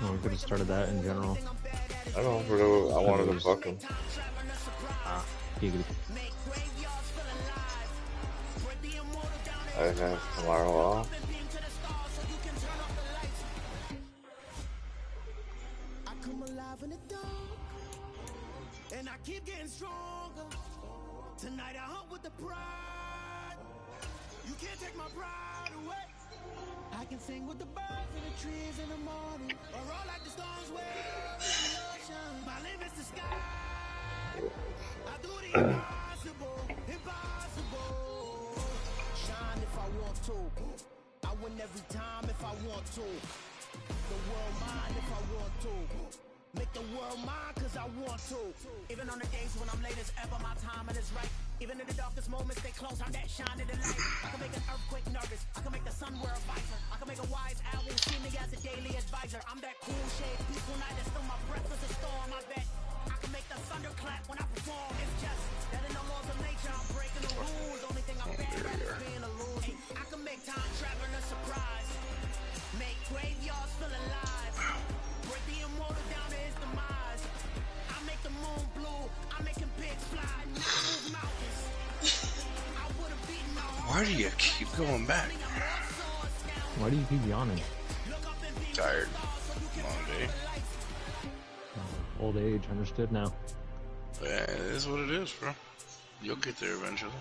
Well, we could have started that in general. I don't know, I wanted to fuck him. Ah, giggity. I have tomorrow off. And I keep getting stronger. Tonight I hunt with the pride. You can't take my pride away. I can sing with the birds and the trees in the morning, or roll like the storms waves in the ocean. My limit's the sky. I do the impossible, impossible. Shine if I want to. I win every time if I want to. The world mine if I want to. Make the world mine cause I want to. Even on the days when I'm late as ever, my timing is right. Even in the darkest moments, stay close, I'm that shine in the light. I can make an earthquake nervous, I can make the sun wear a visor. I can make a wise owl see me as a daily advisor. I'm that cool shade, peaceful night, and still my breath is a storm, I bet. I can make the thunder clap when I perform. It's just that in the laws of nature, I'm breaking the rules. Only thing I'm bad at is being a loser. I can make time traveling a surprise. Make graveyards feel alive. Break the immortal down to his demise. I make the moon blue. I make him pigs fly. Not move mountains. I would have beaten all. Why do you keep going back? Why do you keep yawning? Tired. Long day. Old age, understood now. Yeah, it is what it is, bro. You'll get there eventually.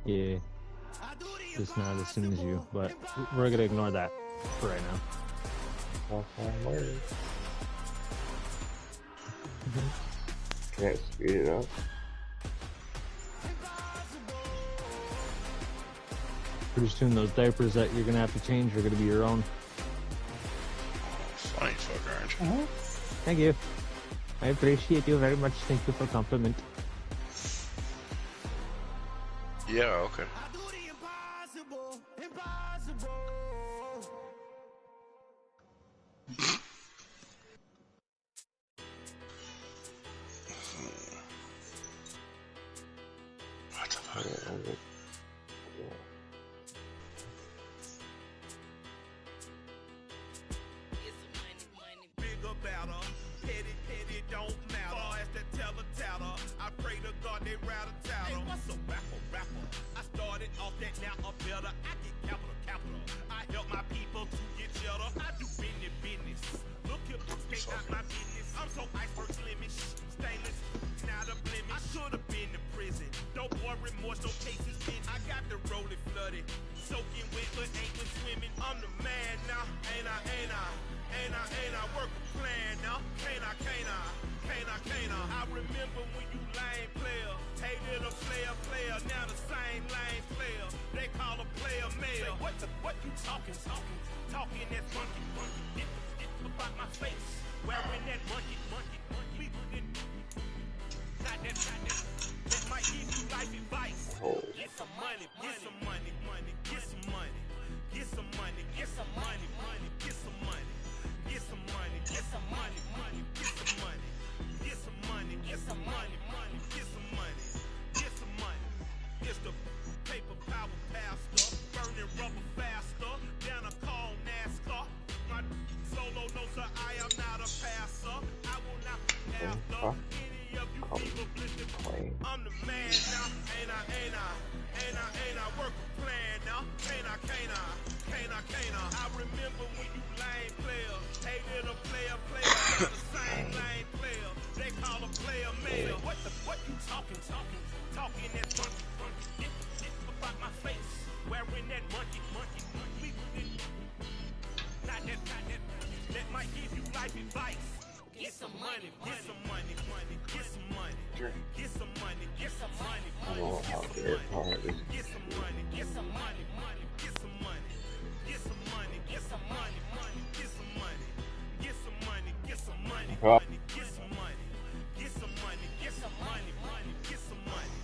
Yeah. Just not as soon as you, but we're gonna ignore that for right now. Can't speed it up. Pretty soon those diapers that you're gonna have to change are gonna be your own. Funny fucker, aren't you? Thank you. I appreciate you very much. Thank you for the compliment. Yeah, okay. I do the impossible, impossible. What the fuck? Bigger, better, petty, petty, don't matter. Far as that teller, I pray to God they rattle tattle. Hey, what's a rapper? I started off that, now I'm better. I get capital. I help my people to get cheddar. I do business. Look here, stay out my business. I'm so iceberg blemish, stainless, not a blemish. I should have been in prison. Don't worry, remorse, no cases been. I got the rolling flooded, soaking wet, but ain't been swimming. I'm the man now, ain't I? Work a plan now, can't I? I remember when you lame player, hated a player, now the same lame player. They call a player mayor. What you talking that monkey, get about my face, wearing that monkey, we not that might give you life advice. Get some money, get some money, get some money, get some money, get some money, get some money, get some money, get some money, get some money, get some money, get some money, get some money, get some money. It's the paper power pastor, burning rubber faster, down a call NASCAR. My solo knows that I am not a passer. I will not be after any of you people blitzing. I'm the man now, ain't I? Work a plan now, can't I? I remember when you lame player, hated a player, the same lame player. They call a player mayor. What you talking that monkey, get about my face, wearing that monkey, not that might give you life advice. Get some money, get some money, get some money, get some money, get some money, I don't know how their part is. get some money, get some money, get some money, get some money, get some money, get some money, get some money, get some money, get some money, get some money, get some money, get some money,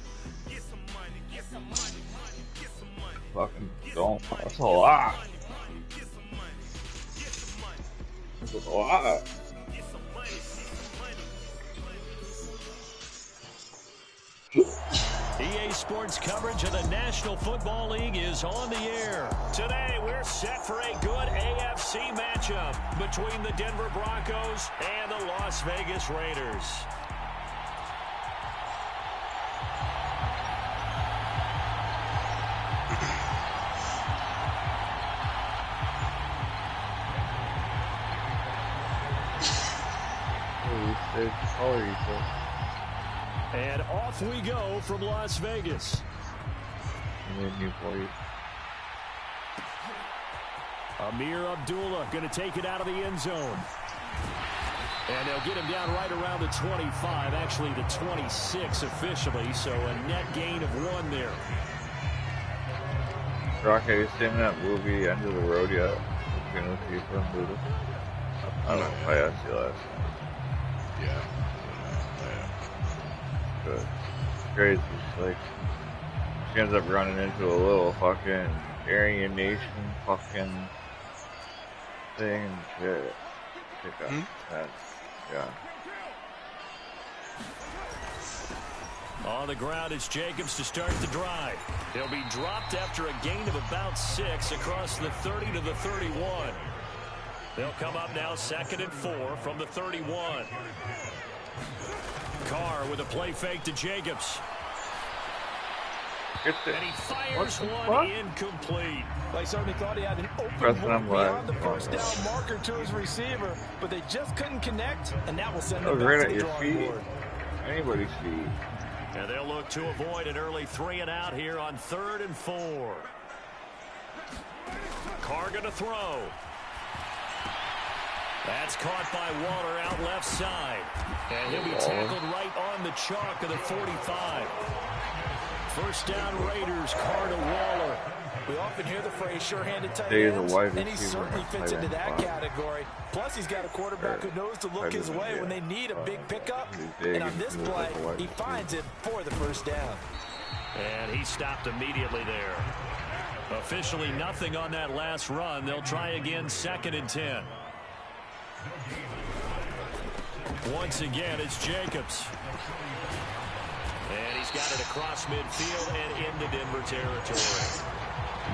get some money, get some money, get some money. Fucking don't. That's a lot. That's a lot. EA Sports coverage of the National Football League is on the air. Today, we're set for a good AFC matchup between the Denver Broncos and the Las Vegas Raiders. And off we go from Las Vegas. Amir Abdullah going to take it out of the end zone. And they'll get him down right around the 25, actually the 26 officially, so a net gain of 1 there. Rock, have you seen that movie End of the Road yet? I don't know if I asked you last time. Yeah. Good. It's crazy. It's like she ends up running into a little fucking Aryan Nation fucking thing and shit. Pick up that. Yeah. On the ground, it's Jacobs to start the drive. He'll be dropped after a gain of about 6 across the 30 to the 31. They'll come up now 2nd and 4 from the 31. Carr with a play fake to Jacobs. And he fires one incomplete. They certainly thought he had an open hole beyond the first down marker to his receiver, but they just couldn't connect, and that will send them back to the drawing board. Anybody's feet. And they'll look to avoid an early 3 and out here on 3rd and 4. Carr going to throw. That's caught by Waller out left side. And he'll be tackled right on the chalk of the 45. First down Raiders, Carr to Waller. We often hear the phrase sure-handed tight ends, and he certainly fits into that category. Plus, he's got a quarterback who knows to look his way when they need a big pickup. And on this play, he finds it for the first down. And he stopped immediately there. Officially nothing on that last run. They'll try again 2nd and 10. Once again, it's Jacobs. And he's got it across midfield and into Denver territory.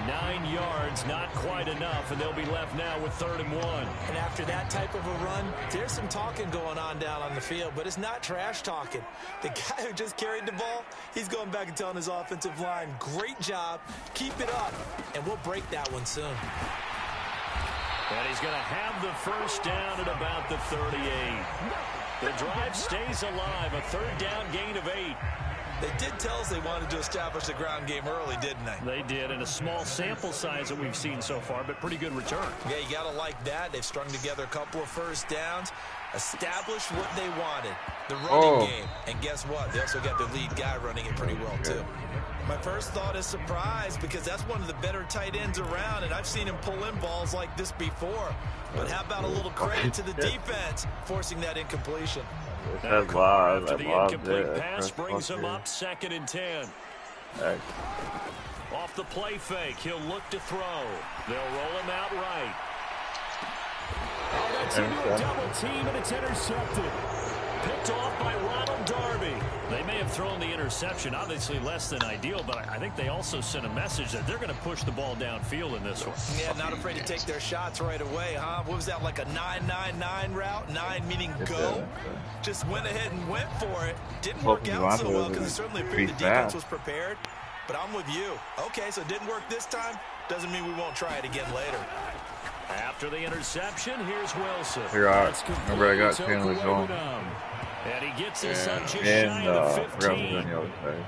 9 yards, not quite enough, and they'll be left now with 3rd and 1. And after that type of a run, there's some talking going on down on the field, but it's not trash talking. The guy who just carried the ball, he's going back and telling his offensive line, great job, keep it up, and we'll break that one soon. And he's going to have the first down at about the 38. The drive stays alive, a 3rd down gain of 8. They did tell us they wanted to establish the ground game early, didn't they? They did, in a small sample size that we've seen so far, but pretty good return. Yeah, you got to like that. They've strung together a couple of first downs, established what they wanted, the running game. And guess what? They also got their lead guy running it pretty well, too. My first thought is surprise, because that's one of the better tight ends around, and I've seen him pull in balls like this before. But how about a little credit to the defense forcing that incompletion? That's live. After the incomplete pass brings him up 2nd and 10. Off the play fake, he'll look to throw. They'll roll him out right. Oh, that's into a double team, and it's intercepted. Picked off by Ronald Darby. They may have thrown the interception, obviously less than ideal, but I think they also sent a message that they're going to push the ball downfield in this one. Yeah, not afraid to take their shots right away, huh? What was that, like a 9-9-9 route? 9 meaning go? Just went ahead and went for it. Didn't work out so well because it certainly appeared the defense was prepared. But I'm with you. Okay, so it didn't work this time. Doesn't mean we won't try it again later. After the interception, here's Wilson. Here I remember I got Chandler going. And he gets us up just shy of the 15.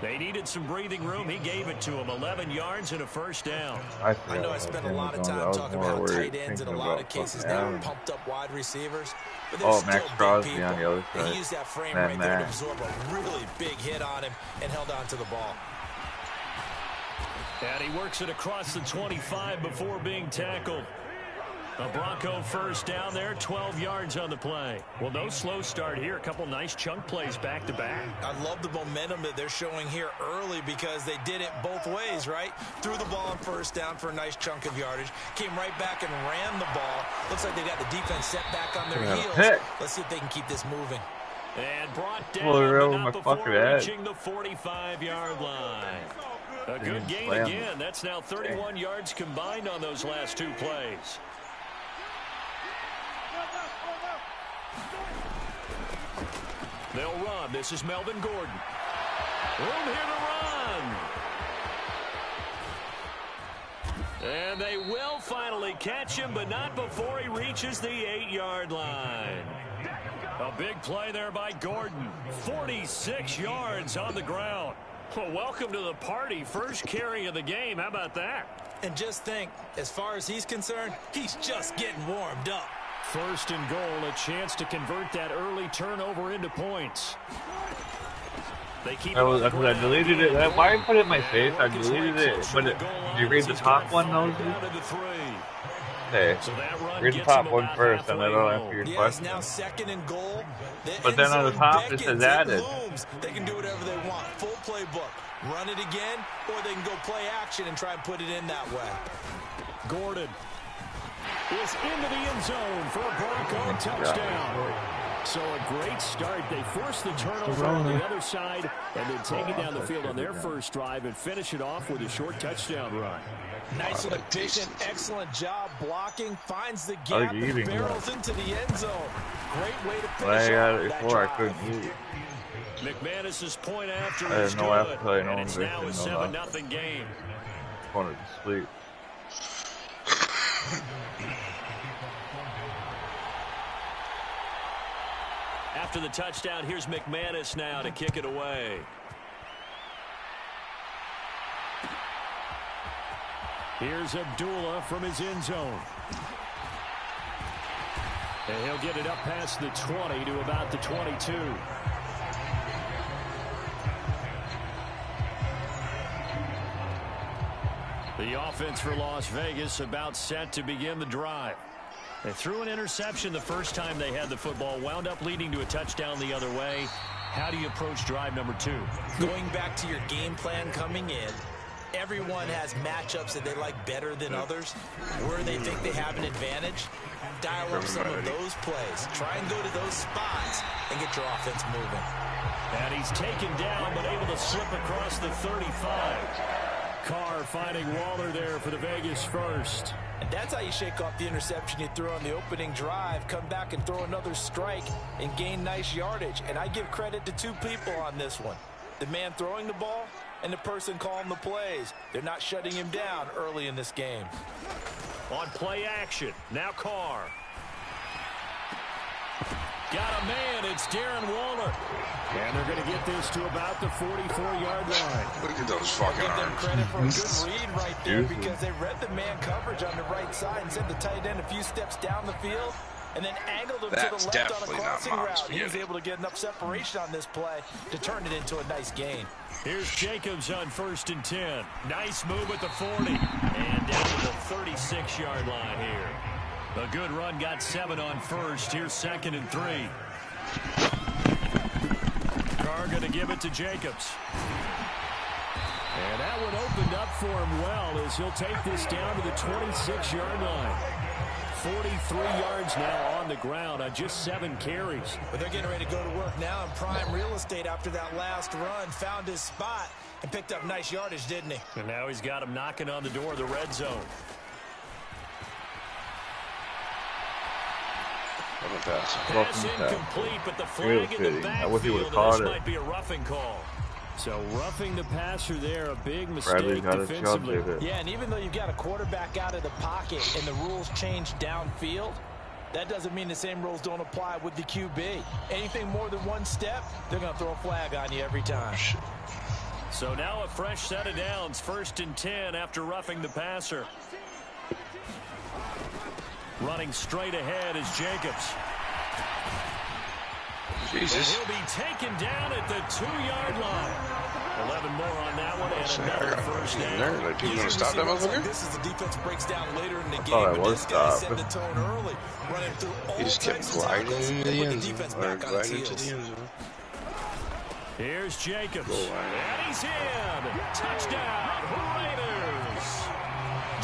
They needed some breathing room. He gave it to him. 11 yards and a first down. I know I spent a lot of time talking about tight ends in a lot of cases now, pumped up wide receivers. But there's Max Crosby on the other side. He used that frame right there to absorb a really big hit on him and held on to the ball. And he works it across the 25 before being tackled. A Bronco first down there, 12 yards on the play. Well, no slow start here. A couple nice chunk plays back-to-back. I love the momentum that they're showing here early because they did it both ways, right? Threw the ball on first down for a nice chunk of yardage. Came right back and ran the ball. Looks like they got the defense set back on their heels. Let's see if they can keep this moving. And brought down, Well, but my not before fucking head. reaching the 45-yard line. A good gain again. That's now 31 yards combined on those last two plays. They'll run. This is Melvin Gordon. Room here to run. And they will finally catch him, but not before he reaches the 8-yard line. A big play there by Gordon. 46 yards on the ground. Well, welcome to the party. First carry of the game. How about that? And just think, as far as he's concerned, he's just getting warmed up. First and goal, a chance to convert that early turnover into points. They keep Because I deleted it. Why I put it in my face? I deleted it. But did you read the top one, though? Okay. Read the top one first, and then I'll answer your question. Now second and goal. But then on the top, it says added. They can do whatever they want. Full playbook. Run it again, or they can go play action and try and put it in that way. Gordon is into the end zone for a Bronco touchdown. So a great start. They force the turnover on the other side and then take it down the field on their first drive and finish it off with a short touchdown run. Nice and efficient. Excellent job blocking. Finds the gap and barrels into the end zone. Great way to finish I got off it that before I drive. couldn't eat. McManus's point after I is had no good, appetite, no and it's now a ambition, no 7-0 game. Wanted to sleep. After the touchdown, here's McManus now to kick it away. Here's Abdullah from his end zone. And he'll get it up past the 20 to about the 22. The offense for Las Vegas about set to begin the drive. They threw an interception the first time they had the football, wound up leading to a touchdown the other way. How do you approach drive number 2? Going back to your game plan coming in, everyone has matchups that they like better than others, where they think they have an advantage. Dial up some of those plays. Try and go to those spots and get your offense moving. And he's taken down, but able to slip across the 35. Carr finding Waller there for the Vegas first. And that's how you shake off the interception you threw on the opening drive, come back and throw another strike and gain nice yardage. And I give credit to two people on this one. The man throwing the ball and the person calling the plays. They're not shutting him down early in this game. On play action, now Carr. Got a man, it's Darren Waller. And they're going to get this to about the 44-yard line. Look at those fucking Give them arms. credit for a good read right there because they read the man coverage on the right side and sent the tight end a few steps down the field and then angled him That's to the left on a definitely not crossing Mom's route. He was spaghetti. able to get enough separation on this play to turn it into a nice gain. Here's Jacobs on 1st and 10. Nice move at the 40. And down to the 36-yard line here. A good run, got 7 on first. Here's 2nd and 3. Carr going to give it to Jacobs. And that one opened up for him well as he'll take this down to the 26-yard line. 43 yards now on the ground on just 7 carries. But they're getting ready to go to work now in prime real estate after that last run. Found his spot and picked up nice yardage, didn't he? And now he's got him knocking on the door of the red zone. Pass incomplete, but the flag in the backfield, and this might be a roughing call. So roughing the passer there, a big mistake defensively. Yeah, and even though you've got a quarterback out of the pocket and the rules change downfield, that doesn't mean the same rules don't apply with the QB. Anything more than one step, they're going to throw a flag on you every time. So now a fresh set of downs, 1st and 10 after roughing the passer. Running straight ahead is Jacobs. Jesus. And he'll be taken down at the 2-yard line. 11 more on that one and another first down. Like, people gonna stop that motherfucker? This is the defense breaks down later in the game, thought I but was this guy stopped. set the tone early, running through all He just kept types of gliding tackles into and the put end the defense zone. Or back on its gliding into heels. the end zone. Here's Jacobs. Goal line. And he's in. Touchdown, Raiders.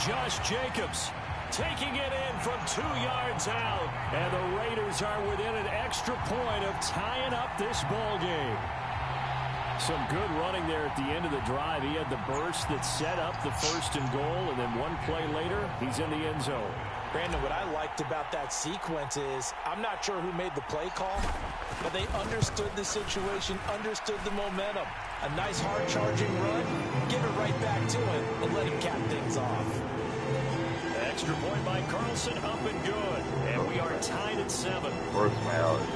Josh Jacobs taking it in from 2 yards out. And the Raiders are within an extra point of tying up this ball game. Some good running there at the end of the drive. He had the burst that set up the 1st and goal, and then one play later, he's in the end zone. Brandon, what I liked about that sequence is, I'm not sure who made the play call, but they understood the situation, understood the momentum. A nice hard-charging run, give it right back to him, and let him cap things off. Extra point by Carlson, up and good. And we are tied at 7. Personality.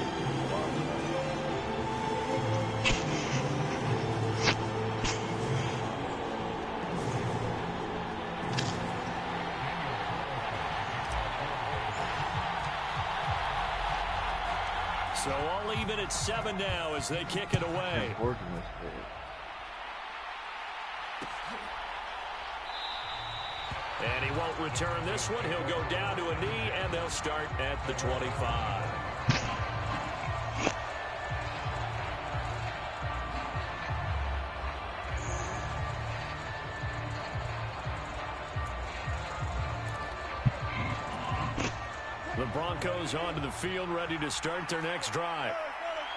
So all even at 7 now as they kick it away. And he won't return this one. He'll go down to a knee, and they'll start at the 25. The Broncos onto the field, ready to start their next drive.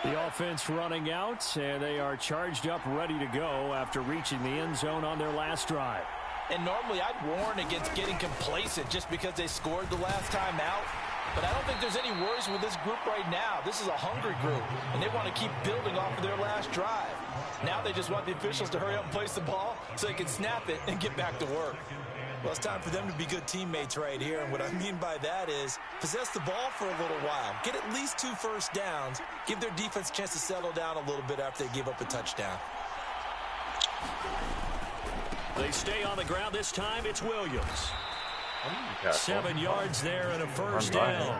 The offense running out, and they are charged up, ready to go after reaching the end zone on their last drive. And normally I'd warn against getting complacent just because they scored the last time out. But I don't think there's any worries with this group right now. This is a hungry group, and they want to keep building off of their last drive. Now they just want the officials to hurry up and place the ball so they can snap it and get back to work. Well, it's time for them to be good teammates right here, and what I mean by that is possess the ball for a little while, get at least 2 first downs, give their defense a chance to settle down a little bit after they give up a touchdown. They stay on the ground. This time it's Williams. 7 yards there and a first down.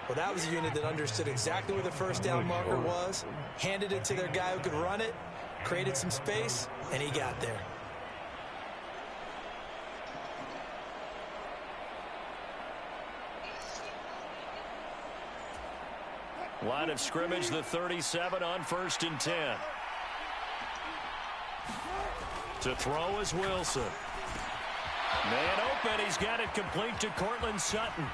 Well, that was a unit that understood exactly where the first down marker was, handed it to their guy who could run it, created some space, and he got there. Line of scrimmage, the 37 on 1st and 10. To throw is Wilson. Man open, he's got it complete to Cortland Sutton.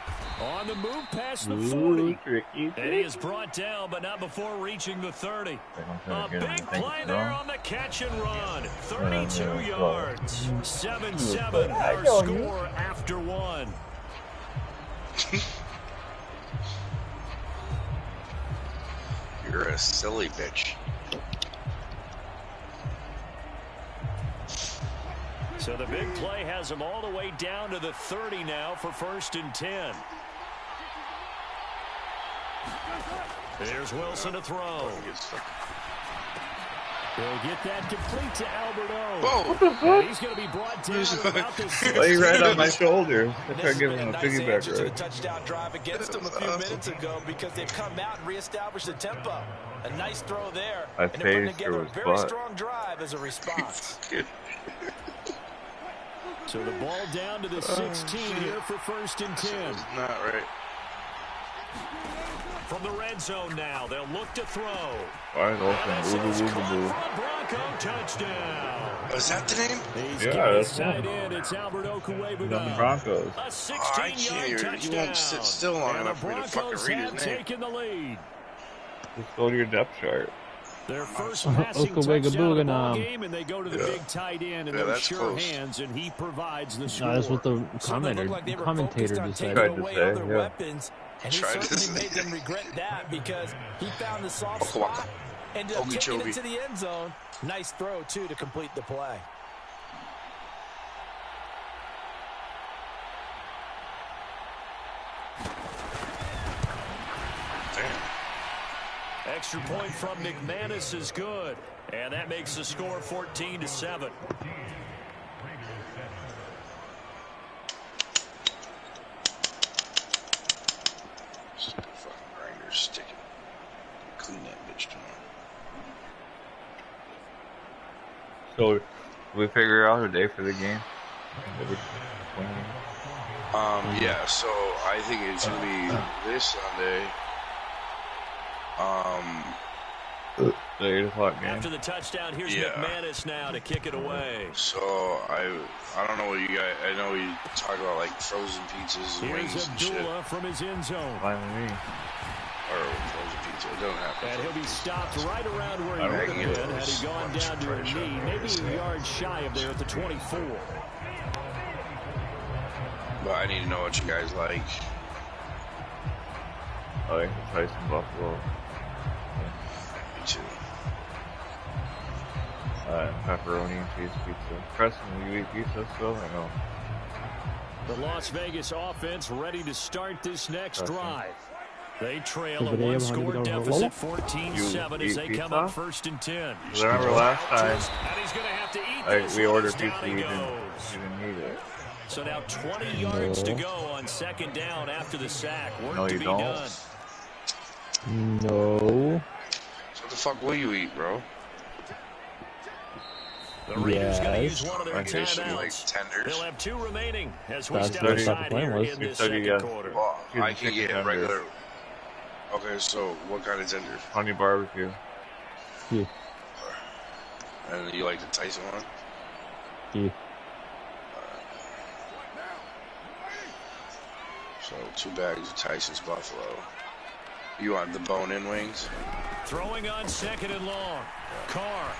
On the move past the 40. And he is brought down, but not before reaching the 30. A big play there on the catch and run. 32 yards. 7-7, our score after 1. You're a silly bitch. So the big play has him all the way down to the 30 now for 1st and 10. Here's Wilson to throw. He'll get that complete to Alberto. Whoa! What the fuck? He's going to be brought down about the Lay right on my shoulder. I tried to give him a piggyback right. Touchdown drive against them a few minutes ago because they've come out and reestablished the tempo. A nice throw there, and they're putting together a very strong drive as a response. So the ball down to the 16 here for 1st and 10. Not right. From the red zone now, they'll look to throw. Wide open. Bronco touchdown. Is that the name? Yeah, that's in. It's Albert Okuebu on the Broncos. A 16-yard touchdown. You won't sit still long enough for me to fucking read his name. Taking the lead. Just go to your depth chart. Their first passing touchdown of the ball game, and they go to the big tight end in those sure hands, and he provides the score. That's what the commentator decided to say. Weapons, and he certainly made them regret that because he found the soft spot and taking it to the end zone. Nice throw, too, to complete the play. Extra point from McManus is good, and that makes the score 14-7. Fucking grinder sticking. Clean that bitch tomorrow. So, we figure out a day for the game? Yeah, so I think it's going to be this Sunday. After the touchdown, here's McManus now to kick it away. So I don't know what you guys. I know you talk about like frozen pizzas and wings and shit. Abdullah from his end zone. Fine with me. Or frozen pizza. It doesn't happen. And he'll be stopped right around where he would have been had he gone down to a knee, maybe a yard shy of there at the 24. But I need to know what you guys like. I like the Tyson Buffalo. Me too. Pepperoni and cheese pizza. Preston, will you eat pizza still? I know. The Las Vegas offense ready to start this next drive. They trail a one-score deficit, 14-7, as they come up 1st and 10. Remember last time, and he's going to have to eat this. we ordered pizza, Down you he didn't goes. need it. So now 20 yards to go on 2nd down after the sack. Work to be done. No. So what the fuck will you eat, bro? The Raiders going to use one of their Like timeouts. tenders. They'll have 2 remaining as we That's step what I thought aside the plan here was. in this You said you 2nd got- quarter. Well, I can chicken get tenders. regular. Okay, so what kind of tenders? Honey barbecue. Yeah. And you like the Tyson one? Yeah. So 2 bags of Tyson's Buffalo. You want the bone-in wings? Throwing on 2nd and long. Carr.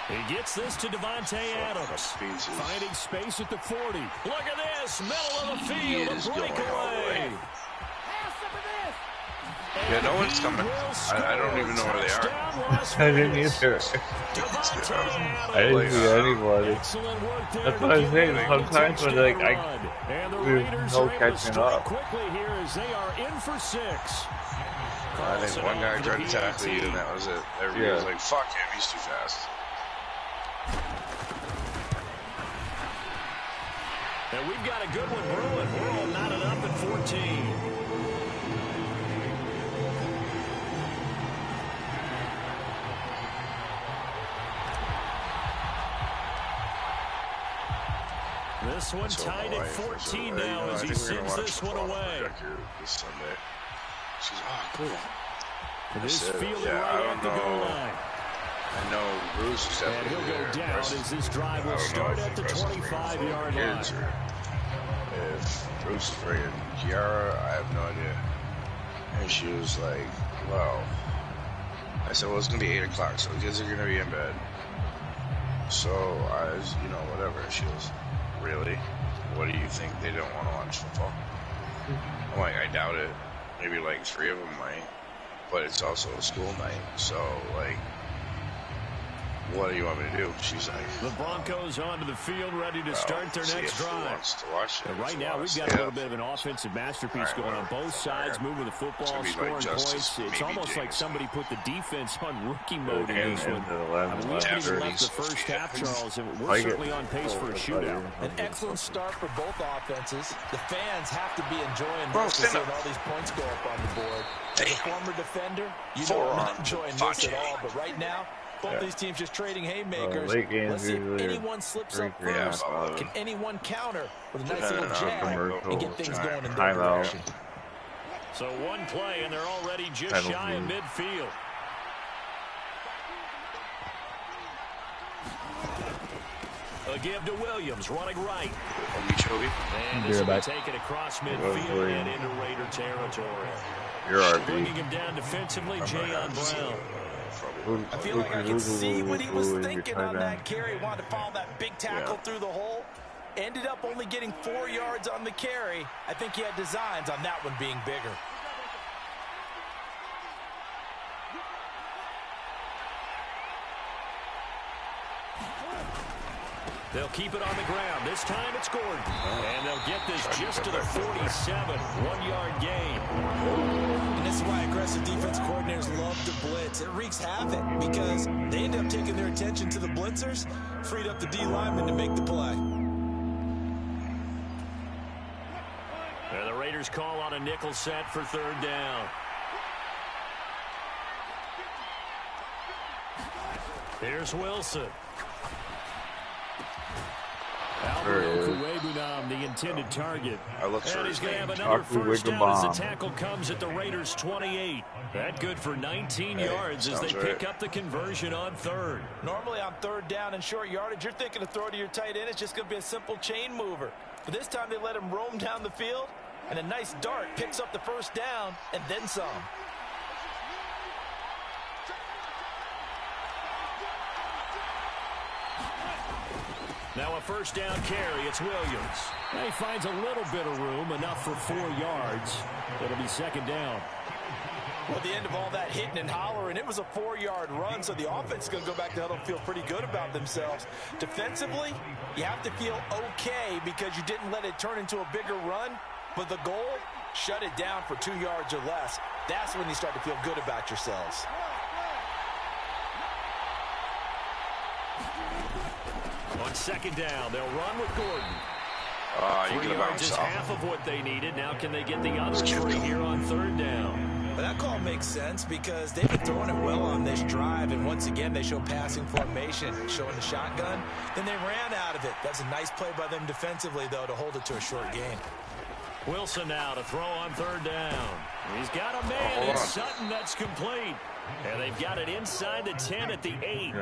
He gets this to Devontae Adams. Finding space at the 40. Look at this. Middle of the field. A breakaway. Yeah, no one's coming. I don't even know where they are. I didn't either. I didn't see anybody. That's what I'm saying. Sometimes when there's no catching up. Quickly here as they are in for 6. I think one guy tried to tackle you, and that was it. Everybody was like, fuck him, he's too fast. And we've got a good one brewing. We're all knotted up at 14. This one tied at 14 now as he sends this one away. This Sunday. She's, oh, cool. This feeling right at the goal line. I know Bruce is and he'll go down as this drive will start at the 25-yard line. If Bruce is bringing Kiara, I have no idea. And she was like, well, I said, well, it's going to be 8 o'clock, so the kids are going to be in bed. So I was, you know, whatever. She was, really? What do you think? They don't want to watch football? I'm like, I doubt it. Maybe like 3 of them might. But it's also a school night, so like, what do you want me to do? She's like, the Broncos onto the field, ready to start their next drive. Wants to watch it. Right now, we've got a little bit of an offensive masterpiece going on both sides, moving the football, scoring points. It's almost like somebody put the defense on rookie mode in this one. We haven't even left the first half, Charles, and we're certainly on pace for a shootout. An excellent start for both offenses. The fans have to be enjoying this to see all these points go up on the board. As a former defender, you know I'm not enjoying this at all, but right now, both these teams just trading haymakers. Let's see if anyone slips up first. Can anyone counter with a nice little jab and get things going in their direction? So one play, and they're already just shy of midfield. A give to Williams, running right. And this will be taken across midfield and into Raider territory. Bringing him down defensively, Jayon Brown. I feel like I can see what he was thinking on that carry. Wanted to follow that big tackle through the hole. Ended up only getting 4 yards on the carry. I think he had designs on that one being bigger. They'll keep it on the ground. This time it's Gordon. And they'll get this just to the 47. 1-yard gain. And this is why aggressive defense coordinators love to blitz. It wreaks havoc because they end up taking their attention to the blitzers, freed up the D lineman to make the play. And the Raiders call on a nickel set for 3rd down. Here's Wilson. Albert Okuebu Vietnam, the intended target. I look for And his he's going to name. have another Taku first down as the Wigglebomb. tackle comes at the Raiders' 28. That good for 19 yards as they sounds pick right. up the conversion on third. Normally on third down and short yardage, you're thinking to throw to your tight end. It's just going to be a simple chain mover. But this time they let him roam down the field, and a nice dart picks up the first down and then some. Now a first down carry. It's Williams. And he finds a little bit of room, enough for 4 yards. It'll be second down. Well, at the end of all that hitting and hollering, it was a 4-yard run, so the offense is going to go back to huddle and feel pretty good about themselves. Defensively, you have to feel okay because you didn't let it turn into a bigger run, but the goal, shut it down for 2 yards or less. That's when you start to feel good about yourselves. On second down, they'll run with Gordon. You 3 could have yards is bounced half off. of what they needed. Now can they get the other 3 here on third down? But that call makes sense because they've been throwing it well on this drive, and once again they show passing formation, showing the shotgun. Then they ran out of it. That's a nice play by them defensively, though, to hold it to a short gain. Wilson now to throw on third down. He's got a man in Sutton that's complete. And they've got it inside the 10 at the 8.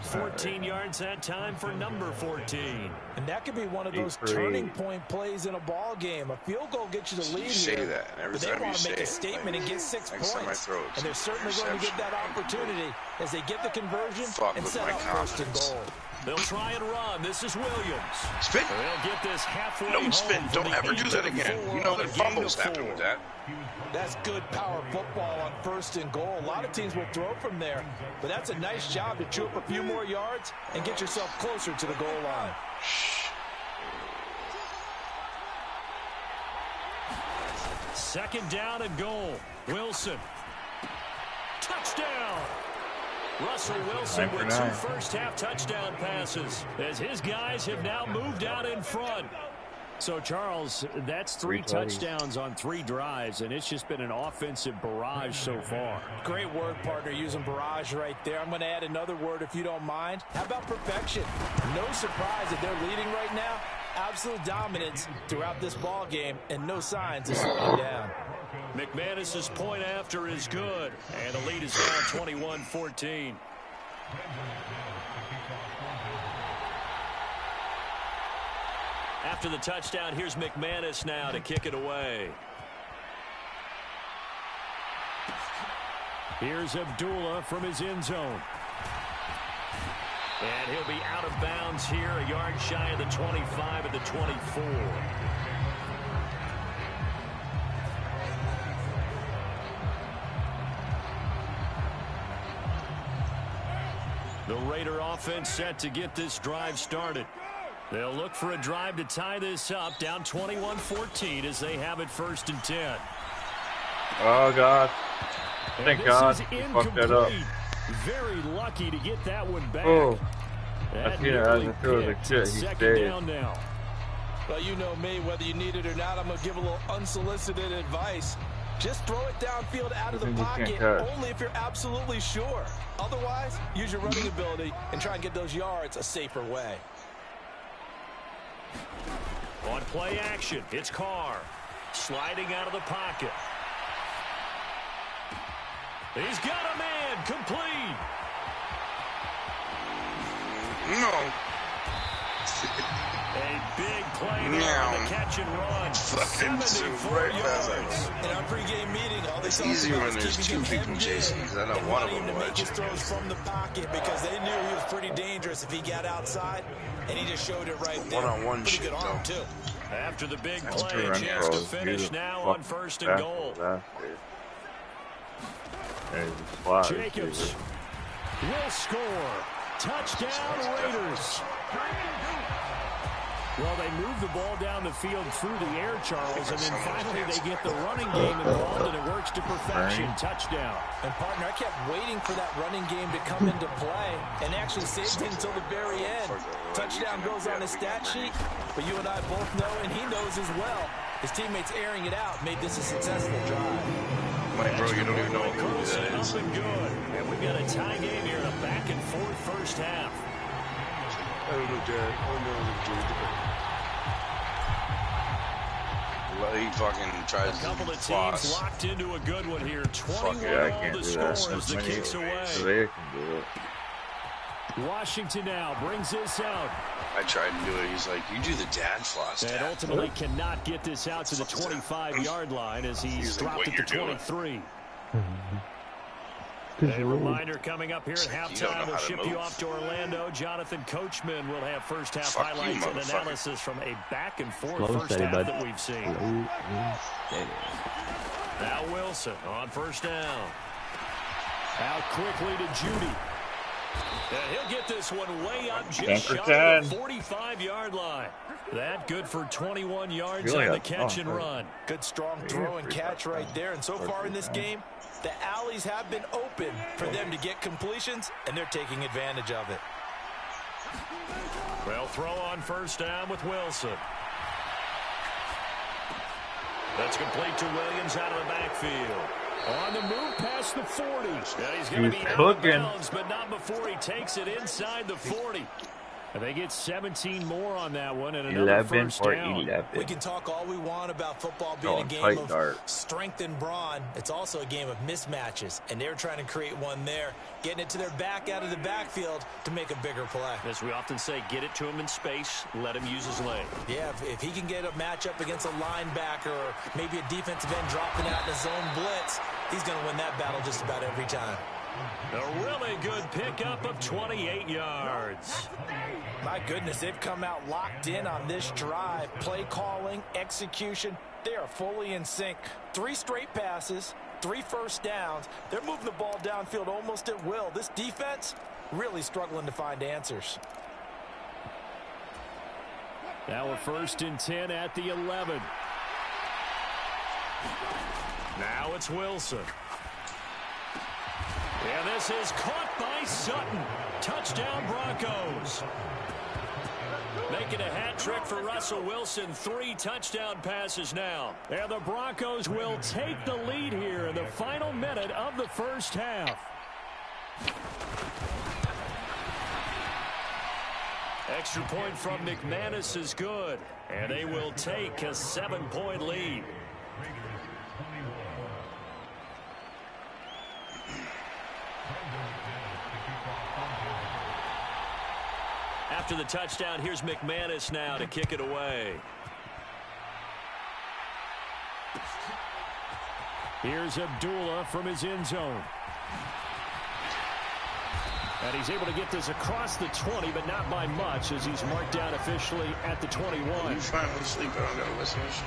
14 yards that time for number 14. And that could be one of those turning point plays in a ball game. A field goal gets you the lead here, but they want to make a statement and get 6 points. And they're certainly going to get that opportunity as they get the conversion and set up first and goal. They'll try and run. This is Williams. Spin. They'll get this halfway No home spin. from Don't the ever do that 8 to the again. 4 You know on that a gain fumbles of 4. happen with that. That's good power football on first and goal. A lot of teams will throw from there, but that's a nice job to chew up a few more yards and get yourself closer to the goal line. Second down and goal. Wilson. Touchdown. Russell Wilson with 2 first-half touchdown passes as his guys have now moved out in front. So, Charles, that's 3 touchdowns on 3 drives, and it's just been an offensive barrage so far. Great word, partner, using barrage right there. I'm going to add another word if you don't mind. How about perfection? No surprise that they're leading right now. Absolute dominance throughout this ball game, and no signs of slowing down. McManus's point after is good, and the lead is now 21-14. After the touchdown, here's McManus now to kick it away. Here's Abdullah from his end zone. And he'll be out of bounds here, a yard shy of the 25 at the 24. The Raider offense set to get this drive started. They'll look for a drive to tie this up, down 21-14 as they have it first and 10. Oh, God. Thank God he fucked that up. Very lucky to get that one back. Oh. That I seen it as I threw the shit. He second stayed. down now. Well, you know me, whether you need it or not, I'm going to give a little unsolicited advice. Just throw it downfield out of the pocket only if you're absolutely sure. Otherwise, use your running ability and try and get those yards a safer way. On play action, it's Carr. Sliding out of the pocket. He's got a man, complete. No. A big play there on the catch and run. 74 yards. In our pregame meeting, all they It's talked easier about when was there's keeping 2 people him chasing, because I know one of them to will make let his you. throws from the pocket because they knew he was pretty dangerous if he got outside, and he just showed it right there. One-on-one pretty shit, good arm, though. too. After the big That's play, a run chance to throws. finish He's a now fucking on first and goal. Jacobs will score. Touchdown, Raiders. Well, they move the ball down the field through the air, Charles, and then finally they get the running game involved, and it works to perfection. Touchdown. And, partner, I kept waiting for that running game to come into play and actually saved it until the very end. Touchdown goes on his stat sheet, but you and I both know, and he knows as well, his teammates airing it out made this a successful drive. Like, bro, you don't even know what movie that is. Up and good. And we've got a tie game here in a back-and-forth first half. I don't know, Dad. Oh, no, He fucking tries A couple to of floss. teams locked into a good one here. 21 Yeah, I all can't the do score that. as the kicks away. They can do it. Washington now brings this out. I tried to do it. He's like, you do the dad floss, And Dad. ultimately cannot get this out to the 25-yard line as he's like, dropped what at the you're doing. 23. Cause A you're old. reminder coming up here at You don't know halftime. We'll how to ship you move. off to Orlando. Jonathan Coachman will have first half Fuck you, highlights and motherfucker. analysis from a back and forth Slow and first steady, half bud. that we've seen. Slow and steady. Now Wilson on first down. Out quickly to Judy. And he'll get this one way up just shy of the 45-yard line. That good for 21 yards on the catch and run. Good strong throw and catch right there. And so far in this game, the alleys have been open for them to get completions, and they're taking advantage of it. Well, throw on first down with Wilson. That's complete to Williams out of the backfield. On the move past the 40. And he's going to be out of bounds, but not before he takes it inside the 40. And they get 17 more on that one and another 11 first or down. 11. We can talk all we want about football being a game tight of dart. strength and brawn. It's also a game of mismatches, and they're trying to create one there, getting it to their back out of the backfield to make a bigger play. As we often say, get it to him in space, let him use his leg. Yeah, if he can get a matchup against a linebacker or maybe a defensive end dropping out in a zone blitz, he's going to win that battle just about every time. A really good pickup of 28 yards. My goodness, they've come out locked in on this drive. Play calling, execution, they are fully in sync. 3 straight passes, 3 first downs. They're moving the ball downfield almost at will. This defense really struggling to find answers. Now a 1st and 10 at the 11. Now it's Wilson. And this is caught by Sutton. Touchdown Broncos. Making a hat trick for Russell Wilson. 3 touchdown passes now. And the Broncos will take the lead here in the final minute of the first half. Extra point from McManus is good. And they will take a 7-point lead. After the touchdown, here's McManus now to kick it away. Here's Abdullah from his end zone. And he's able to get this across the 20, but not by much, as he's marked down officially at the 21. You finally sleep, I don't gotta listen to shit.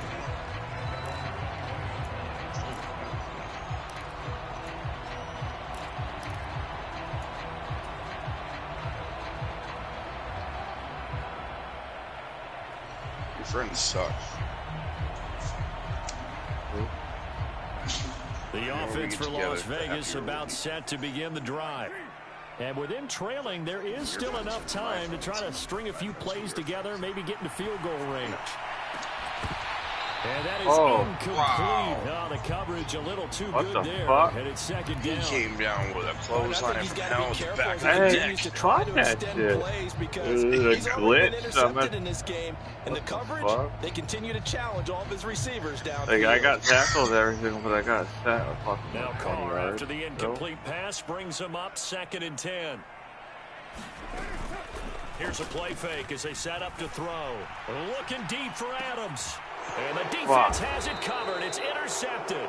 Your friends suck. The offense for together Las for happy Vegas about set to begin the drive. And with them trailing, there is still enough time to try to string a few plays together, maybe get into field goal range. And that is incomplete. Wow. Oh, the coverage a little too What good the there. fuck? And it's 2nd He down. came down with a clothesline he's from got to hell be with the careful back as of he the continues neck. to try to Caught that extend shit. plays because It was a he's already glitch, been intercepted something. in this game. And the coverage, fuck? they continue to challenge all of his receivers down. Like, I got tackled everything, but I got set a fucking Now 20 Carr, yards. after the incomplete pass, brings him up 2nd and 10. Here's a play fake as they set up to throw. Looking deep for Adams. And the defense has it covered. It's intercepted.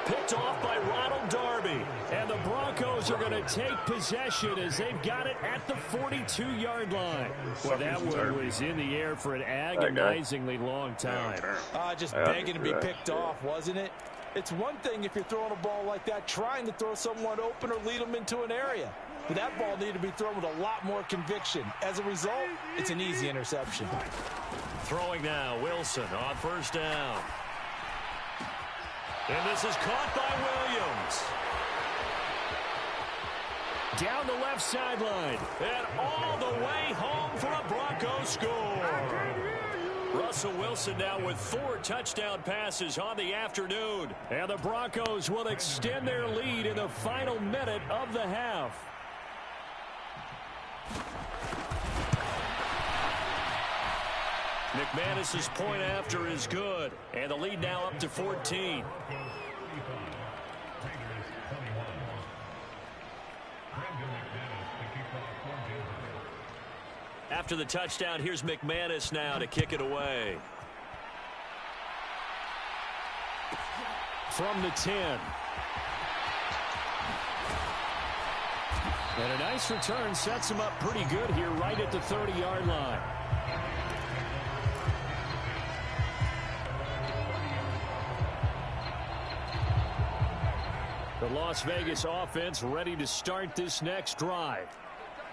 Picked off by Ronald Darby. And the Broncos are going to take possession as they've got it at the 42-yard line. Well, that one was in the air for an agonizingly long time. Just begging to be picked off, wasn't it? It's one thing if you're throwing a ball like that, trying to throw someone open or lead them into an area. But that ball needed to be thrown with a lot more conviction. As a result, it's an easy interception. Throwing now, Wilson on first down. And this is caught by Williams. Down the left sideline. And all the way home for a Broncos score. Russell Wilson now with 4 touchdown passes on the afternoon. And the Broncos will extend their lead in the final minute of the half. McManus's point after is good, and the lead now up to 14. After the touchdown, here's McManus now to kick it away. From the 10. And a nice return sets him up pretty good here right at the 30-yard line. The Las Vegas offense ready to start this next drive.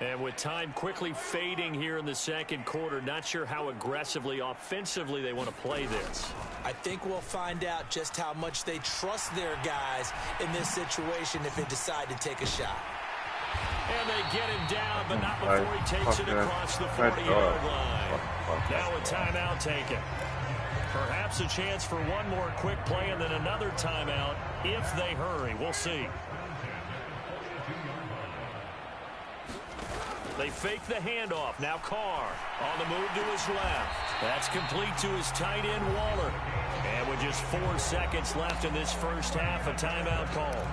And with time quickly fading here in the second quarter, not sure how aggressively, offensively they want to play this. I think we'll find out just how much they trust their guys in this situation if they decide to take a shot. And they get him down, but not before he takes it across the 40-yard line. Now a timeout taken. Perhaps a chance for one more quick play and then another timeout if they hurry. We'll see. They fake the handoff. Now Carr on the move to his left. That's complete to his tight end, Waller. And with just 4 seconds left in this first half, a timeout call.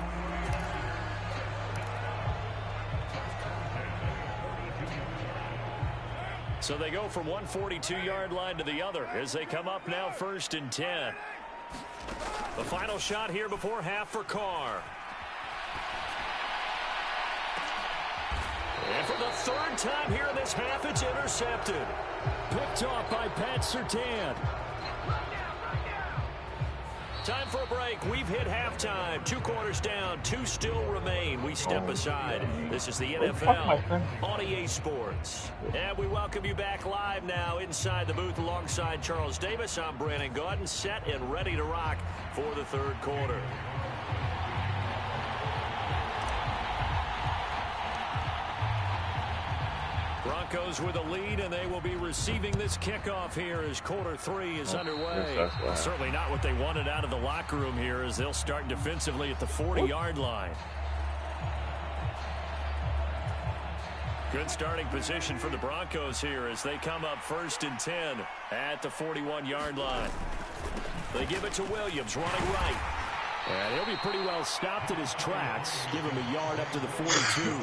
So they go from one 42-yard line to the other as they come up now 1st and 10. The final shot here before half for Carr. And for the 3rd time here in this half, it's intercepted. Picked off by Pat Surtain. Time for a break. We've hit halftime. 2 quarters down. 2 still remain. We step aside. This is the NFL on EA Sports. And we welcome you back live now inside the booth alongside Charles Davis. I'm Brandon Gaudin, set and ready to rock for the 3rd quarter. Broncos with a lead, and they will be receiving this kickoff here as quarter 3 is underway. Certainly not what they wanted out of the locker room here as they'll start defensively at the 40-yard line. Good starting position for the Broncos here as they come up 1st and 10 at the 41-yard line. They give it to Williams running right. And he'll be pretty well stopped in his tracks. Give him a yard up to the 42.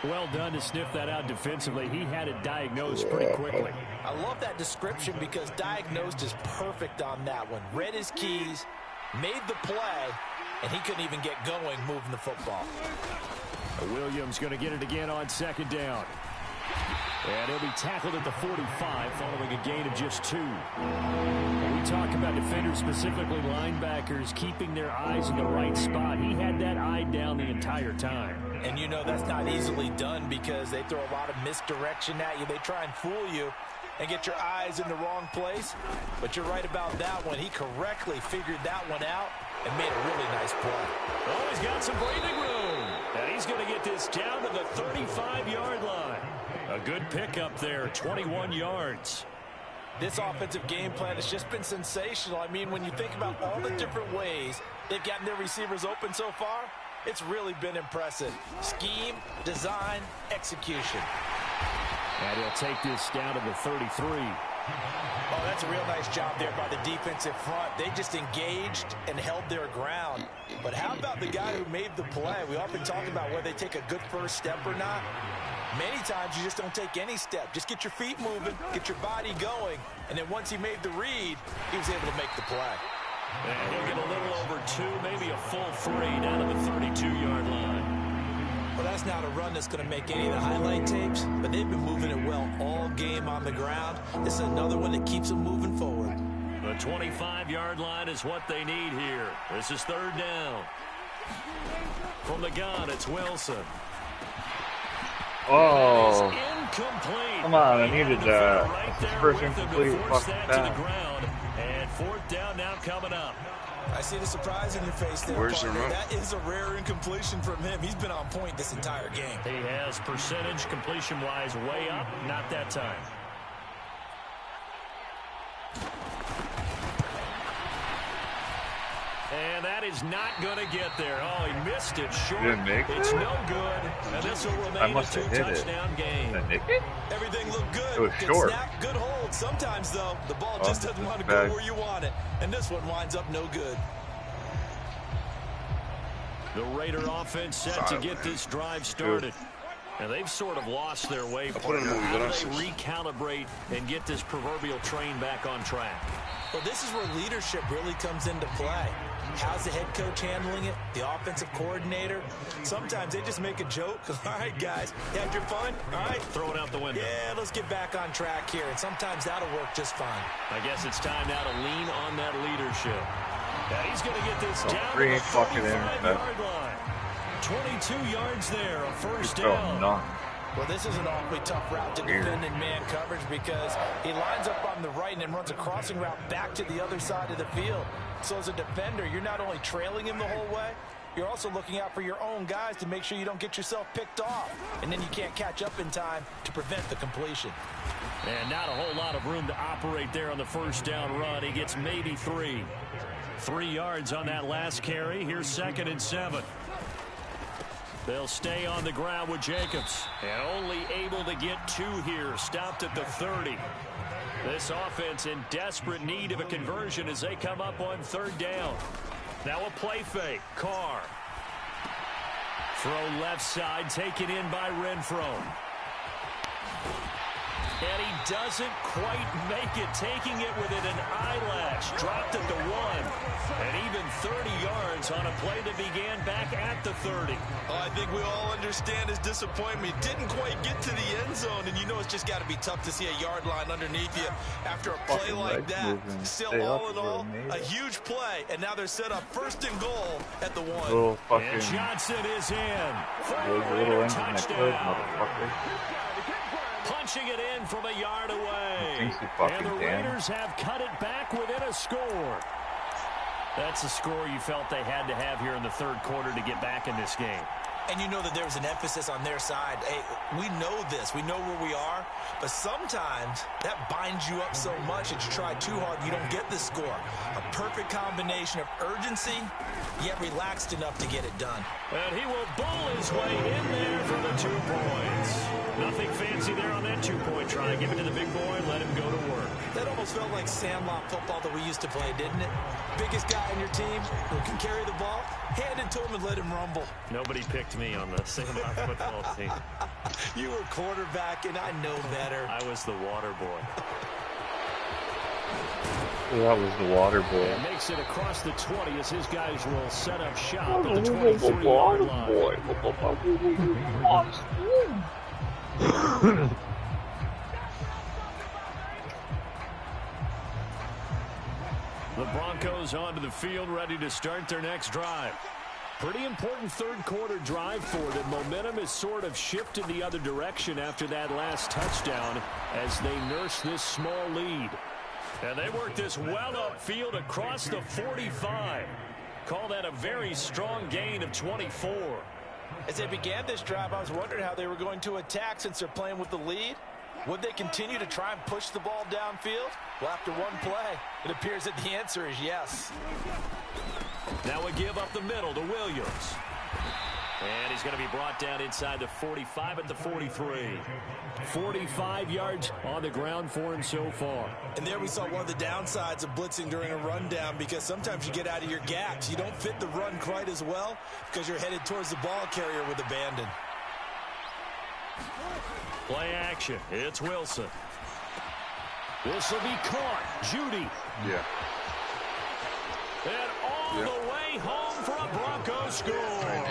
Well done to sniff that out defensively. He had it diagnosed pretty quickly. I love that description because diagnosed is perfect on that one. Read his keys, made the play, and he couldn't even get going moving the football. Williams going to get it again on 2nd down. And he'll be tackled at the 45 following a gain of just 2. When we talk about defenders, specifically linebackers, keeping their eyes in the right spot, he had that eye down the entire time. And you know that's not easily done because they throw a lot of misdirection at you. They try and fool you and get your eyes in the wrong place. But you're right about that one. He correctly figured that one out and made a really nice play. Oh, he's got some breathing room. And he's going to get this down to the 35-yard line. A good pickup there, 21 yards. This offensive game plan has just been sensational. I mean, when you think about all the different ways they've gotten their receivers open so far, it's really been impressive. Scheme, design, execution. And he'll take this down to the 33. Oh, that's a real nice job there by the defensive front. They just engaged and held their ground. But how about the guy who made the play? We often talk about whether they take a good first step or not. Many times you just don't take any step. Just get your feet moving, get your body going, and then once he made the read, he was able to make the play. And he'll get a little over 2, maybe a full 3 down to the 32-yard line. Well, that's not a run that's going to make any of the highlight tapes, but they've been moving it well all game on the ground. This is another one that keeps them moving forward. The 25-yard line is what they need here. This is 3rd down. From the gun, it's Wilson. Oh, incomplete. Come on, I needed that. Right there First with him incomplete, to force fuck that that. to the ground. And 4th down now coming up. I see the surprise in your face there, Where's the partner. run? That is a rare incompletion from him. He's been on point this entire game. He has percentage completion-wise way up. Not that time. And that that is not going to get there. Oh, he missed it short. Didn't make It's it? no good, and this will I remain a must have hit it. two-touchdown game. Did I nick it? Everything looked good. It was Good short. snap, good hold. Sometimes, though, the ball Oh, just doesn't this want to is go bad. where you want it. And this one winds up no good. The Raider offense set to get this drive started. And they've sort of lost their way. put in a movie, How do what they else? recalibrate and get this proverbial train back on track? Well, this is where leadership really comes into play. How's the head coach handling it? The offensive coordinator? Sometimes they just make a joke. All right, guys, you had your fun? All right. Throw it out the window. Yeah, let's get back on track here. And sometimes that'll work just fine. I guess it's time now to lean on that leadership. And he's going to get this down to free the fucking 45-yard line. 22 yards there, a first Oh, down. no. Well, this is an awfully tough route to defend in man coverage because he lines up on the right and then runs a crossing route back to the other side of the field. So as a defender, you're not only trailing him the whole way, you're also looking out for your own guys to make sure you don't get yourself picked off. And then you can't catch up in time to prevent the completion. And not a whole lot of room to operate there on the first down run. He gets maybe 3. 3 yards on that last carry. Here's 2nd and 7. They'll stay on the ground with Jacobs. And only able to get 2 here. Stopped at the 30. This offense in desperate need of a conversion as they come up on 3rd down. Now a play fake. Carr. Throw left side. Taken in by Renfro. And he doesn't quite make it, taking it within an eyelash. Dropped at the 1. And even 30 yards on a play that began back at the 30. Oh, I think we all understand his disappointment. He didn't quite get to the end zone, and you know it's just got to be tough to see a yard line underneath you after a play Fucking like legs that. moving. Still, Stay all up in is all, amazing. a huge play, and now they're set up 1st and goal at the 1. Little fucking And Johnson is in. those little ends in my foot, motherfucker. Punching it in from a yard away. Thinks he fucking And the can. Raiders have cut it back within a score. That's the score you felt they had to have here in the 3rd quarter to get back in this game. And you know that there was an emphasis on their side. Hey, we know this. We know where we are. But sometimes that binds you up so much that you try too hard and you don't get the score. A perfect combination of urgency, yet relaxed enough to get it done. And he will bowl his way in there for the 2 points. Nothing fancy there on that 2-point try. Give it to the big boy and let him go to work. That almost felt like sandlot football that we used to play, didn't it? Biggest guy on your team who can carry the ball, hand it to him and let him rumble. Nobody picked me on the sandlot football team. You were quarterback, and I know better. I was the water boy. That was the water boy. And makes it across the 20 as his guys will set up shop at the 23-yard line. The Broncos onto the field, ready to start their next drive. Pretty important 3rd quarter drive for them. Momentum has sort of shifted the other direction after that last touchdown as they nurse this small lead. And they work this well upfield across the 45. Call that a very strong gain of 24. As they began this drive, I was wondering how they were going to attack since they're playing with the lead. Would they continue to try and push the ball downfield? Well, after one play, it appears that the answer is yes. Now a give up the middle to Williams. And he's going to be brought down inside the 45 at the 43. 45 yards on the ground for him so far. And there we saw one of the downsides of blitzing during a rundown, because sometimes you get out of your gaps. You don't fit the run quite as well because you're headed towards the ball carrier with abandon. Play action. It's Wilson. This will be caught. Judy. Yeah. And all the way home for a Broncos score.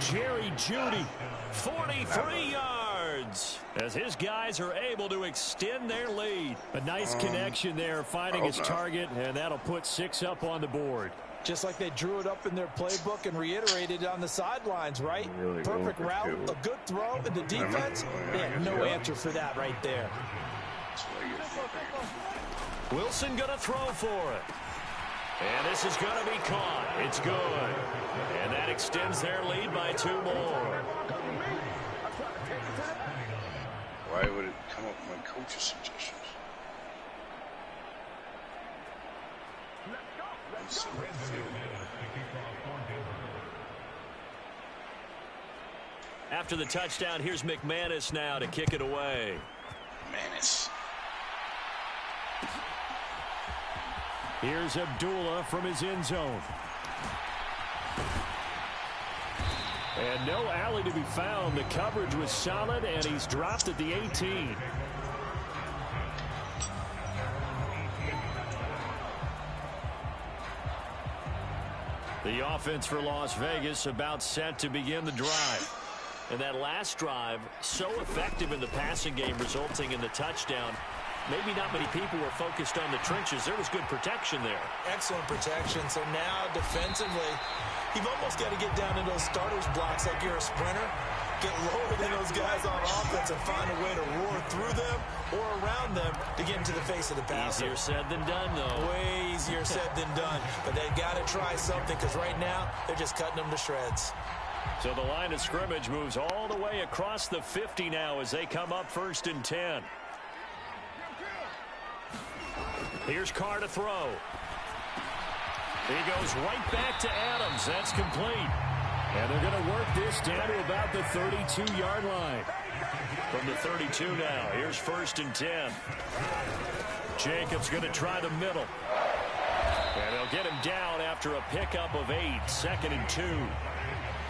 Jerry Judy, 43 yards, as his guys are able to extend their lead. A nice connection there, finding his target, and that'll put 6 up on the board. Just like they drew it up in their playbook and reiterated on the sidelines, right? Really Perfect over route, two. a good throw, and the defense, they had no answer for that right there. Wilson going to throw for it. And this is going to be caught. It's good. And that extends their lead by 2 more. Why would it come up with my coach's suggestions? After the touchdown, here's McManus now to kick it away. McManus. Here's Abdullah from his end zone. And no alley to be found. The coverage was solid, and he's dropped at the 18. The offense for Las Vegas about set to begin the drive. And that last drive, so effective in the passing game, resulting in the touchdown. Maybe not many people were focused on the trenches. There was good protection there. Excellent protection. So now defensively, you've almost got to get down in those starters blocks like you're a sprinter. Get lower than those guys on offense and find a way to roar through them or around them to get into the face of the passer. Easier said than done, though. Way easier said than done. But they've got to try something because right now they're just cutting them to shreds. So the line of scrimmage moves all the way across the 50 now as they come up 1st and 10. Here's Carr to throw. He goes right back to Adams. That's complete. And they're going to work this down to about the 32-yard line. From the 32 now, here's 1st and 10. Jacobs going to try the middle. And they'll get him down after a pickup of 8, 2nd and 2.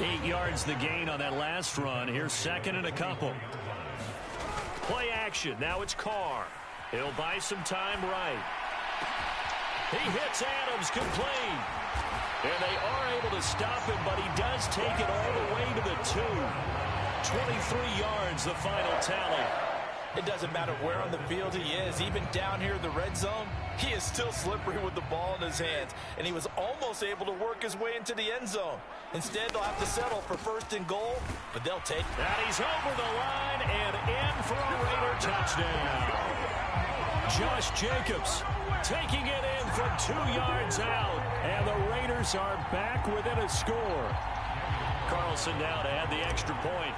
8 yards the gain on that last run. Here's 2nd and a couple. Play action. Now it's Carr. He'll buy some time right. He hits Adams complete. And they are able to stop him, but he does take it all the way to the 2. 23 yards, the final tally. It doesn't matter where on the field he is. Even down here in the red zone, he is still slippery with the ball in his hands. And he was almost able to work his way into the end zone. Instead, they'll have to settle for 1st and goal, but they'll take it. And he's over the line and in for a Raider touchdown. Josh Jacobs taking it in from 2 yards out. And the Raiders are back within a score. Carlson now to add the extra point.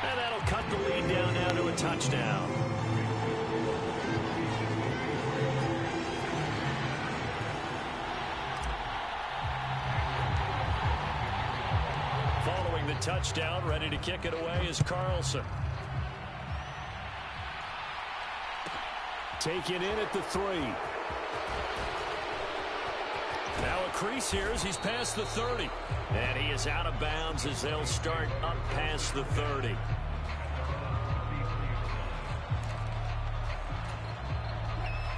And that'll cut the lead down now to a touchdown. Following the touchdown, ready to kick it away is Carlson. Taken in at the 3. Now a crease here as he's past the 30. And he is out of bounds as they'll start up past the 30.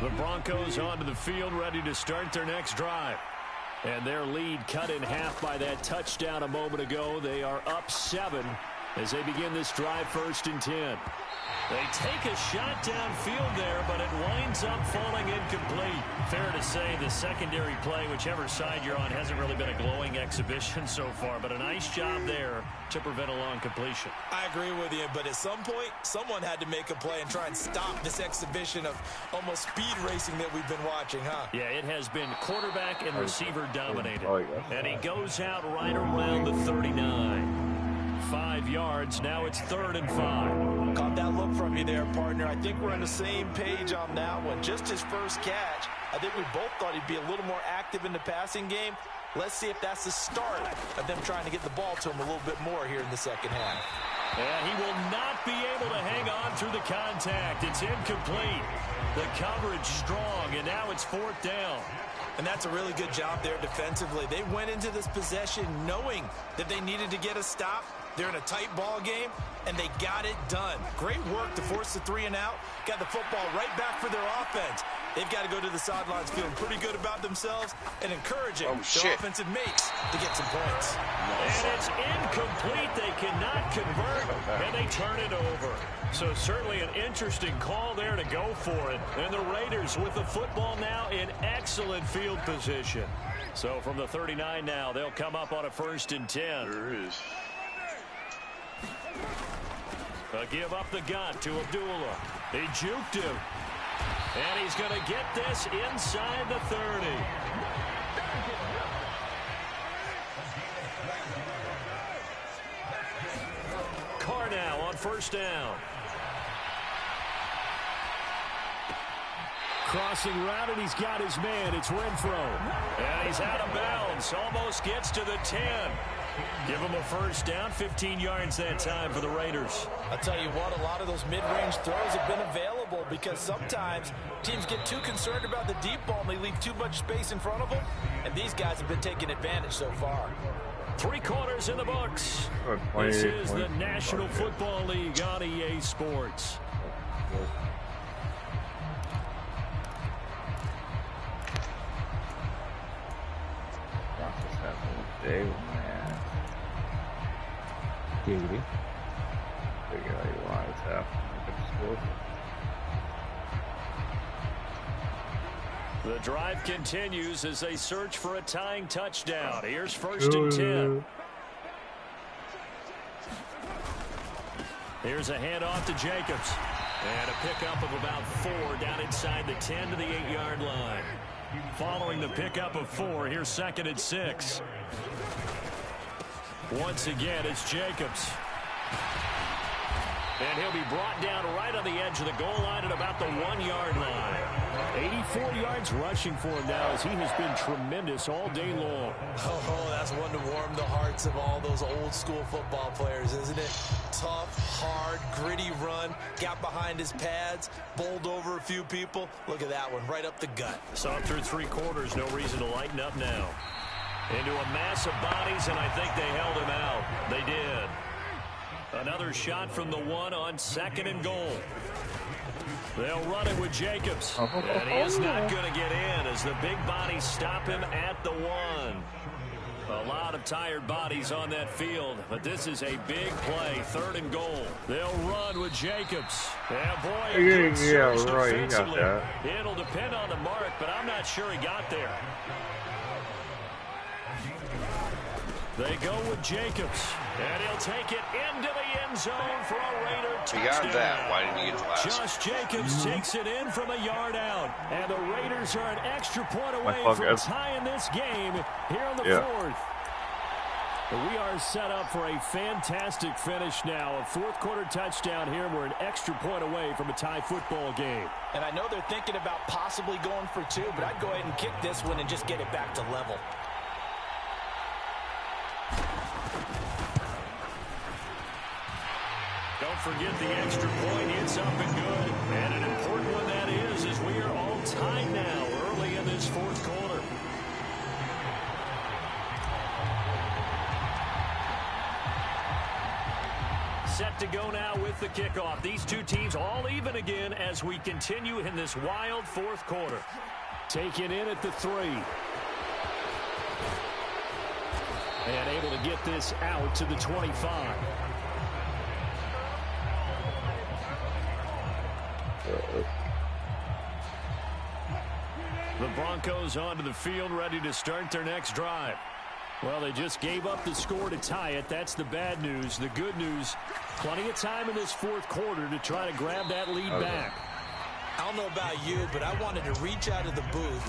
The Broncos onto the field ready to start their next drive. And their lead cut in half by that touchdown a moment ago. They are up 7 as they begin this drive 1st and 10. They take a shot downfield there, but it winds up falling incomplete. Fair to say the secondary play, whichever side you're on, hasn't really been a glowing exhibition so far, but a nice job there to prevent a long completion. I agree with you, but at some point, someone had to make a play and try and stop this exhibition of almost speed racing that we've been watching, huh? Yeah, it has been quarterback and receiver dominated. And he goes out right around the 39. 5 yards. Now it's 3rd and 5. Caught that look from you there, partner. I think we're on the same page on that one. Just his first catch. I think we both thought he'd be a little more active in the passing game. Let's see if that's the start of them trying to get the ball to him a little bit more here in the second half. And he will not be able to hang on through the contact. It's incomplete. The coverage strong, and now it's 4th down. And that's a really good job there defensively. They went into this possession knowing that they needed to get a stop. They're in a tight ball game, and they got it done. Great work to force the 3 and out. Got the football right back for their offense. They've got to go to the sidelines feeling pretty good about themselves and encouraging their offensive mates to get some points. And it's incomplete. They cannot convert, and they turn it over. So certainly an interesting call there to go for it. And the Raiders with the football now in excellent field position. So from the 39 now, they'll come up on a 1st and 10. There is. A give up the gun to Abdullah. He juked him. And he's going to get this inside the 30. Carr now on 1st down. Crossing route, and he's got his man. It's Renfro. And he's out of bounds. Almost gets to the 10. Give him a first down, 15 yards that time for the Raiders. I'll tell you what, a lot of those mid-range throws have been available because sometimes teams get too concerned about the deep ball and they leave too much space in front of them. And these guys have been taking advantage so far. 3 quarters in the books. This is the National Football League on EA Sports. Day, man. Giggity. Figure out why it's happening. The drive continues as they search for a tying touchdown. Here's 1st and 10. Here's a handoff to Jacobs. And a pickup of about 4 down inside the 10 to the 8-yard line. Following the pickup of 4, here's 2nd and 6. Once again, it's Jacobs. And he'll be brought down right on the edge of the goal line at about the 1-yard line. 84 yards rushing for him now as he has been tremendous all day long. Oh, that's one to warm the hearts of all those old-school football players, isn't it? Tough, hard, gritty run, got behind his pads, bowled over a few people. Look at that one, right up the gut. Saw through 3 quarters, no reason to lighten up now. Into a mass of bodies, and I think they held him out. They did. Another shot from the 1 on 2nd and goal. They'll run it with Jacobs. And he is not going to get in as the big bodies stop him at the 1. A lot of tired bodies on that field, but this is a big play, 3rd and goal. They'll run with Jacobs. And boy, yeah, right, he got that. It'll depend on the mark, but I'm not sure he got there. They go with Jacobs, and he'll take it into the end zone for a Raider touchdown. He got that. Why didn't he get the last? Josh Jacobs takes it in from a yard out, and the Raiders are an extra point away from tying this game here in the 4th. We are set up for a fantastic finish now. A 4th quarter touchdown here, and we're an extra point away from a tie football game. And I know they're thinking about possibly going for 2, but I'd go ahead and kick this one and just get it back to level. Don't forget the extra point. It's up and good. And an important one that is, as we are all tied now early in this 4th quarter. Set to go now with the kickoff. These two teams all even again as we continue in this wild 4th quarter. Taken in at the 3. And able to get this out to the 25. The Broncos onto the field, ready to start their next drive. Well, they just gave up the score to tie it. That's the bad news. The good news, plenty of time in this 4th quarter to try to grab that lead back. I don't know about you, but I wanted to reach out of the booth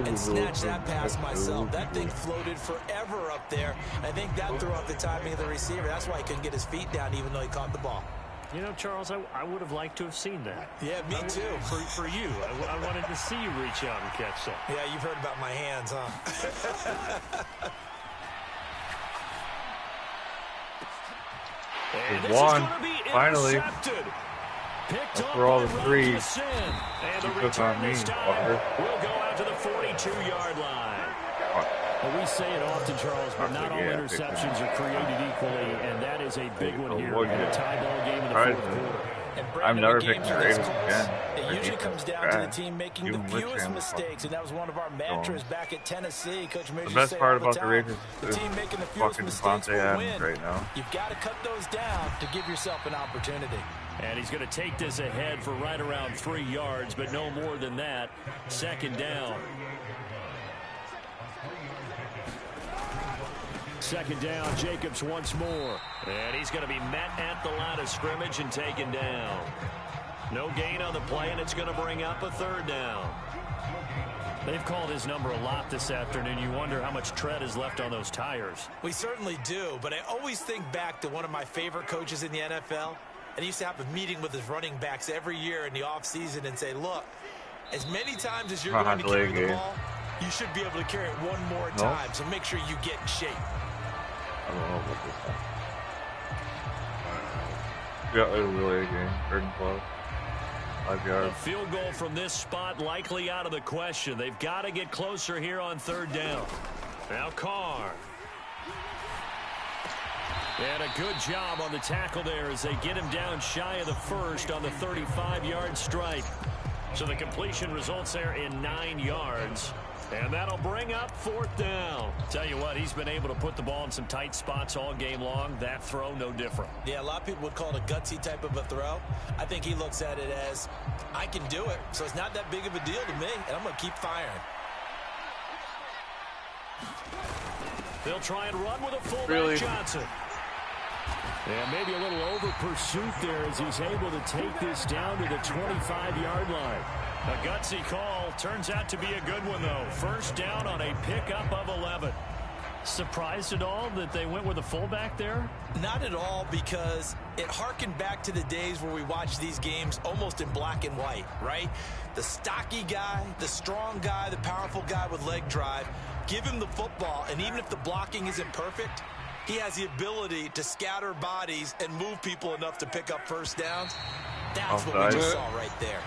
and snatch that pass myself. That thing floated forever up there. I think that threw off the timing of the receiver. That's why he couldn't get his feet down even though he caught the ball. You know, Charles, I would have liked to have seen that. Yeah, me too. For you. I wanted to see you reach out and catch that. Yeah, you've heard about my hands, huh? And this one, is be finally. Picked up for all the 3. And the return this time will go out to the 42-yard line. Well, we say it often, Charles, but not all interceptions are created equally, and that is a big one here in a tie ball game in the 4th quarter. I'm never picking the Raiders again. It usually comes down to the team making the fewest mistakes, and that was one of our mantras back at Tennessee. Coach Major, the best part about the Raiders is the team making the fewest mistakes will win. Right now. You've got to cut those down to give yourself an opportunity. And he's going to take this ahead for right around 3 yards, but no more than that. 2nd down. 2nd down, Jacobs once more. And he's going to be met at the line of scrimmage and taken down. No gain on the play, and it's going to bring up a 3rd down. They've called his number a lot this afternoon. You wonder how much tread is left on those tires. We certainly do, but I always think back to one of my favorite coaches in the NFL. And he used to have a meeting with his running backs every year in the offseason and say, look, As many times as you're going to carry the ball, you should be able to carry it one more time. So make sure you get in shape. I don't know about this one. Yeah, it was really a game. 3rd and 12. 5 yards. A field goal from this spot likely out of the question. They've got to get closer here on 3rd down. Now Carr. And a good job on the tackle there as they get him down shy of the first on the 35-yard strike. So the completion results there in 9 yards. And that'll bring up 4th down. Tell you what, he's been able to put the ball in some tight spots all game long. That throw, no different. Yeah, a lot of people would call it a gutsy type of a throw. I think he looks at it as, I can do it, so it's not that big of a deal to me, and I'm going to keep firing. They'll try and run with a fullback Johnson. And maybe a little over pursuit there as he's able to take this down to the 25-yard line. A gutsy call turns out to be a good one, though. 1st down on a pickup of 11. Surprised at all that they went with a fullback there? Not at all, because it harkened back to the days where we watched these games almost in black and white, right? The stocky guy, the strong guy, the powerful guy with leg drive. Give him the football, and even if the blocking isn't perfect, he has the ability to scatter bodies and move people enough to pick up 1st downs. That's what we just saw right there.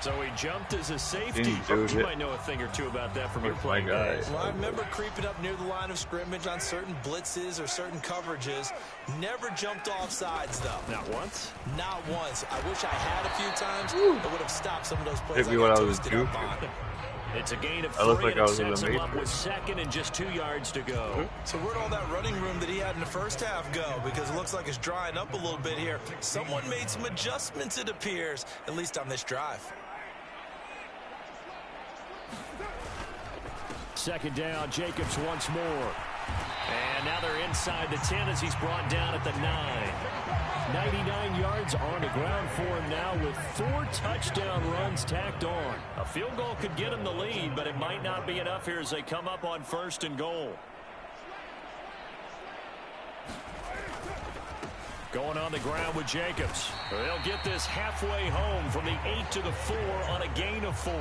So he jumped as a safety. You might know a thing or two about that from your playing days. Well, I remember creeping up near the line of scrimmage on certain blitzes or certain coverages. Never jumped off sides, though. Not once? Not once. I wish I had a few times. It would have stopped some of those plays. Maybe when I was juking. It's a gain of 3, and it sets him up with 2nd and just 2 yards to go. So where'd all that running room that he had in the 1st half go? Because it looks like it's drying up a little bit here. Someone made some adjustments, it appears, at least on this drive. 2nd down, Jacobs once more. And now they're inside the 10 as he's brought down at the 9. 99 yards on the ground for him now with 4 touchdown runs tacked on. A field goal could get him the lead, but it might not be enough here as they come up on 1st and goal. Going on the ground with Jacobs. They'll get this halfway home from the 8 to the 4 on a gain of 4.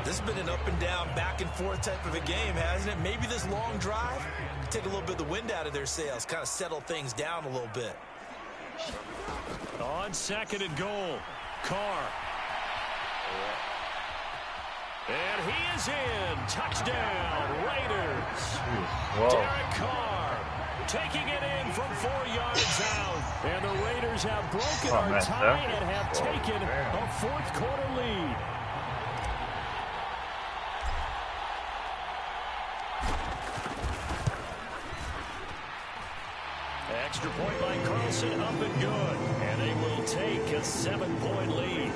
This has been an up and down, back and forth type of a game, hasn't it? Maybe this long drive could take a little bit of the wind out of their sails, kind of settle things down a little bit. On 2nd and goal, Carr. And he is in. Touchdown, Raiders. Derek Carr taking it in from 4 yards out. And the Raiders have broken our tie and have taken a 4th quarter lead. Extra point by Carlson, up and good. And they will take a 7-point lead.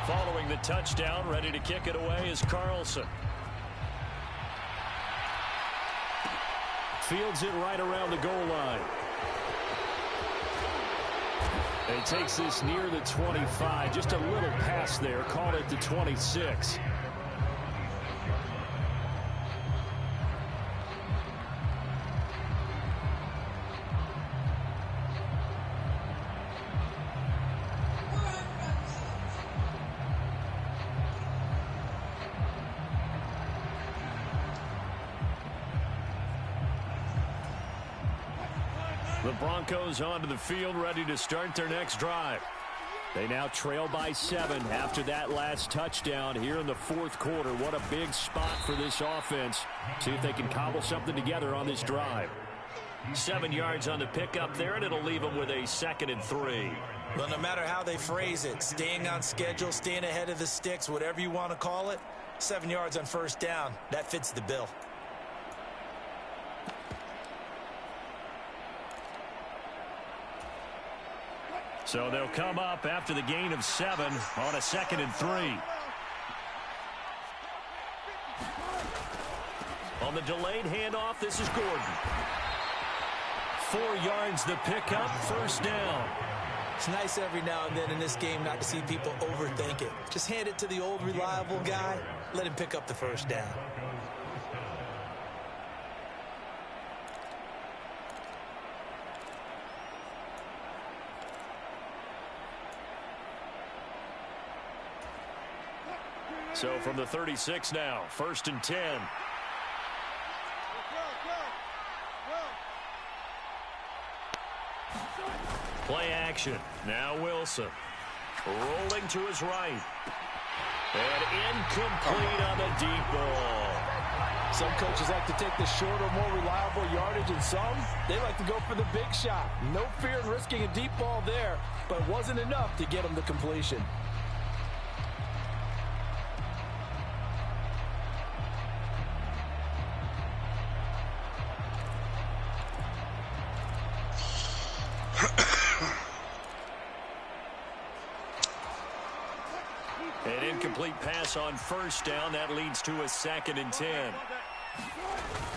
Following the touchdown, ready to kick it away is Carlson. Fields it right around the goal line. And he takes this near the 25. Just a little pass there. Call it the 26. The Broncos onto the field, ready to start their next drive. They now trail by 7 after that last touchdown here in the 4th quarter. What a big spot for this offense. See if they can cobble something together on this drive. 7 yards on the pickup there, and it'll leave them with a 2nd and 3. Well, no matter how they phrase it, staying on schedule, staying ahead of the sticks, whatever you want to call it, 7 yards on 1st down, that fits the bill. So they'll come up after the gain of 7 on a 2nd and 3. On the delayed handoff, this is Gordon. 4 yards the pickup, 1st down. It's nice every now and then in this game not to see people overthink it. Just hand it to the old reliable guy, let him pick up the 1st down. So from the 36 now, 1st and 10. Play action. Now Wilson. Rolling to his right. And incomplete on the deep ball. Some coaches like to take the shorter, more reliable yardage, and some, they like to go for the big shot. No fear in risking a deep ball there, but it wasn't enough to get him to completion. An incomplete pass on 1st down. That leads to a 2nd and 10.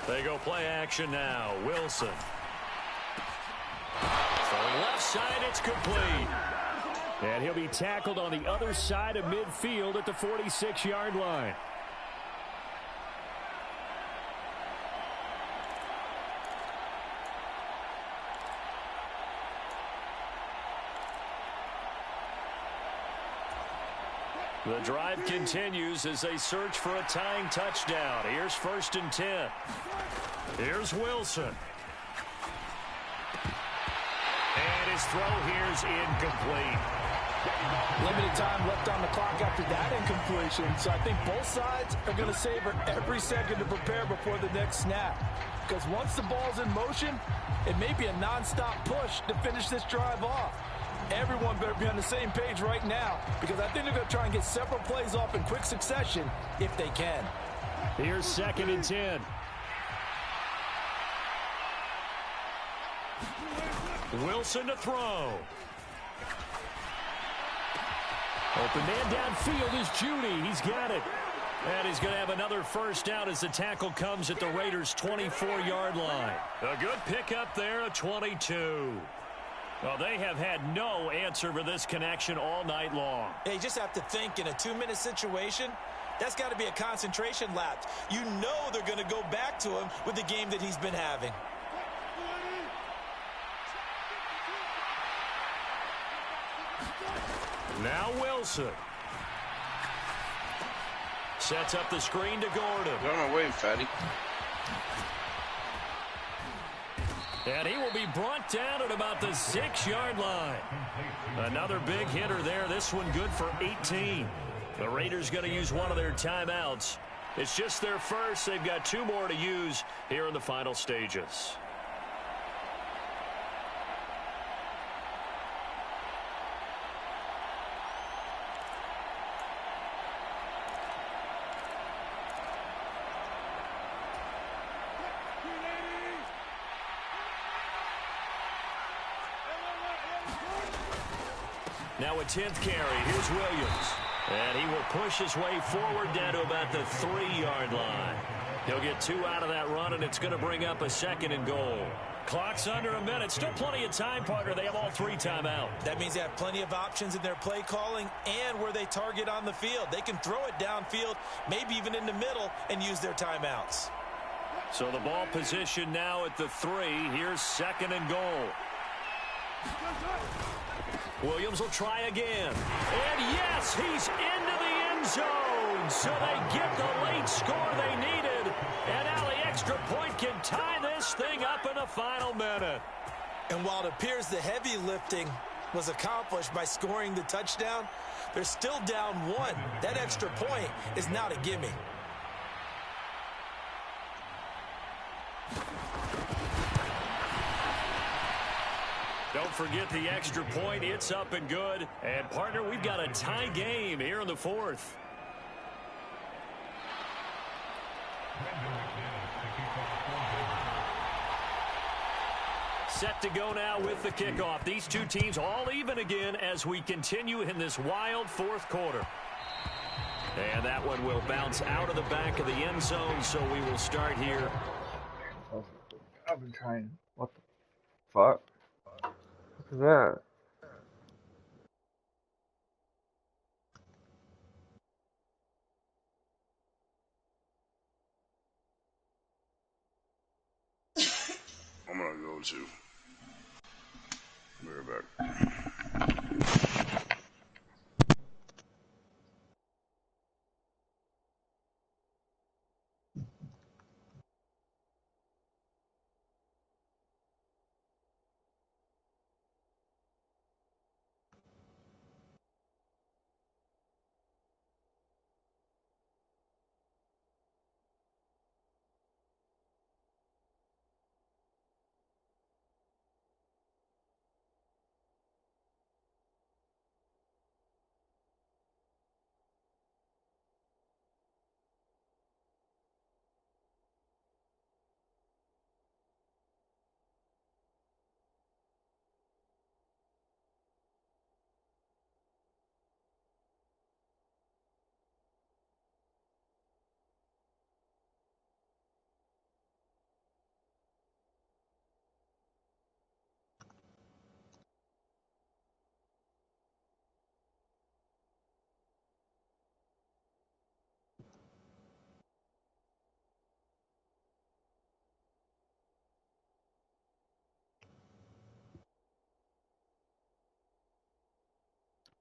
They go play action now. Wilson. From left side, it's complete. And he'll be tackled on the other side of midfield at the 46-yard line. The drive continues as they search for a tying touchdown. Here's 1st and 10. Here's Wilson. And his throw here's incomplete. Limited time left on the clock after that incompletion, so I think both sides are going to savor every second to prepare before the next snap. Because once the ball's in motion, it may be a nonstop push to finish this drive off. Everyone better be on the same page right now, because I think they're going to try and get several plays off in quick succession if they can. Here's 2nd and 10. Wilson to throw. Open man downfield is Judy. He's got it. And he's going to have another 1st down as the tackle comes at the Raiders' 24-yard line. A good pickup there at 22. Well, they have had no answer for this connection all night long. Hey, you just have to think in a 2-minute situation, that's got to be a concentration lapse. You know they're going to go back to him with the game that he's been having. Now Wilson. Sets up the screen to Gordon. Get on my way, fatty. And he will be brought down at about the 6-yard line. Another big hitter there. This one good for 18. The Raiders going to use one of their timeouts. It's just their first. They've got 2 more to use here in the final stages. Now a 10th carry. Here's Williams. And he will push his way forward down to about the 3-yard line. He'll get 2 out of that run, and it's going to bring up a 2nd and goal. Clock's under a minute. Still plenty of time, partner. They have all 3 timeout. That means they have plenty of options in their play calling and where they target on the field. They can throw it downfield, maybe even in the middle, and use their timeouts. So the ball position now at the 3. Here's 2nd and goal. Williams will try again. And yes, he's into the end zone. So they get the late score they needed. And now the extra point can tie this thing up in the final minute. And while it appears the heavy lifting was accomplished by scoring the touchdown, they're still down 1. That extra point is not a gimme. Don't forget the extra point. It's up and good. And, partner, we've got a tie game here in the 4th. Set to go now with the kickoff. These 2 teams all even again as we continue in this wild 4th quarter. And that one will bounce out of the back of the end zone, so we will start here. I've been trying. What the fuck? What's that? I'm gonna go to. Be right back.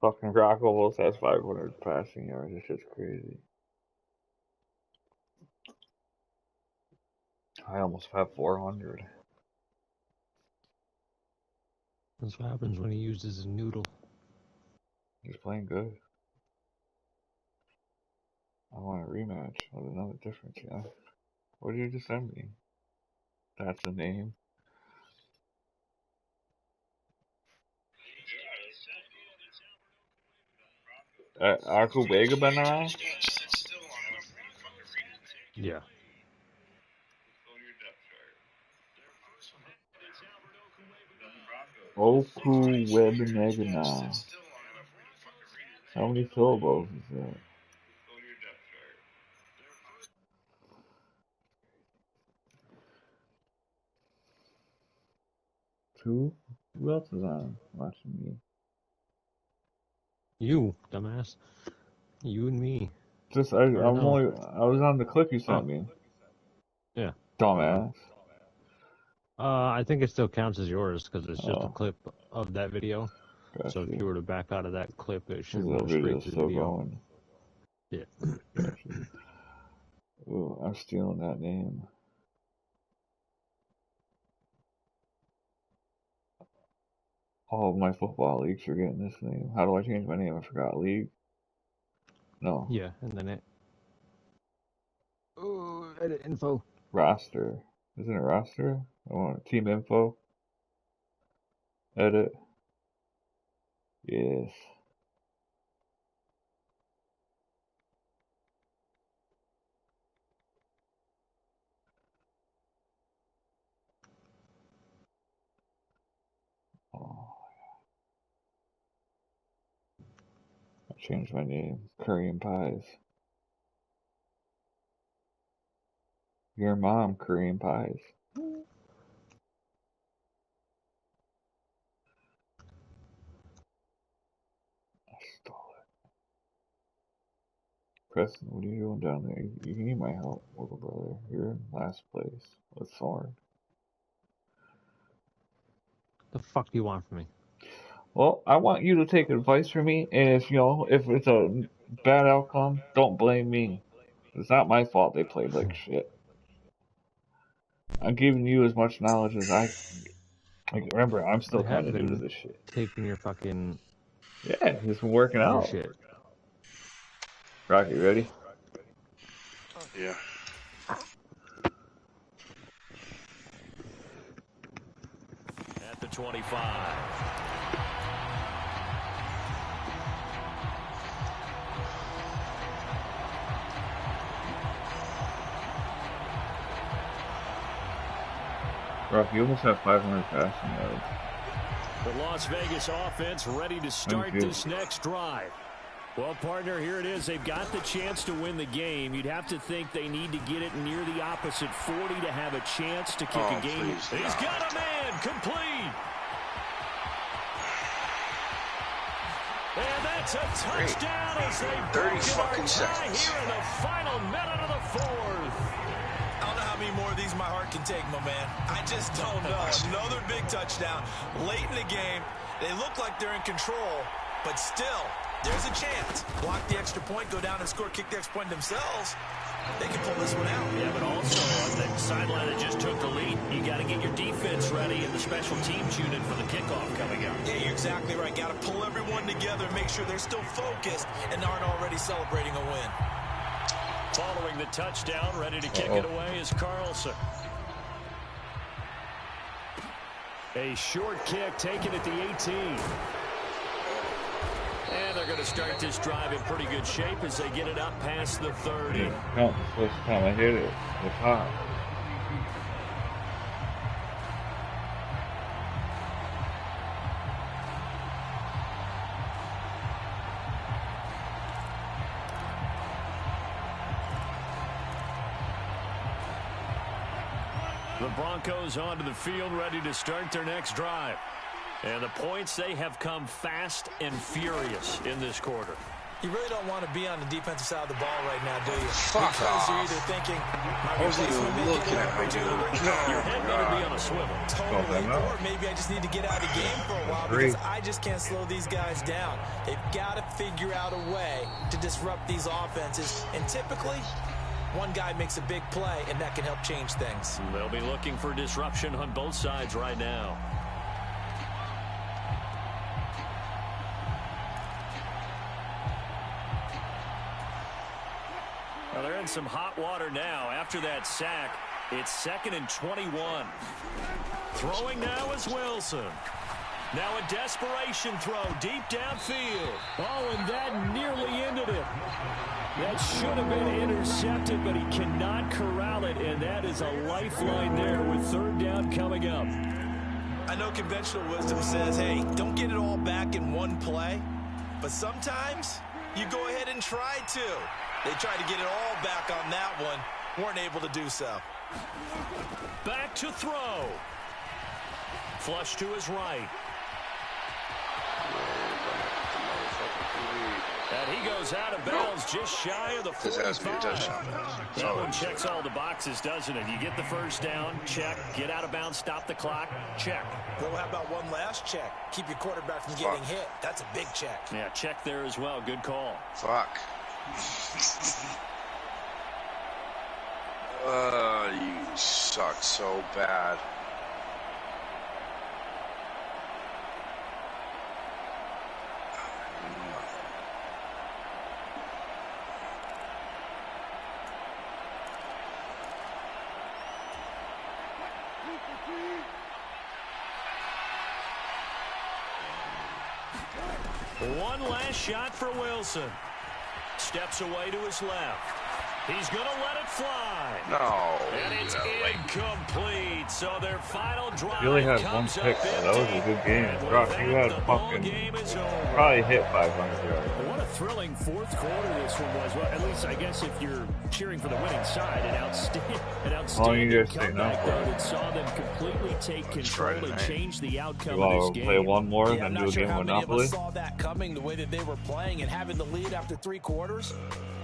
Fucking Brock almost has 500 passing yards. It's just crazy. I almost have 400. That's what happens when he uses a noodle. He's playing good. I want a rematch with another difference, yeah. What did you just send me? That's a name. Arco Vega been around? Yeah. Oku Webenegana. How many syllables is that? Two? Who else is on watching me? You, dumbass. You and me. Just I was on the clip you sent me. Yeah. Dumbass. I think it still counts as yours because it's just a Oh. clip of that video. Gotcha. So if you were to back out of that clip, it should The go video's straight to the still video. going. Yeah. Gotcha. Ooh, I'm stealing that name. All of my football leagues are getting this name. How do I change my name? I forgot. League? No. Yeah, and then it. Oh, edit info. Roster. Isn't it roster? I want team info. Edit. Yes. Oh. I changed my name. Curry and Pies. Your mom, Curry and Pies. I stole it. Preston, what are you doing down there? You need my help, little brother. You're in last place with Thorn. The fuck do you want from me? Well, I want you to take advice from me, and if it's a bad outcome, don't blame me. It's not my fault they played like shit. I'm giving you as much knowledge as I can. Like, remember, I'm still kind of new to this shit. Taking your fucking. Yeah, it's been working your out. shit. Rocky, ready? Yeah. At the 25. Rocky, you almost have 500 passing yards. The Las Vegas offense ready to start this next drive. Well, partner, here it is. They've got the chance to win the game. You'd have to think they need to get it near the opposite 40 to have a chance to kick a game. He's got a man complete. And that's a touchdown as they 30 fucking seconds here in the final minute of the fourth. I don't know how many more of these my heart can take, my man. I just don't know. Another big touchdown late in the game. They look like they're in control, but still, there's a chance. Block the extra point, go down and score, kick the extra point themselves. They can pull this one out. Yeah, but also on the sideline that just took the lead, you got to get your defense ready and the special teams unit for the kickoff coming up. Yeah, you're exactly right. Got to pull everyone together, make sure they're still focused and aren't already celebrating a win. Following the touchdown, ready to kick it away is Carlson. A short kick taken at the 18. And they're going to start this drive in pretty good shape as they get it up past the 30. No, the first time I hit it, the top. The Broncos onto the field ready to start their next drive. And the points, they have come fast and furious in this quarter. You really don't want to be on the defensive side of the ball right now, do you? Fuck because off. you're either thinking, I wasn't even looking at my dude. Your head better be on a swivel. Totally. Or maybe I just need to get out of the game for a while because I just can't slow these guys down. They've got to figure out a way to disrupt these offenses. And typically, one guy makes a big play, and that can help change things. They'll be looking for disruption on both sides right now. Well, they're in some hot water now. After that sack, it's 2nd and 21. Throwing now is Wilson. Now a desperation throw deep downfield. Oh, and that nearly ended it. That should have been intercepted, but he cannot corral it, and that is a lifeline there with 3rd down coming up. I know conventional wisdom says, hey, don't get it all back in one play. But sometimes you go ahead and try to. They tried to get it all back on that one. Weren't able to do so. Back to throw. Flush to his right. And he goes out of bounds just shy of the 45. This has to be a touchdown. That one checks all the boxes, doesn't it? You get the 1st down, check. Get out of bounds, stop the clock, check. Well, how about one last check? Keep your quarterback from getting hit. That's a big check. Yeah, check there as well. Good call. Fuck. You suck so bad. One last shot for Wilson. Steps away to his left. He's going to let it fly. No. And it's incomplete. So their final drive He only had one comes pick, up so that was a good game. empty. Brock, And you with had that, the ball fucking game is over. probably hit 500 yards. What a thrilling 4th quarter this one was. Well, at least I guess if you're cheering for the winning side, an outstanding you guys staying comeback up for? that saw them completely take control and change the outcome You of this want to game. play one more Yeah, and I'm then do not a sure game how of many of Monopoly? us saw that coming the way that they were playing and having the lead after 3 quarters.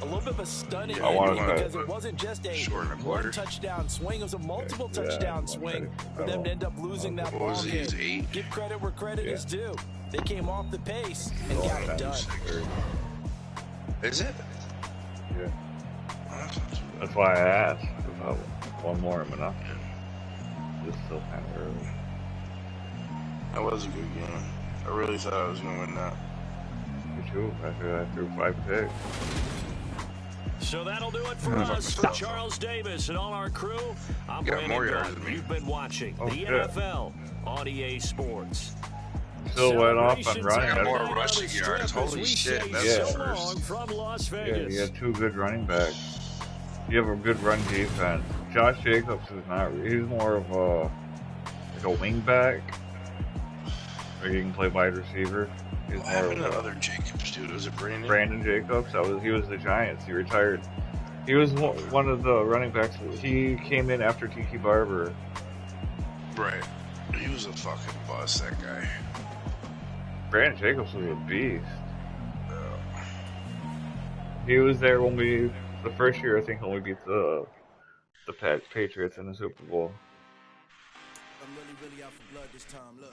A little bit of a stunning Yeah, I wanna ending try because it. it wasn't just a Shorten the quarter. one touchdown swing. It was a multiple Yeah, touchdown I'm swing trying for them to end up losing that What ball was game. it, 8? Give credit where credit is due. They came off the pace and Oh, got it done. Is it? Yeah. That's why I asked about one more in Monopoly. It's still kind of early. That was a good game. I really thought I was going to win that. Me too. I threw 5 picks. So that'll do it for us. For Charles Davis and all our crew, I'm Got more Brandon yards Dunn. than me. You've been watching Oh, the shit. NFL on EA Sports. Still went off on Celebrations running. I got more on the rushing strip yards. as Holy we shit, say that's the so first. long from Las Yeah, Vegas. you got 2 good running backs. You have a good run defense. Josh Jacobs is not. He's more of a wing back, or you can play wide receiver. He's What more happened of to other Jacobs, dude? Was it Brandon? Brandon Jacobs. He was the Giants. He retired. He was one of the running backs. He came in after Tiki Barber. Right. He was a fucking bust, that guy. Brandon Jacobs was a beast. He was there when the first year I think when we beat the Patriots in the Super Bowl. I'm really out for blood this time. Look.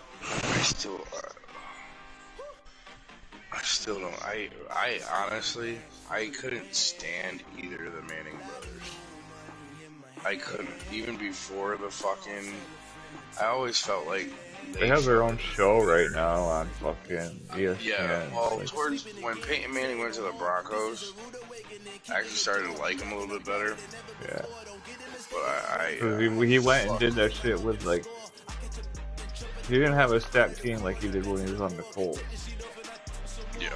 I still don't. I honestly, I couldn't stand either of the Manning brothers. I couldn't. Even before the fucking, I always felt like They have their own show right now on fucking ESPN. Yeah, well, Like, towards when Peyton Manning went to the Broncos, I actually started to like him a little bit better. yeah. But 'Cause he went and did that shit with, like, he didn't have a stacked team like he did when he was on the Colts. yeah.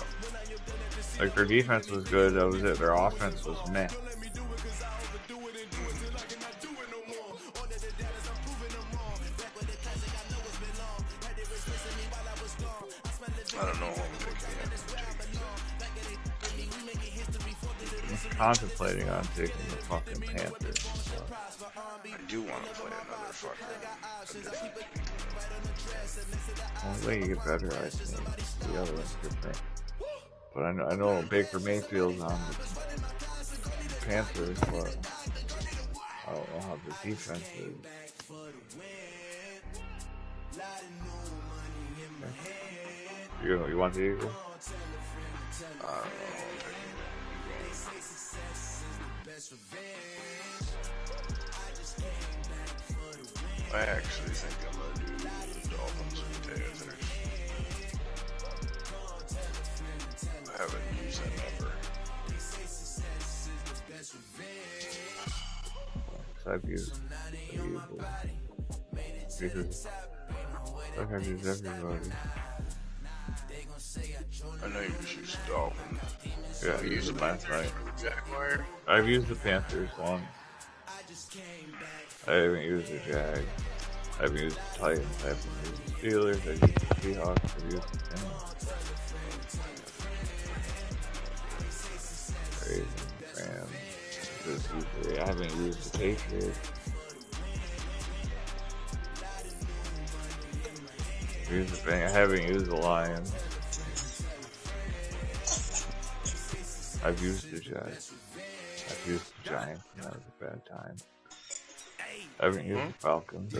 Like, their defense was good, that was it. Their offense was meh. I don't know who I'm picking yet. I'm contemplating on taking the fucking Panthers. So. I do want to play another fucking. The only way you get better, I think, the other one's different. But I know Baker Mayfield's on the Panthers, but I don't know how the defense is. Okay. You want the Eagles? I don't know. I actually think I'm gonna do the Dolphins and Panthers. I haven't used that number. I've used because I've used everybody. I know you just used Dolphins. Yeah, I used it last night. Jaguar. I've used the Panthers once. I haven't used the Jags. I've used the Titans. I haven't used the Steelers. I've used the Seahawks. I've used the Ravens, Rams. I haven't used the Patriots. Here's the thing, I haven't used the Lions. I've used the Jets. I've used the Giants, and that was a bad time. I haven't used the Falcons.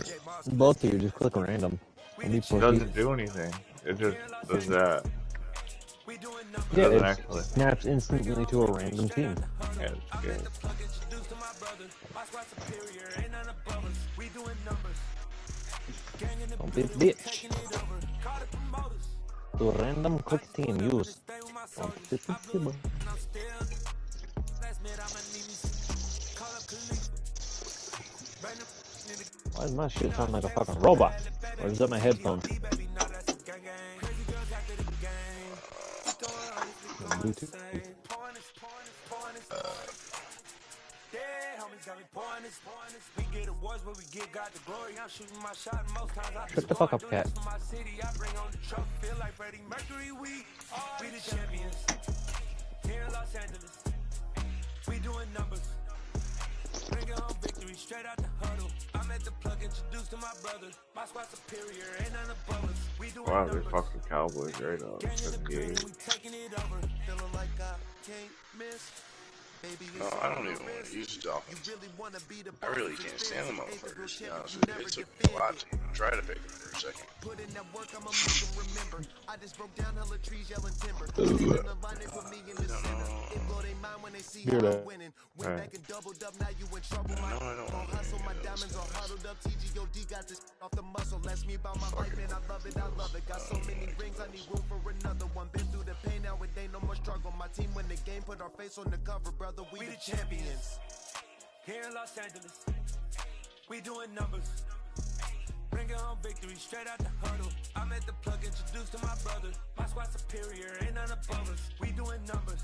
Both of you just click random. It doesn't do anything. It just does that. Yeah, Doesn't it actually. snaps instantly to a random team. Yeah, yeah. Don't be a bitch. To random click team use. Why does my shit sound like a fucking robot? Or is that my headphones? Bluetooth. Shut the fuck up, cat. We doing numbers. Bringing home victory straight out the huddle. I'm at the plug, introduced to my brother. My squad superior, ain't none above us. We doing Wow, they fucked the Cowboys right up. 78. We taking it over. Feeling like I can't miss. No, I don't even want to use the Dolphins. I really can't stand the motherfuckers, to be honest with you. It took me a lot to even try to pick them for a second. Put in that work, I'ma make them remember. I just broke down hella trees, yelling timber. They in the line, they put me in the center. It blow they mind when they see how I'm winning. Went back and doubled up, now you in trouble. My hustle, my diamonds are huddled up. TGOD got this off the muscle. Ask me about my life, and I love it, I love it. Got so many rings, I need room for another one. Been through the pain, now it ain't no more struggle. My team win the game, put our face on the cover, brother. We the champions. Here in Los Angeles, we doing numbers. Bringing home victory straight out the huddle. I'm at the plug, introduced to my brother. My squad superior, ain't none above us. We doing numbers.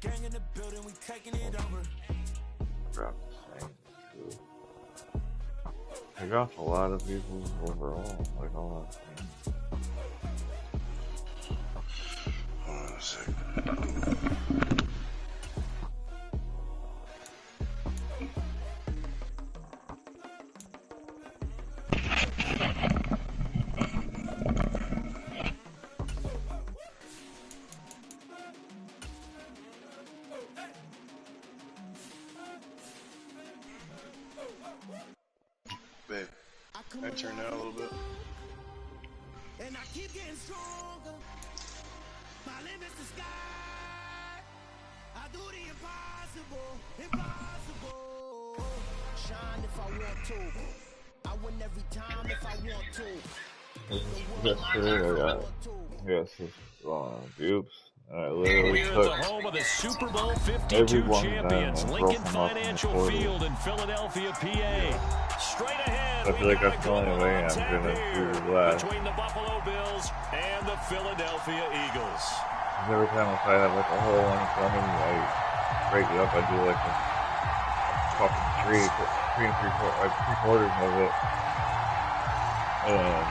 Gang in the building, we taking it over. I got a lot of people overall, like all that thing. Hold on a second. Babe, can I turn that a little bit? And I keep getting stronger. My limit's the sky. I do the impossible, impossible. Shine if I want to. I win every time if I want to. That's true, I got yes, oops. I literally We're at took the home of the Super Bowl 52 everyone champions, and Lincoln broke them up in the Financial quarters. Field in Philadelphia, PA. Straight ahead, I feel like that's the only way I'm gonna do last. between the Buffalo Bills and the Philadelphia Eagles. Every time if I have like a hole in front of me, I break it up. I do like a fucking three and three quarters of it, and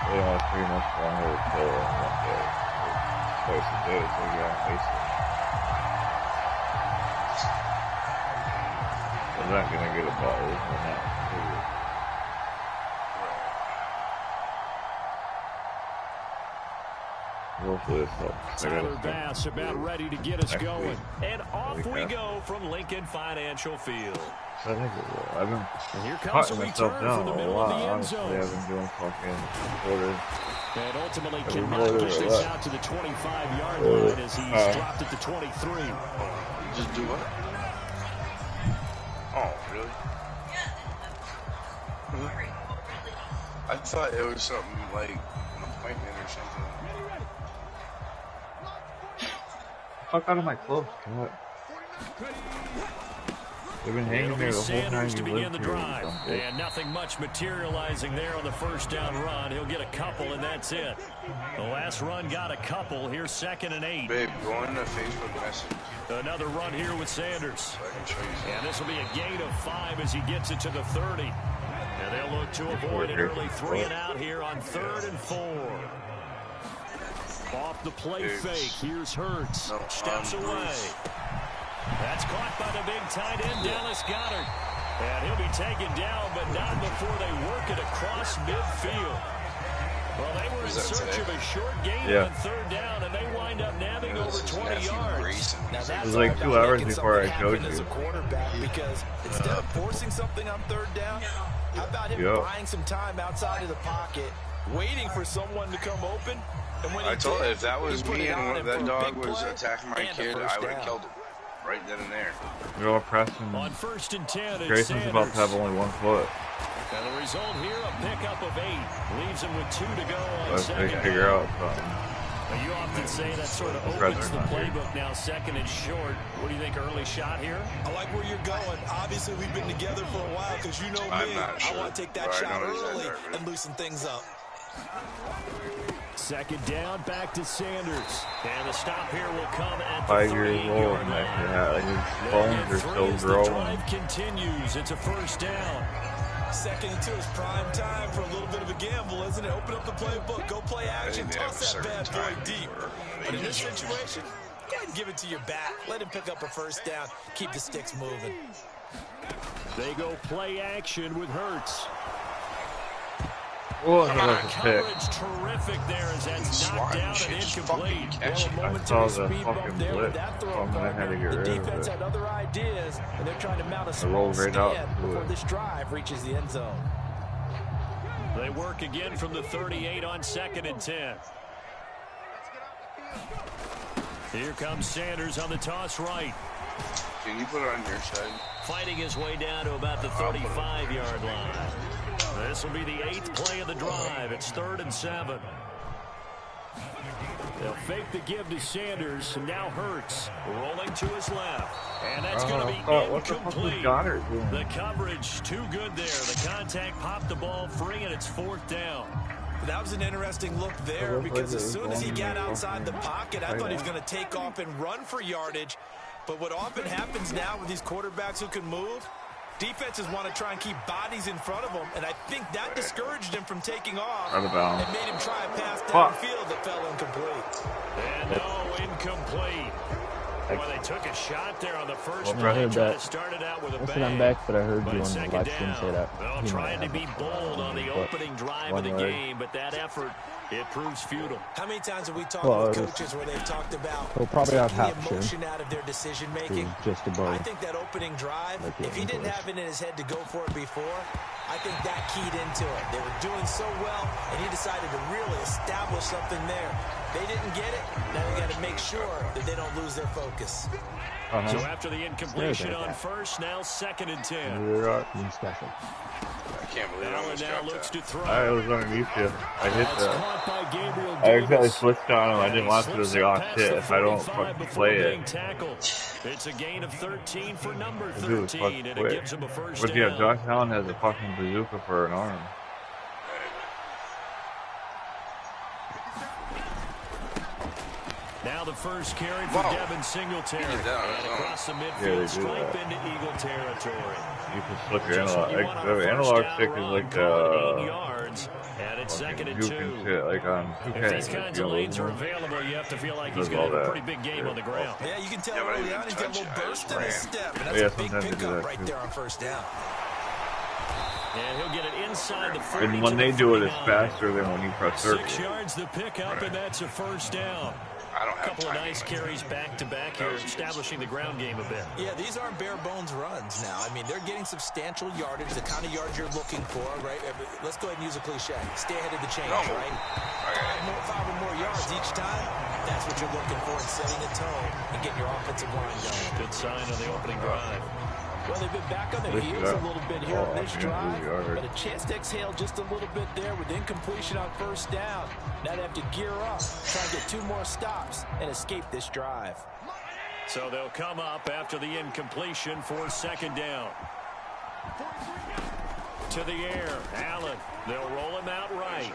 they all pretty much one whole pill in one day, twice a day. So yeah, basically, I'm not gonna get a bottle. I'm not. Hopefully this helps. Tyler Bass about ready to get us going. And off we go from Lincoln Financial Field. I think it will. I've been cutting myself down a lot. Honestly, I've been doing fucking quarters. And ultimately cannot get this out to the 25-yard line as he's dropped at the 23. Just do what? Oh, really? I thought it was something like an appointment or something. Fuck out of my clothes, God. They've been hanging there the whole time to you begin lived the here. drive. And nothing much materializing there on the first down run. He'll get a couple, and that's it. The last run got a couple. Here's 2nd and 8. Babe, go in the Facebook message. Another run here with Sanders. So I can show you. And this will be a gain of 5 as he gets it to the 30. And they'll look to avoid an early 3 and out here on 3rd and 4. Off the play fake. Here's Hurts. Steps away. That's caught by the big tight end, Dallas Goedert. And he'll be taken down, but not before they work it across midfield. Well, they were in search of a short gain on 3rd down, and they wind up nabbing over 20 yards. Now, it was like 2 hours before I showed you. As a quarterback, because instead of forcing something on 3rd down, how about him buying some time outside of the pocket, waiting for someone to come open? And when I told you, if that was me and that dog was attacking my kid, I would have killed him. Right then and there. They're all pressing. On 1st and 10, Grayson's about to have only 1 foot. And the result here, a pickup of 8. Leaves him with 2 to go on Let's 2nd down. figure out something. Now, you often say that sort of opens the playbook now, 2nd and short. What do you think, early shot here? I like where you're going. Obviously, we've been together for a while because you know me. I want to take that shot early and loosen things up. 2nd down, back to Sanders. And the stop here will come at the 5 years old, and like his bones are still growing. The drive continues. It's a 1st down. 2nd and 2 is prime time for a little bit of a gamble, isn't it? Open up the playbook, go play action, toss that bad boy deep. But in this situation, go ahead and give it to your back. Let him pick up a 1st down. Keep the sticks moving. They go play action with Hurts. Oh, that was a pick. Coverage terrific there as that's knocked down and incomplete. I saw the fucking blitz. I had to get rid of Defense it. had other ideas, and they're trying to mount a small right out stand before this drive reaches the end zone. They work again from the 38 on 2nd and 10. Here comes Sanders on the toss right. Can you put it on your side? Fighting his way down to about the 35-yard line. This will be the 8th play of the drive. It's 3rd and 7. They'll fake the give to Sanders, and now Hurts rolling to his left. And that's going to be incomplete. The coverage too good there. The contact popped the ball free, and it's 4th down. That was an interesting look there because as soon as he got outside the pocket, I thought he was going to take off and run for yardage. But what often happens now with these quarterbacks who can move, defenses want to try and keep bodies in front of them, and I think that discouraged him from taking off and made him try a pass downfield that fell incomplete. And no, incomplete. Boy, they took a shot there on the first play. Tried to start it out with a bang. Listen, I'm back, but I heard you on the live stream say that. Well, trying to be bold on the opening drive of the game, but that effort, it proves futile. How many times have we talked with coaches where they've talked about taking the emotion out of their decision-making? Just above. I think that opening drive, if he didn't have it in his head to go for it before, I think that keyed into it. They were doing so well, and he decided to really establish something there. They didn't get it. Now they got to make sure that they don't lose their focus. So after the incompletion on first, now 2nd and 10. Special. I can't believe I almost dropped looks that. to throw. I was underneath you. I hit Caught by Gabriel I accidentally switched on him. I didn't want to. It was like, oh shit, if I don't fucking play it. It's a gain of 13 for number The dude was 13, and it quick. gives him a first But yeah, down. Josh Allen has a fucking bazooka for an arm. Now the first carry for Devin Singletary. And across the midfield stripe into Eagle territory. You can flip your analog. The analog stick is like 8 yards, and it's 2nd and 2. Shit, like on 2K. If these kinds of lanes are available, you have to feel like he's going to have a pretty big game on the ground. Yeah, you can tell early on he's got a little burst in his step, and that's a big pickup right there on 1st down. And he'll get it inside the 30. And when they do it, it's faster than when you press circle. 6 yards the pickup, and that's a first down. I don't A have couple of time nice carries back-to-back here, establishing the ground game a bit. Yeah, these aren't bare-bones runs now. I mean, they're getting substantial yardage, the kind of yards you're looking for, right? Let's go ahead and use a cliche. Stay ahead of the chains, right? 5 or more yards each time. That's what you're looking for in setting a tone and getting your offensive line going. Good sign on the opening drive. Well, they've been back on their heels a little bit here on this drive, but a chance to exhale just a little bit there with incompletion on first down. Now they have to gear up, try to get 2 more stops, and escape this drive. So they'll come up after the incompletion for second down. To the air, Allen. They'll roll him out right.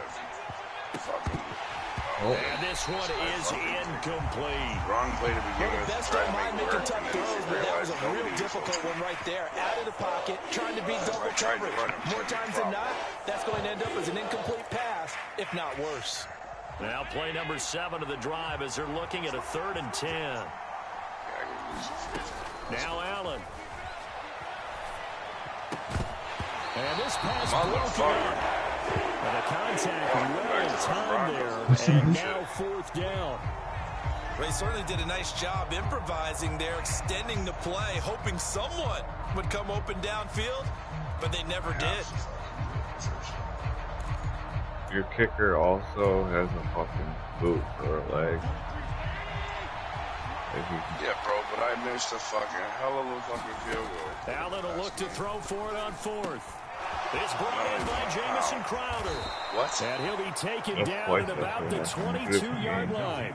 And this one is incomplete. Wrong play to begin with. The best don't mind making tough throws, but that was a real difficult one right there. Out of the pocket, trying to beat double coverage. More times than not, that's going to end up as an incomplete pass, if not worse. Now play number 7 of the drive as they're looking at a 3rd and 10. Now Allen. And this pass broken up. And the contact well in time there, and now 4th down. They certainly did a nice job improvising there, extending the play, hoping someone would come open downfield, but they never did. Your kicker also has a fucking boot for a leg. Yeah, bro, but I missed a fucking hell of a fucking field goal. Allen will look to throw for it on 4th. It's brought in by Jamison Crowder. What? And he'll be taken down at about the 22-yard line.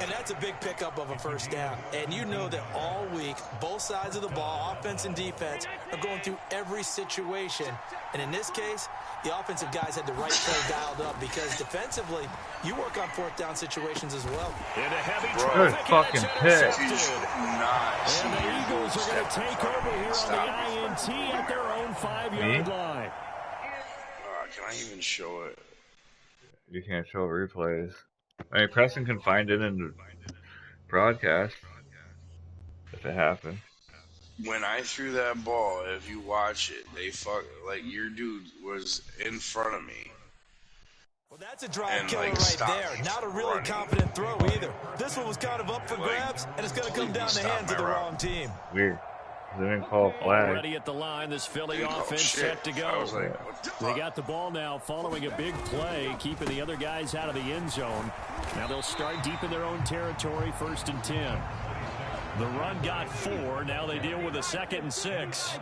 And that's a big pickup of a first down. And you know that all week, both sides of the ball, offense and defense, are going through every situation. And in this case, the offensive guys had the right play dialed up because defensively, you work on 4th down situations as well. In a heavy Good fucking pick. And the Eagles are going to take over here on the INT at their own 5-yard line. Can I even show it? You can't show replays. I mean, Preston can find it in the broadcast if it happened. When I threw that ball, if you watch it, your dude was in front of me. Well, that's a drive killer right there. Not a really confident throw either. This one was kind of up for grabs, and it's going to come down the hands of the wrong team. Weird. They didn't call a flag. Already at the line, this Philly offense set to go. They got the ball now following a big play, keeping the other guys out of the end zone. Now they'll start deep in their own territory, 1st and 10. The run got 4. Now they deal with a 2nd and 6.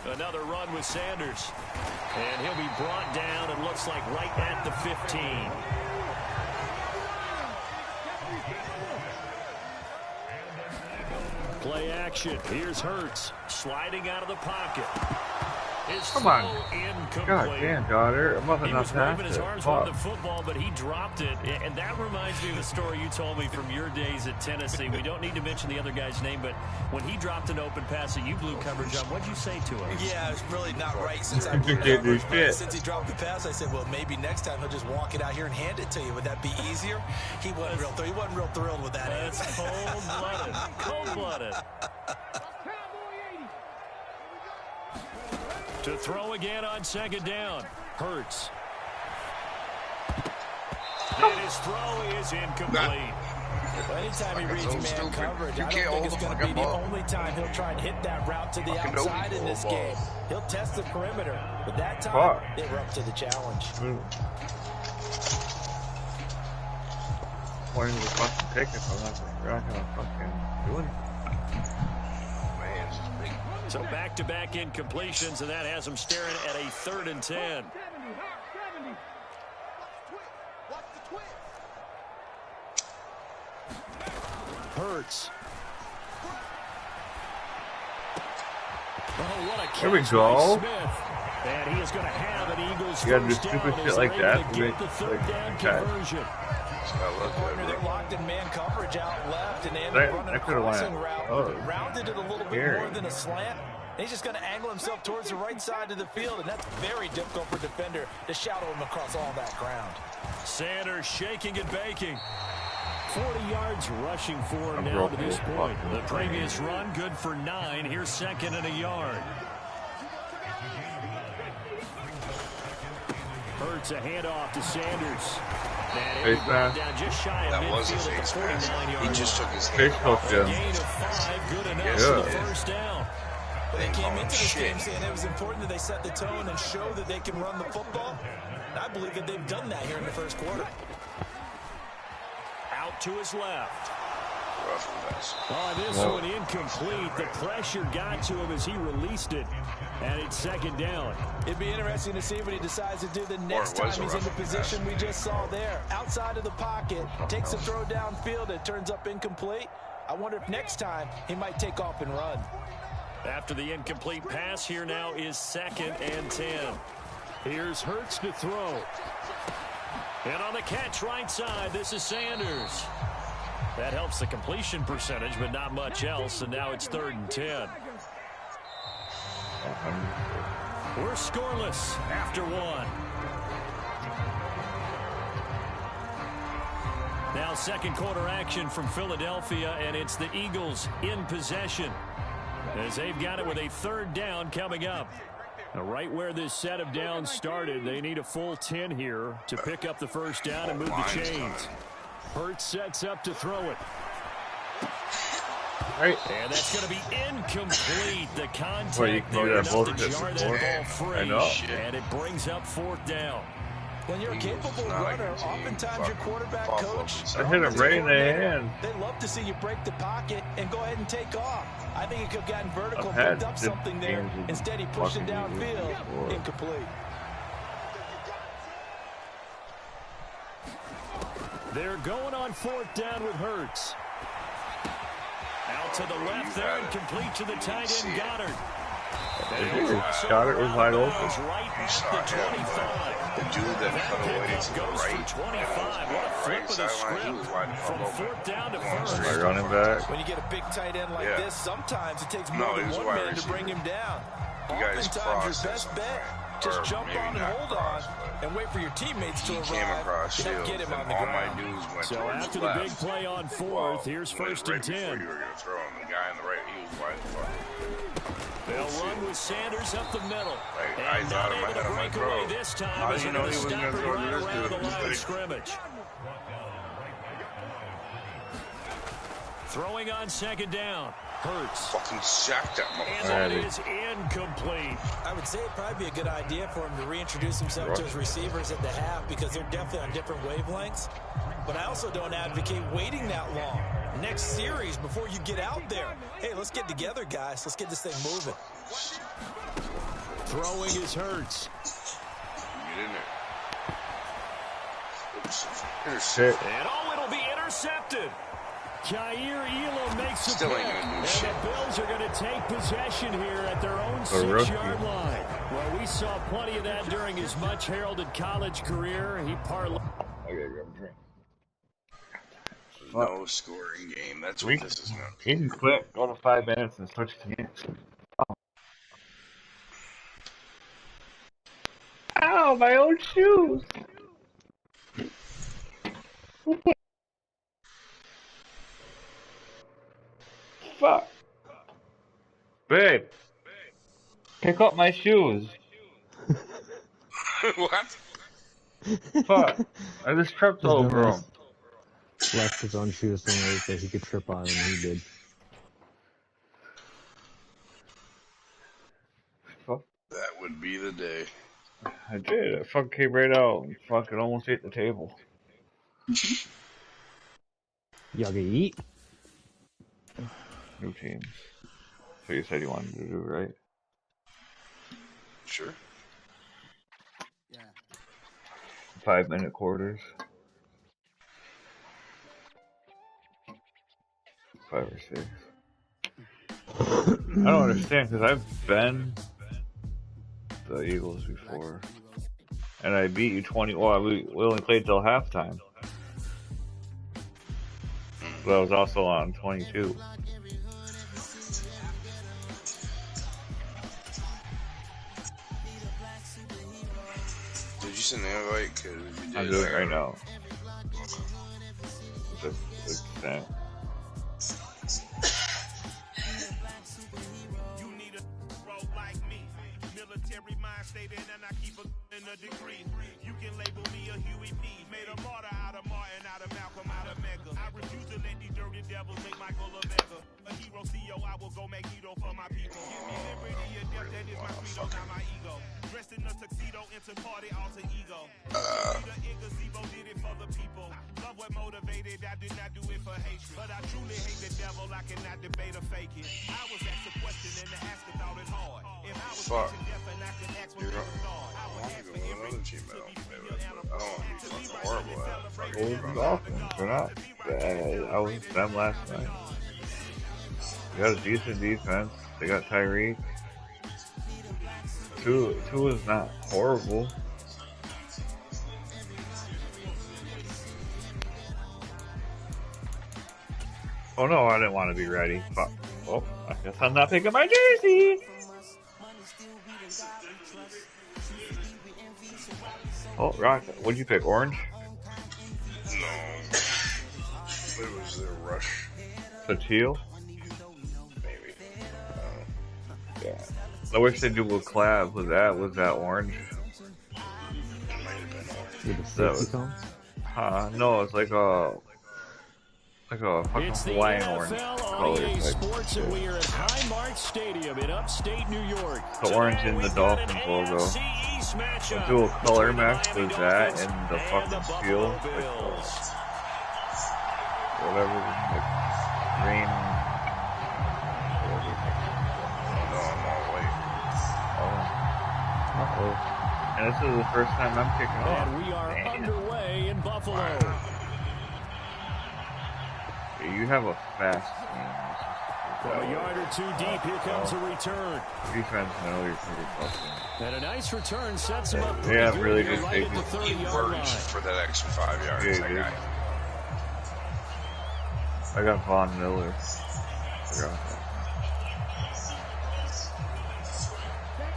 Another run with Sanders. And he'll be brought down, it looks like right at the 15. Play action. Here's Hurts sliding out of the pocket. Come on. God damn, daughter. I'm up He was enough waving his arms on the football, but he dropped it. And that reminds me of the story you told me from your days at Tennessee. We don't need to mention the other guy's name, but when he dropped an open pass that you blew coverage on, what'd you say to him? Yeah, it's really not right since I blew coverage. But since he dropped the pass, I said, well, maybe next time he'll just walk it out here and hand it to you. Would that be easier? He wasn't real thrilled with that. That's cold-blooded. Cold-blooded. To throw again on 2nd down. Hurts. And his throw is incomplete. Anytime he reads man coverage, I don't think it's going to be the only time he'll try and hit that route to the outside in this game. He'll test the perimeter, but that time, they were up to the challenge. Point of the fucking pick if I'm not going to fucking do anything. So back-to-back incompletions, and that has them staring at a 3rd and 10. Hurts. Oh, what a catch. There we go. And he is going to have an Eagles You gotta do first stupid down shit like that to get the 3rd down conversion. They're locked in man coverage out left, and then running a crossing route. Rounded it a little bit more than a slant. He's just going to angle himself towards the right side of the field, and that's very difficult for a defender to shadow him across all that ground. Sanders shaking and baking. 40 yards rushing for him now to this point. The previous run, good for 9. Here's second and a yard. Hurts a handoff to Sanders. Face mask. Down just shy of That was a midfield at face the mask. 49-yard He just line. took his Face hand off. touchdown. Gain of 5, good enough Yes, for he the did. first down. They came into this shit. game saying it was important that they set the tone and show that they can run the football. And I believe that they've done that here in the first quarter. Out to his left. Rough pass. Oh, this one incomplete. The pressure got to him as he released it. And it's second down. It'd be interesting to see what he decides to do the next Or time was a he's in the rough position pass. we just saw there. Outside of the pocket, takes a throw downfield, it turns up incomplete. I wonder if next time he might take off and run. After the incomplete pass, here now is second and 10. Here's Hurts to throw. And on the catch right side, this is Sanders. That helps the completion percentage, but not much else, and now it's third and 10. We're scoreless after one. Now second quarter action from Philadelphia, and it's the Eagles in possession as they've got it with a third down coming up. Now, right where this set of downs started, they need a full 10 here to pick up the first down and move the chains. Hurts sets up to throw it. Right. And that's going to be incomplete. The contact Well, you can do there that enough to bullshit jar before. that ball free. I know. And it brings up fourth down. When you're a capable Not like runner, a team. oftentimes your quarterback Buffalo coach, I hit him right in the hand. they love to see you break the pocket and go ahead and take off. I think he could have gotten vertical, I've had picked up good something there. games with Instead, he pushed it fucking Eagles downfield, before. incomplete. They're going on fourth down with Hurts. Out to the left there and complete to the tight end Goddard. Goddard was wide open. Right You at saw the him, 25. the dude that cut away to the Goes for right. 25. What a flip of the He script. was wide the fuck From open. fourth down to Going first. straight My running back. When you get a big tight end like Yeah. this, sometimes it takes No, more he than was a one wide man to bring receiver. him down. You guys Oftentimes, crossed your at best some bet, point. just Or jump maybe on and not hold cross, on but and wait for your teammates to he arrive came across to help field, get him and on the all my ground. dudes went So towards after the the left. big play on fourth, Well, here's first right and 10. before you were going to throw him, the guy on the right, he was wide the fuck. They'll run with Sanders up the middle. Like, I And thought not in my able head, to I'm break like, bro, away this time how as do you they're know going to he wasn't stop gonna it throw to right this around the dude? line of Like- scrimmage. Throwing on second down. Hurts. Fucking sacked that And motherfucker. that is incomplete. I would say it'd probably be a good idea for him to reintroduce himself to his receivers at the half because they're definitely on different wavelengths. But I also don't advocate waiting that long. Next series, before you get out there, hey, let's get together, guys. Let's get this thing moving. Throwing is Hurts. Get in there. Oops. Shit. And oh, it'll be intercepted. Jair Elam makes the Still pick. ain't gonna do And shit. the Bills are going to take possession here at their own The rookie. 6-yard line. Well, we saw plenty of that during his much-heralded college career. He parlayed. I gotta grab a drink. No scoring game. That's what this is going to be. You can quit, go to 5 minutes and switch to games. Ow, my own shoes! Fuck. Babe, pick up my shoes. What? Fuck. I just tripped over them. Left his own shoes somewhere so he could trip on them, and he did. Fuck. That would be the day. I did. I fucking came right out and fucking almost ate the table. Y'all get eat? New teams. So you said you wanted to do, right? Sure. 5-minute quarters. 5 or 6. I don't understand because I've been the Eagles before, and I beat you 20. Well, we only played till halftime, but I was also on 22. Did you send the invite? Because if you did, I'm doing it right now. Just defense. You need a role like me. Military mind state and I keep a degree. You can label me a Huey P. Made a martyr out of Martin, out of Malcolm, out of Mega. I refuse to let these dirty devils make Michael a beggar. A hero CEO, I will go make hero for my people. Give me liberty and death, that is my credo, not my ego. Dressed in a tuxedo, into party, alter ego. The gazebo did it for the people. Love what motivated, I did not do it for hatred. But I truly hate the devil, I cannot debate or fake it. I was asked a question and the ask thought it hard. If I was facing death and I could ask what they thought, I would ask for Another team I don't play with, but I don't want to be fucking horrible at it. Well, the Dolphins, they're not bad. I was with them last night. They got a decent defense. They got Tyreek. Two is not horrible. Oh no, I didn't want to be ready. Fuck. Oh, I guess I'm not picking my jersey. Oh, Rock, what'd you pick? Orange? No. It was the rush. The teal? Maybe. Yeah. I wish they do a collab with that orange. It might have been orange. With the safety cones? No, it's like a fucking It's the Hawaiian orange NFL on color EA type Sports, shit. and we are at Highmark Stadium in upstate New York. The orange in the We've got Dolphins an logo. AFC East matchup Do a color between the match Miami with that Dolphins and the fucking the teal. Buffalo Bills. Whatever, like green. No, I'm all white. Oh. And this is the first time I'm kicking off. And we are underway in Buffalo. You have a fast team. From a yard or two deep, here comes a return. Defense, no, you're pretty fucking. And a nice return sets him up They pretty have good really here, good right at the safety. 30-yard line. For that extra 5 yards, Yeah, that dude. guy. I got Von Miller.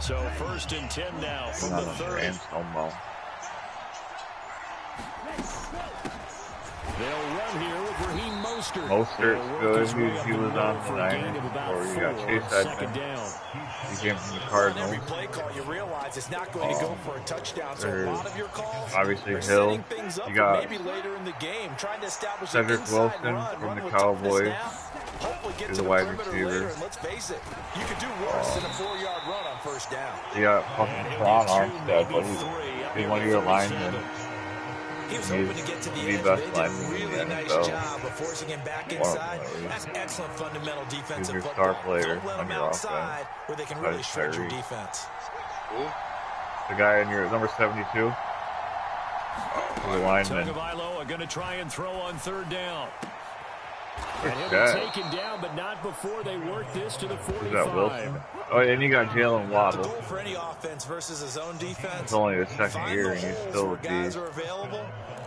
So 1st and 10 now from Not the on 30. Rams, Tomo. They'll run here with Raheem Mostert. Mostert's good. He was on the Niners before he got chased second at down. He came from the On Cardinals. every play call, you realize it's not going to go for a touchdown. So a lot of your calls Obviously are Hill. setting things up You for got maybe later in the game, trying to establish Cedric an inside Wilson run, from run the with toughness Cowboys. now. Hopefully get He's to a the wide perimeter receiver. later, and let's face it, you could do worse than a 4-yard run on 1st down. You got fucking Tron Armstead, but he's one of your linemen. He was hoping to get to the He's edge, the but best they did lineman a in the really nice NFL. job of forcing him back Wow, inside. really. That's excellent fundamental defensive your football. star player Don't let on him your outside offense. where they can Besides really shred your Tyreek. defense. The guy in your number 72. The lineman. Tagovailoa are going to try and throw on 3rd down. And he'll that? be taken down, but not before they work this to the 45. Is that Wilson? Oh, and you got Jalen The Waddle. goal for any offense versus his own defense. It's only his second Find year, the and he's holes still where a guys D. are available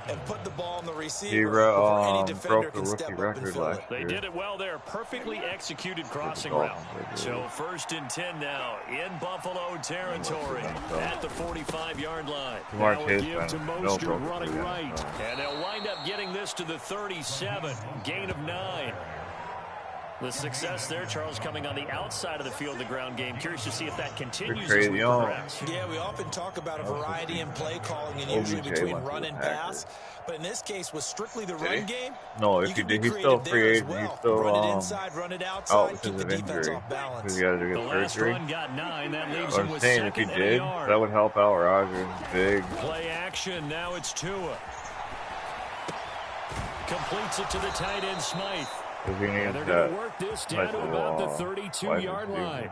and put the ball on the He receiver before any defender broke the can rookie step up and record fill last it. They year. did it well there. Perfectly executed crossing Dolphins, route. they did. So 1st and 10 now in Buffalo territory at the 45-yard line. Jamar Now a Chase give to went- Mostert broke it running again, right. so. And they'll wind up getting this to the 37. Gain of 9. The success there, Charles, coming on the outside of the field, the ground game. Curious to see if that continues as crazy, we you know. progress. Yeah, we often talk about a variety in play calling and usually OBJ between went to run the and Packers. pass. But in this case, with strictly the Did run he? game, No, you if he can be did, he's still creative free there as agent. He's well. still Run it inside, run it out outside, because keep the of defense injury. off balance. Because he got to The get last surgery. run got 9. That leaves What him I'm with saying, if he 2nd and a did, yard. that would help out Rodgers big. Play action. Now it's Tua. Completes it to the tight end, Smythe. Because he And needs they're that. going to work this down to about the wide 32-yard receiver. line.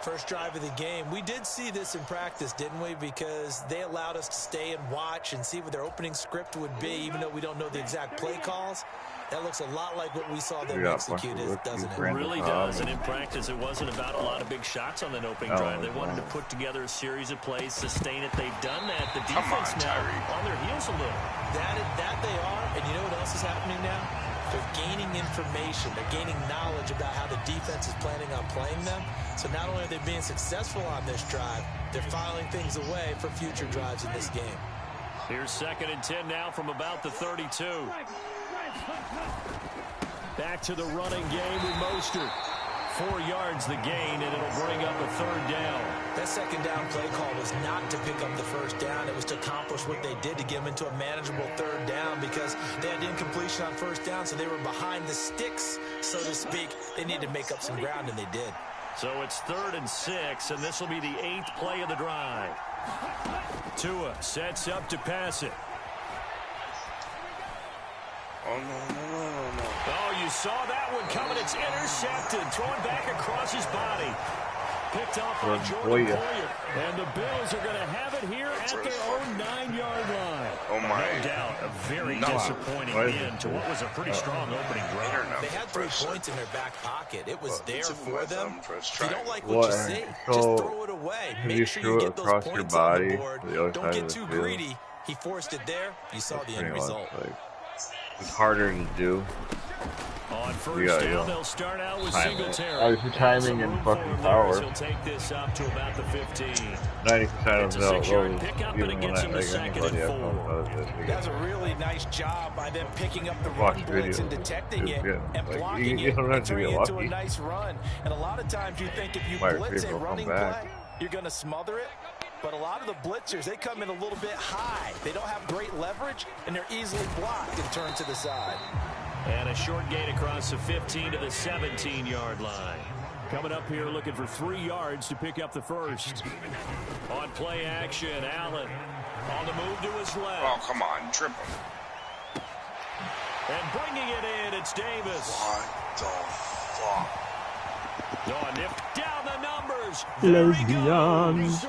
First drive of the game. We did see this in practice, didn't we? Because they allowed us to stay and watch and see what their opening script would be, even though we don't know the exact play calls. That looks a lot like what we saw them Yeah, execute, doesn't it? Randall Really Cobb. does, and in practice, it wasn't about a lot of big shots on that opening Oh, drive. They wanted to wow. put together a series of plays, sustain it. They've done that. The Come on, defense now Tyreek. on their heels a little. That they are, and you know what else is happening now? They're gaining information. They're gaining knowledge about how the defense is planning on playing them. So not only are they being successful on this drive, they're filing things away for future drives in this game. Here's 2nd and 10 now from about the 32. Back to the running game with Mostert. 4 yards the gain, and it'll bring up a 3rd down. That second down play call was not to pick up the first down. It was to accomplish what they did to get them into a manageable 3rd down because they had incompletion on first down, so they were behind the sticks, so to speak. They needed to make up some ground, and they did. So it's 3rd and 6, and this will be the 8th play of the drive. Tua sets up to pass it. Oh, no. Oh, you saw that one coming. It's intercepted. Throwing back across his body. Picked off by Jordan Poyer. And the Bills are going to have it here at their own 9-yard line. Oh, my. No doubt, a very disappointing end to what was a pretty strong opening drive. They had 3 points in their back pocket. It was there for them. If you don't like what what you see, just throw it away. Make sure you get those points on the board. Don't get too greedy. He forced it there. You saw the end result. It's harder to do. On first down, they'll start out with Singletary. Obviously, timing and fucking power. He'll take this up to about the 15. 90% of those, even when anybody else does it. That's a really nice job by them picking up the run blitz and detecting it and blocking it and turning it into a nice run. And a lot of times you think if you blitz a running play, you're going to smother it. But a lot of the blitzers, they come in a little bit high. They don't have great leverage, and they're easily blocked and turned to the side. And a short gain across the 15 to the 17-yard line. Coming up here looking for 3 yards to pick up the first. On play action, Allen on the move to his left. Oh, come on, triple. And bringing it in, it's Davis. What the fuck? Oh, nip down the numbers. Lesbians.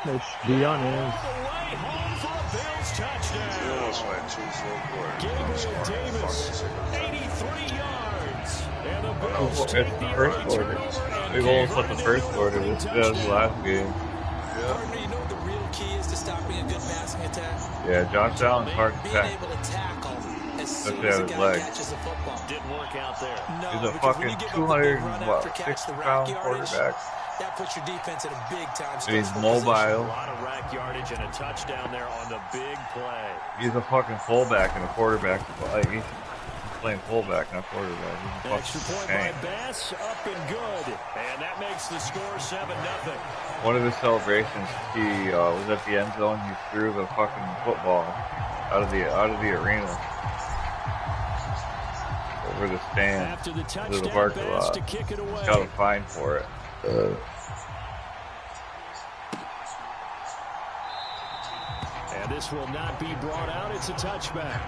Let's be honest. All the way home for a Bills touchdown. He almost went 2 full quarters. Gabriel Davis, 83 yards. And the Bills It's take the the first early quarter. turnover. We've almost put the first quarter. This is the last game. Partner, you know what the real key is to stopping a good passing attack? Yeah, Josh Allen's hard to Being tackle. able to tackle as soon Let's as have the his guy leg. catches the football. Didn't work out there. No, He's a because when you fucking give up the big run after 260 catch, the rack pound yardage, quarterback. that puts your defense in a big time. And he's stressful mobile. A lot of rack yardage and a touchdown there on the big play. He's a fucking fullback and a quarterback. Like, he's playing fullback, not quarterback. He's a Extra fucking point tank. by Bass, up and good. And that makes the score 7-0. One of his celebrations, he was at the end zone. He threw the fucking football out of the arena over the stand After the to the touchdown parking pass lot. to kick it away. Got a fine for it. And this will not be brought out. It's a touchback.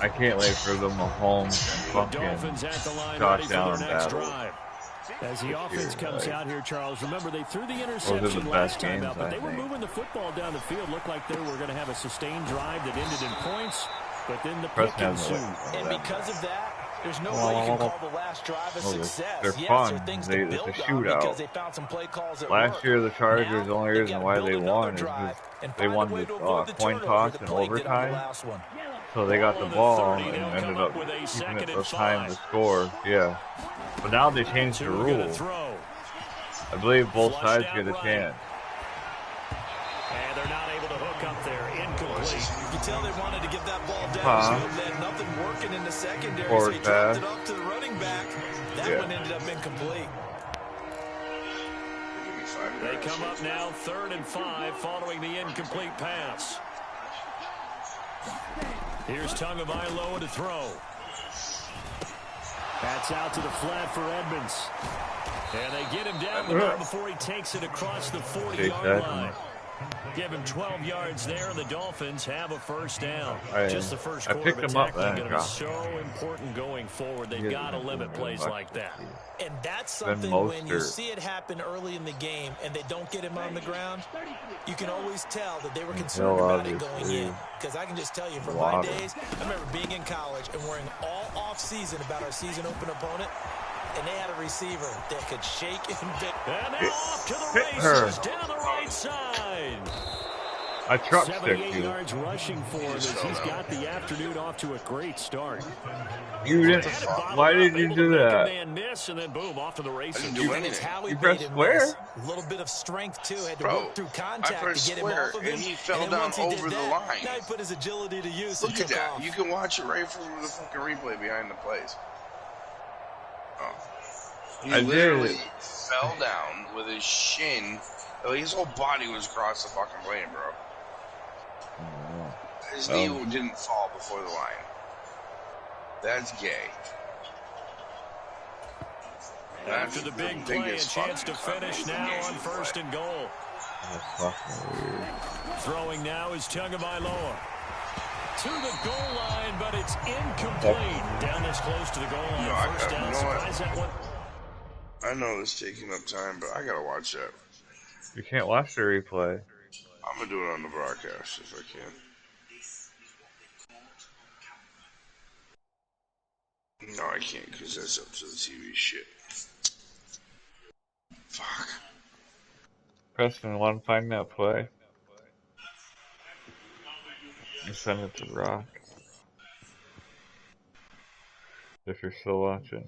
I can't wait for the Mahomes and The Dolphins at the fucking line Josh ready for their Allen next battle. drive. As the offense comes out here, Charles, remember they threw the Those are interception the last best time games, out, but I they were think. moving the football down the field. Looked like they were going to have a sustained drive that ended in points, but then the pick Preston hasn't ensued. looked And that because bad. of that, there's no way you can call the last drive a Well, success. they're Yes, fun. there are things It's to a build on shootout. because they found some play calls at Last work. year, the Chargers, Now, the only they reason gotta why build they another won is drive because and they find a won way the to avoid the coin turnover toss that in plagued them in the overtime. last one. So they got Ball the on the ball 30, and they'll ended come up up with a keeping second it and those time to 5. score. Yeah. But now they changed the Tua gonna rule. throw. I believe both Flushed sides out get a right. chance. And they're not able to hook up there. Incomplete. You can tell they wanted to get that ball Huh? downfield. They had nothing working in the secondary, so Forward they dropped pass. it up to the running back. That Yeah. one ended up incomplete. Give me 5 They yards. come up now 3rd and 5 following the incomplete pass. Here's Tagovailoa to throw. That's out to the flat for Edmonds. And they get him down the middle before he takes it across the 40-yard line. Give him 12 yards there, and the Dolphins have a first down. Just the first I quarter picked of him up tackling then, going to be Josh. so important going forward. They've got to limit plays like that. And that's Ben something when you Mostert. see it happen early in the game and they don't get him on the ground, you can always tell that they were concerned Hill, about it going obviously. in. Because I can just tell you, from Waddle. my days, I remember being in college and worrying all off-season about our season open opponent, and they had a receiver that could shake and bake. And now off to the Hit her. races down the right side. I truck stick 78 you. yards rushing for him as he's got the afternoon off to a great start. You didn't. Why did you do that? Man miss, and then boom, off to the races. And it's how he You made pressed him square? miss. A little bit of strength, too. Had to work through contact to get him off of him. And he fell then down once he did over the that, line. Now he put his agility to use Look and at took that. off. You can watch it right from the fucking replay behind the plays. Oh. He literally fell down with his shin. Like his whole body was across the fucking lane, bro. His knee didn't fall before the line. That's gay. After the big play, a chance to finish now on 1st and goal. Throwing now is Tagovailoa. To the goal line, but it's incomplete. Down this close to the goal line. First down. Surprise that one. I know it's taking up time, but I gotta watch that. You can't watch the replay. I'm gonna do it on the broadcast if I can. No, I can't because that's up to the TV shit. Fuck. Preston, want to find that play? And send it to Rock. If you're still watching.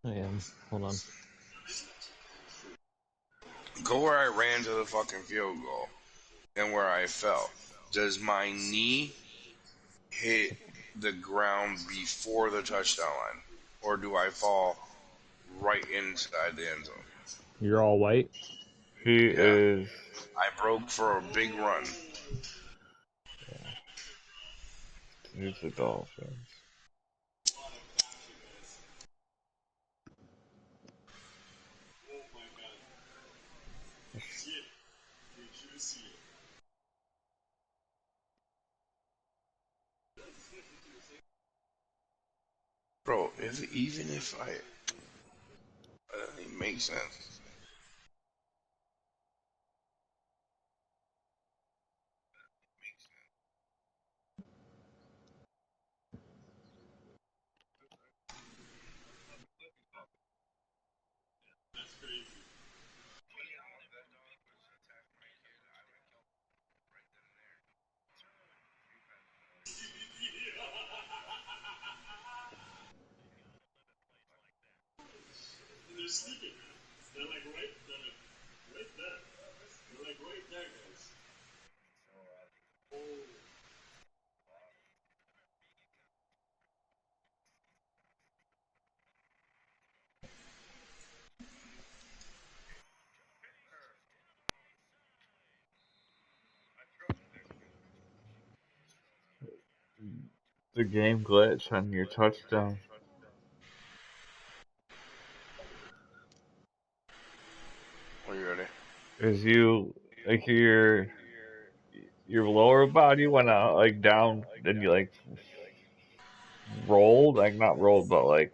I am. Hold on. Go where I ran to the fucking field goal and where I fell. Does my knee hit the ground before the touchdown line? Or do I fall right inside the end zone? You're all white? He is... I broke for a big run. He's the Dolphins. Bro, even if I... That doesn't even make sense. They're sleeping. They're like right there. They're like right there, guys. The game glitch on your touchdown. Are you ready? Is you, like, your lower body went out, like, down, then you, like, rolled, like, not rolled, but, like,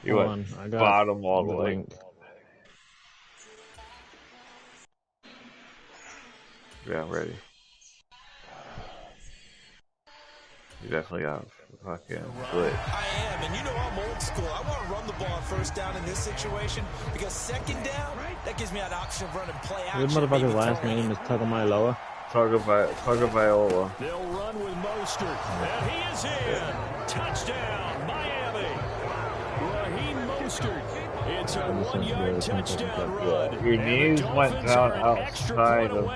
you Hold went on. I got bottom all the the way. link. Yeah, I'm ready. You definitely got a fucking glitch. I am, and you know I'm old school. I want to run the ball on 1st down in this situation because 2nd down, that gives me an option of running play action. This motherfucker's last name is Tagovailoa. Tagovailoa. They'll run with Mostert, and he is in. Touchdown, Miami. Raheem Mostert. It's a 1-yard touchdown run. Your knees went down outside of the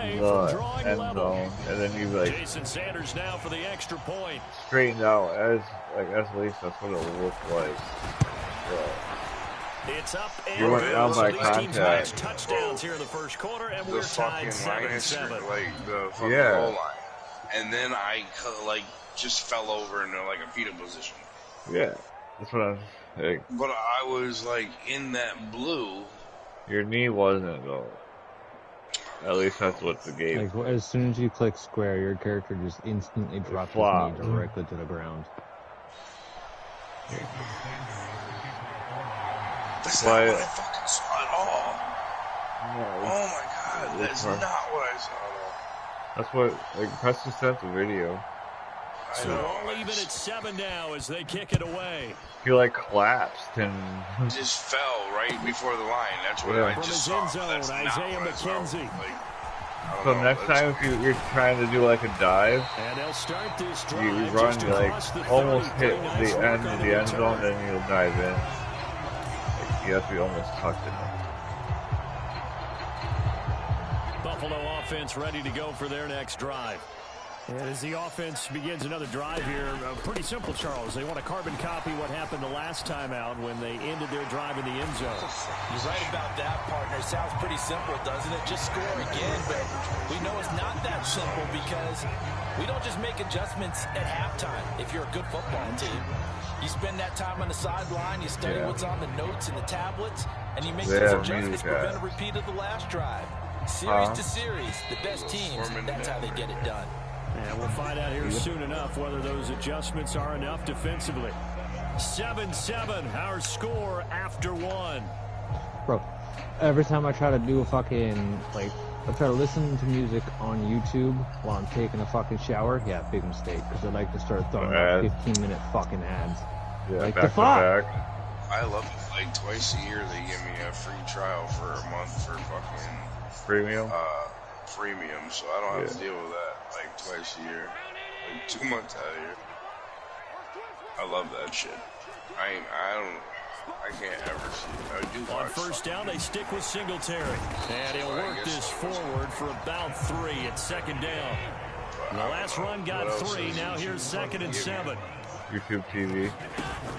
end zone, and then you, like, Jason Sanders now for the extra point. straightened out as, like, at least that's what it looked like. It's up and You went down by these teams contact. match touchdowns here in the 1st quarter, and The we're tied fucking line is 7-7. like the fucking Yeah. goal line. And then I, like, just fell over into, like, a fetal position. Yeah, that's what I was like. But I was, like, in that blue. Your knee wasn't, though. At least that's what the game. Like, as soon as you click square, your character just instantly drops his knee directly to the ground. That's not what I fucking saw at all. No, Oh my god, that's not what I saw at all. that's what, like, Preston sent the video. I So know. all even at 7 now as they kick it away. He, like, collapsed and Just fell right before the line. That's what Yeah. I From just his saw. end zone, That's not Isaiah what I saw. McKenzie. Like, So next time if you're trying to do like a dive, And they'll start this drive you run just like across the almost 30. hit Nice the work end on of the the end zone, return. then you'll dive in. Like, you have to be almost tucked in it. Buffalo offense ready to go for their next drive. And as the offense begins another drive here, pretty simple, Charles. They want to carbon copy what happened the last time out when they ended their drive in the end zone. You're right about that, partner. Sounds pretty simple, doesn't it? Just score again, but we know it's not that simple because we don't just make adjustments at halftime if you're a good football team. You spend that time on the sideline, you study what's on the notes and the tablets, and you make those adjustments to prevent a repeat of the last drive. Series to series, the best teams, that's how they get it done. And we'll find out here soon enough whether those adjustments are enough defensively. 7-7, our score after one. Bro, every time I try to do a fucking, like, I try to listen to music on YouTube while I'm taking a fucking shower, yeah, big mistake, because I like to start throwing out 15-minute fucking ads. Yeah, like, back the fuck? to back. I love it. Like, twice a year they give me a free trial for a month for fucking Premium? premium, so I don't have to deal with that like twice a year, like 2 months out of here. I love that shit. I can't ever see it. I do On watch first down, they stick with Singletary. And he'll work this forward for about 3 at second down. The last run got 3. Now here's 2nd and 7. YouTube TV.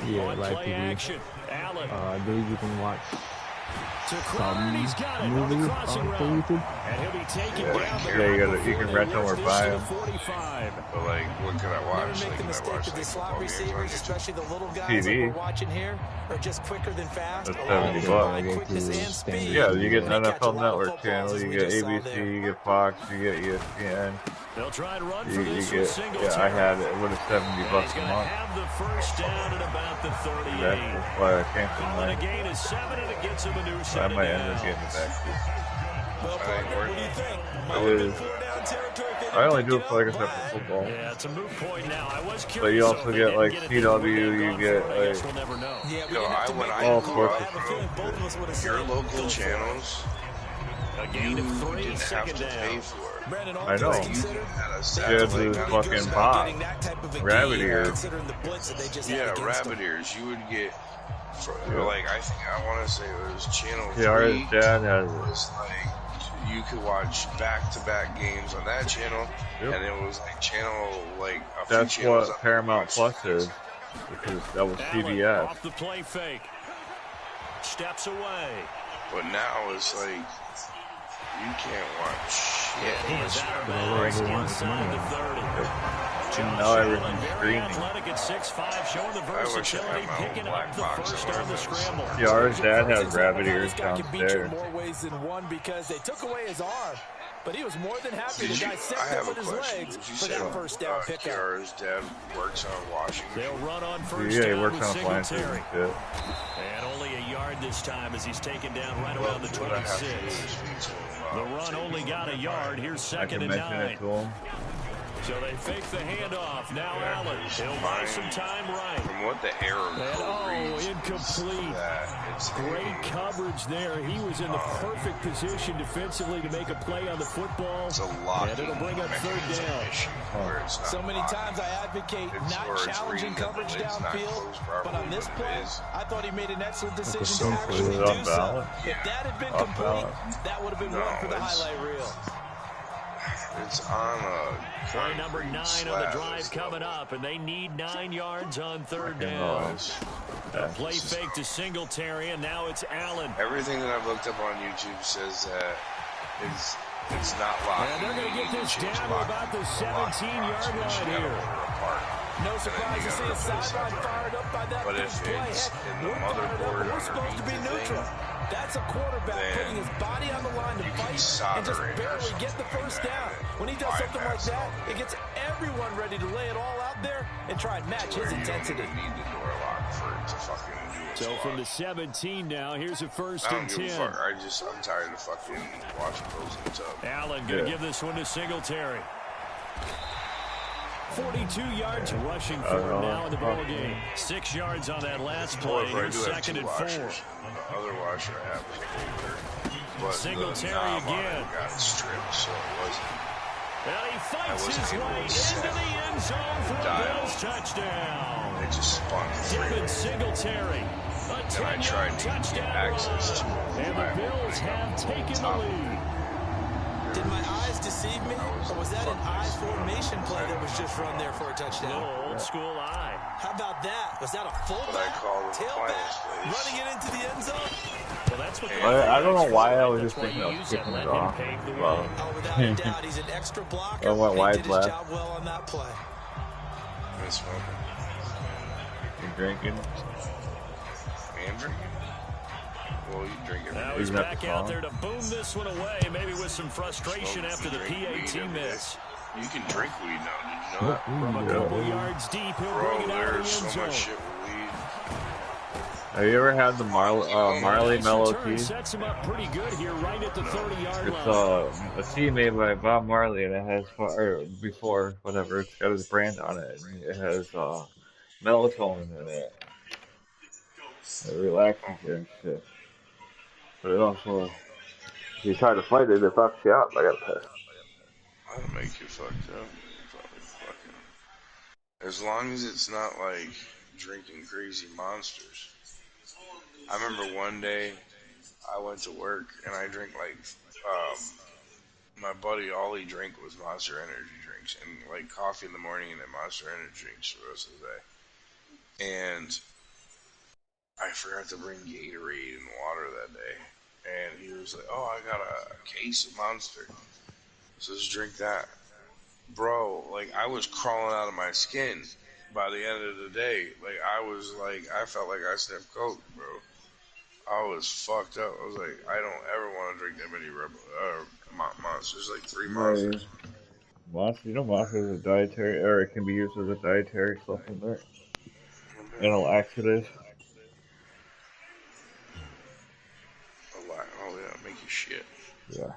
Yeah, On live play TV. action, Allen. I believe you can watch To Crowder, he's got it on the movies crossing on route. YouTube. And he'll be taken down. You can rent them or buy them. 45. But like, what can I watch? Never make Like, the can I mistake watch of the like slot football games on receivers, YouTube? especially the little guys TV. like we're watching here, are just quicker than fast. That's along with $70. combined quickness and speed. Yeah, you get They catch a NFL lot of Network channel, footballs, as you we get just saw ABC, there. you get Fox, you get ESPN. They'll try and run for You this get, with Singletary. yeah, I had it. What is $70 He's a going to month? have the first down at about the 38. That's why I canceled Calling a mine. gain is 7, and it gets him a new I set of might end up downs. getting it back too. Well, partner, what do you think? It is. I only do it for like I said for football. Yeah, it's a moot point now. I was curious. But you also get like CW, you get I guess like we'll never know. Yeah, we Yo, didn't have to when make I that all call. sorts I of have a feeling both of us would have Your said, local go for it. channels, A you gain of 3, didn't have second to pay down. for it. Brandon, all I know. things You considered, had a you satellite have to not fucking just buy getting that type of a rabbit game, ears. considering the blitz that they just had Yeah, against rabbit them. ears. You would get, like, I want to say it was channel 3. Yeah, our dad has it. was like, you could watch back-to-back games on that channel, Yep. and it was like channel, like, a That's few channels what up Paramount there. Plus is, because that was Allen CBS. off the play fake. Steps away. But now it's like, you can't watch shit. He is out of Whatever bounds they want is inside money. the 30. And Josh now Allen, everything's very streaming. athletic at 6'5", showing the I wish I versatility, had my own picking black up the box first somewhere. on the scramble. Yeah, our dad has First rabbit example, ears this guy can beat you downstairs. in more ways than one because they took away his arm. But he was more than happy Did to you, dissect I it have a with his question. legs Did you for say that first down pickup. Kiara's dad works on washing They'll machine? run on first Yeah, he down works with on appliances Singletary. and shit. And only a yard this time as he's taken down right Well, around the what I have to do 26. is speak to him The about run only got a yard. Here's I 2nd can and mention 9. it to him. So they fake the handoff. Now Yeah, Allen. he's He'll buy fine. some time right. From what the error And, code reads, incomplete. it's Great coverage there. He was in the perfect position defensively to make a play on the football. It's a lot. And it'll bring up 3rd down. Where it's not So many locked. times I advocate It's not where it's challenging reading that coverage the lid's not downfield, closed properly, but on this but it play, is. I thought he made an excellent decision to simple. actually Is it do off so. balance? If that had been Off complete, balance. that would have been No, one for the it's- highlight reel. It's on a Play number 9 on the slab. drive It's coming level. up, and they need 9 yards on 3rd You down. know, A play fake to Singletary, and now it's Allen. Everything that I've looked up on YouTube says that it's not locked. And they're going to get this down to about the 17-yard line here. No surprise to see a sideline fired up by that But big if play. it's Heck, in the we're fired up, motherboard but we're supposed to be underneath the neutral. thing, That's a quarterback then putting his body on the line to you can fight and solder just it or barely get the something first like down. that. When he does something like Bypass that, all it gets everyone ready to lay it all out there and try and match his Where you don't intensity. even need the door lock for it to fucking do its So from the job. 17 now, here's a 1st I and don't give 10. a fuck. I'm tired of fucking watching those in the tub. Allen going to give this one to Singletary. 42 yards rushing for him now in the ball game. 6 yards on that last Or play. if I Here's do have 2nd two and 4. washers, the other washer I have is older. but Singletary the knob on again. it got stripped, so it wasn't. And he fights wasn't his able way to into set the end zone for a dial. Bills touchdown. It just spun free. Devin Singletary, a And I tried 10-yard to get touchdown access to run. it. And the Bills have taken the lead. Did my eyes deceive me? Or was that an eye formation play that was just run there for a A touchdown? little old school eye. How about that? Was that a What I fullback? call them Tailback? plans, please. Running it into the end zone? Well, that's what I don't know why I was That's just why thinking you of use skipping that, it let him off. pave the way. Well, Oh, without a doubt, he's an extra blocker. I went He wide did his left. job well on that play. Been smoking. you drinking? And drinking? Well, you drink every Now day. he's Isn't that back the out song? there to boom this one away, maybe with some frustration after the PAT miss. You can drink weed now. Did you know that? From a couple yards deep, he'll bring Bro, it out of the there's end so much zone. shit with weed. Have you ever had the Marley Nice Mellow return, Tea? sets him up pretty good here, right at the 30-yard It's line. a tea made by Bob Marley, and it has before whatever. It's got his brand on it. And it has melatonin in it. It relaxes you and shit. But it also, if you try to fight it, it fucks you up. I gotta piss. That'll make you fucked up. Probably fucking. As long as it's not like drinking crazy monsters. I remember one day I went to work and I drank like my buddy all he drank was Monster Energy drinks and like coffee in the morning and then Monster Energy drinks for the rest of the day. And I forgot to bring Gatorade and water that day. And he was like, "Oh, I got a case of Monster. So just drink that." Bro, like I was crawling out of my skin by the end of the day. Like I felt like I sniffed coke, bro. I was fucked up. I was like, I don't ever want to drink that many monsters. Like 3 monsters. Monster, monster is a dietary, or it can be used as a dietary supplement and a laxative. Oh yeah, make you shit. Yeah.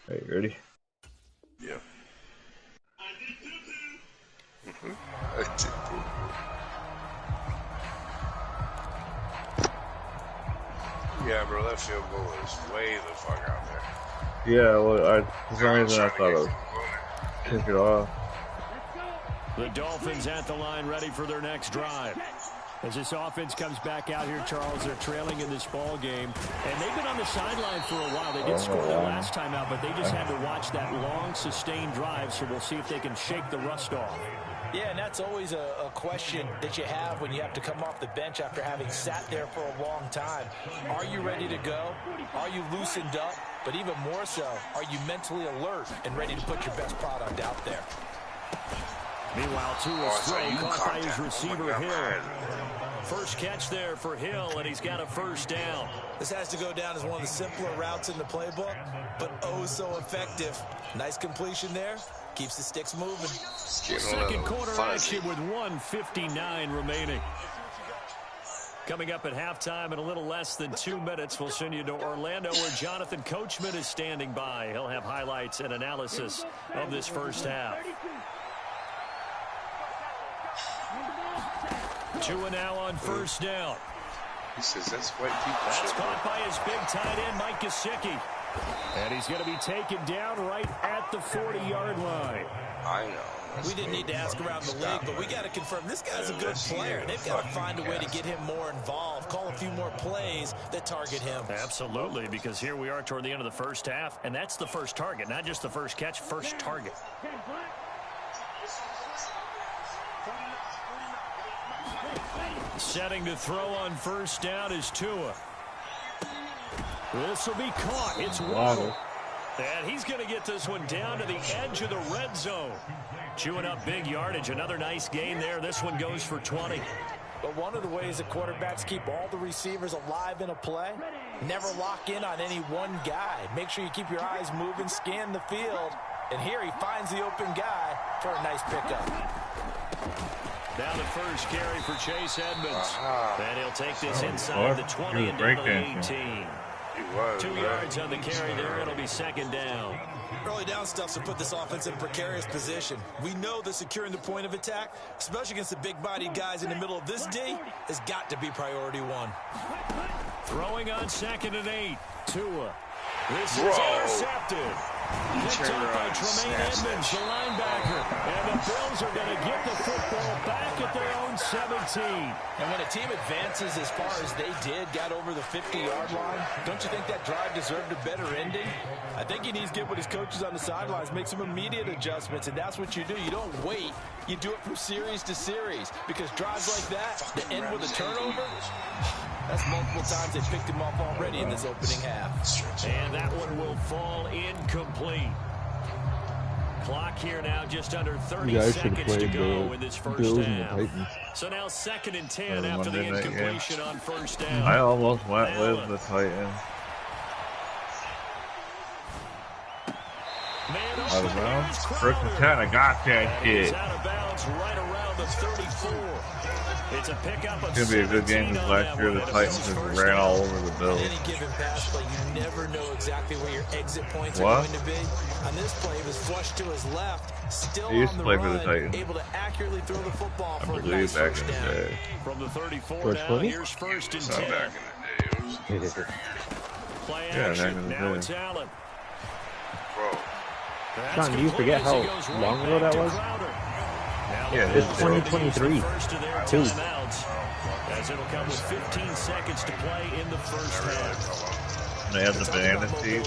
Hey, you ready? Yeah. Yeah, bro, that field goal is way the fuck out there. Yeah, well, for some reason I thought I would kick it off. The Dolphins at the line, ready for their next drive. As this offense comes back out here, Charles, they're trailing in this ball game. And they've been on the sideline for a while. They did score their last time out, but they just had to watch that long, sustained drive, so we'll see if they can shake the rust off. Yeah, and that's always a question that you have when you have to come off the bench after having sat there for a long time. Are you ready to go? Are you loosened up? But even more so, are you mentally alert and ready to put your best product out there? Meanwhile, Tua's throw caught by his receiver, Oh Hill. First catch there for Hill, and he's got a first down. This has to go down as one of the simpler routes in the playbook, but oh so effective. Nice completion there. Keeps the sticks moving. Second quarter action with 1:59 remaining. Coming up at halftime in a little less than 2 minutes, we'll send you to Orlando where Jonathan Coachman is standing by. He'll have highlights and analysis of this first half. Tua now on first down. He says that's white people That's shit. caught by his big tight end, Mike Gesicki. And he's going to be taken down right at the 40-yard line. I know. We didn't need to ask around the league, but we got to confirm this guy's a good player. They've got to find a way to get him more involved, call a few more plays that target him. Absolutely, because here we are toward the end of the first half, and that's the first target, not just the first catch, first target. Setting to throw on first down is Tua. This will be caught. It's Waddle. And he's going to get this one down to the edge of the red zone. Chewing up big yardage. Another nice gain there. This one goes for 20. But one of the ways that quarterbacks keep all the receivers alive in a play, never lock in on any one guy. Make sure you keep your eyes moving, scan the field. And here he finds the open guy for a nice pickup. Now the first carry for Chase Edmonds. And he'll take this inside the 20 and down to the 18. 2 yards on the carry there. It'll be second down. Early down stuff to put this offense in a precarious position. We know that securing the point of attack, especially against the big-bodied guys in the middle of this D, has got to be priority one. Throwing on 2nd and 8. Tua. This is intercepted. Picked up by Tremaine Edmonds, the linebacker. And the Bills are going to get the football back at their own 17. And when a team advances as far as they did, got over the 50-yard line, don't you think that drive deserved a better ending? I think he needs to get with his coaches on the sidelines, make some immediate adjustments, and that's what you do. You don't wait. You do it from series to series, because drives like that, that end with a turnover, that's multiple times they picked him off already in this opening half. And that one will fall incomplete. Clock here now just under 30 seconds to go in this first half. So now 2nd and 10 after the incompletion on first down. I almost went with the Titans. Out of bounds. 1st and 10, I got that kid. Out of bounds right around the 34. It's a pickup of it's going to be a good game because last year the Titans just ran all over the Bills. Any given pass play, you never know exactly where your exit points are going to be. On this play, he was flushed to his left, still on the run, able to accurately throw the football for a nice first down. From the 34 now, here's 1st and 10. Play action, now it's Allen. Sean, do you forget how long ago that was? Yeah, it's 2023. Too. As it'll come with 15 seconds to play in the first half. They have the banana seat,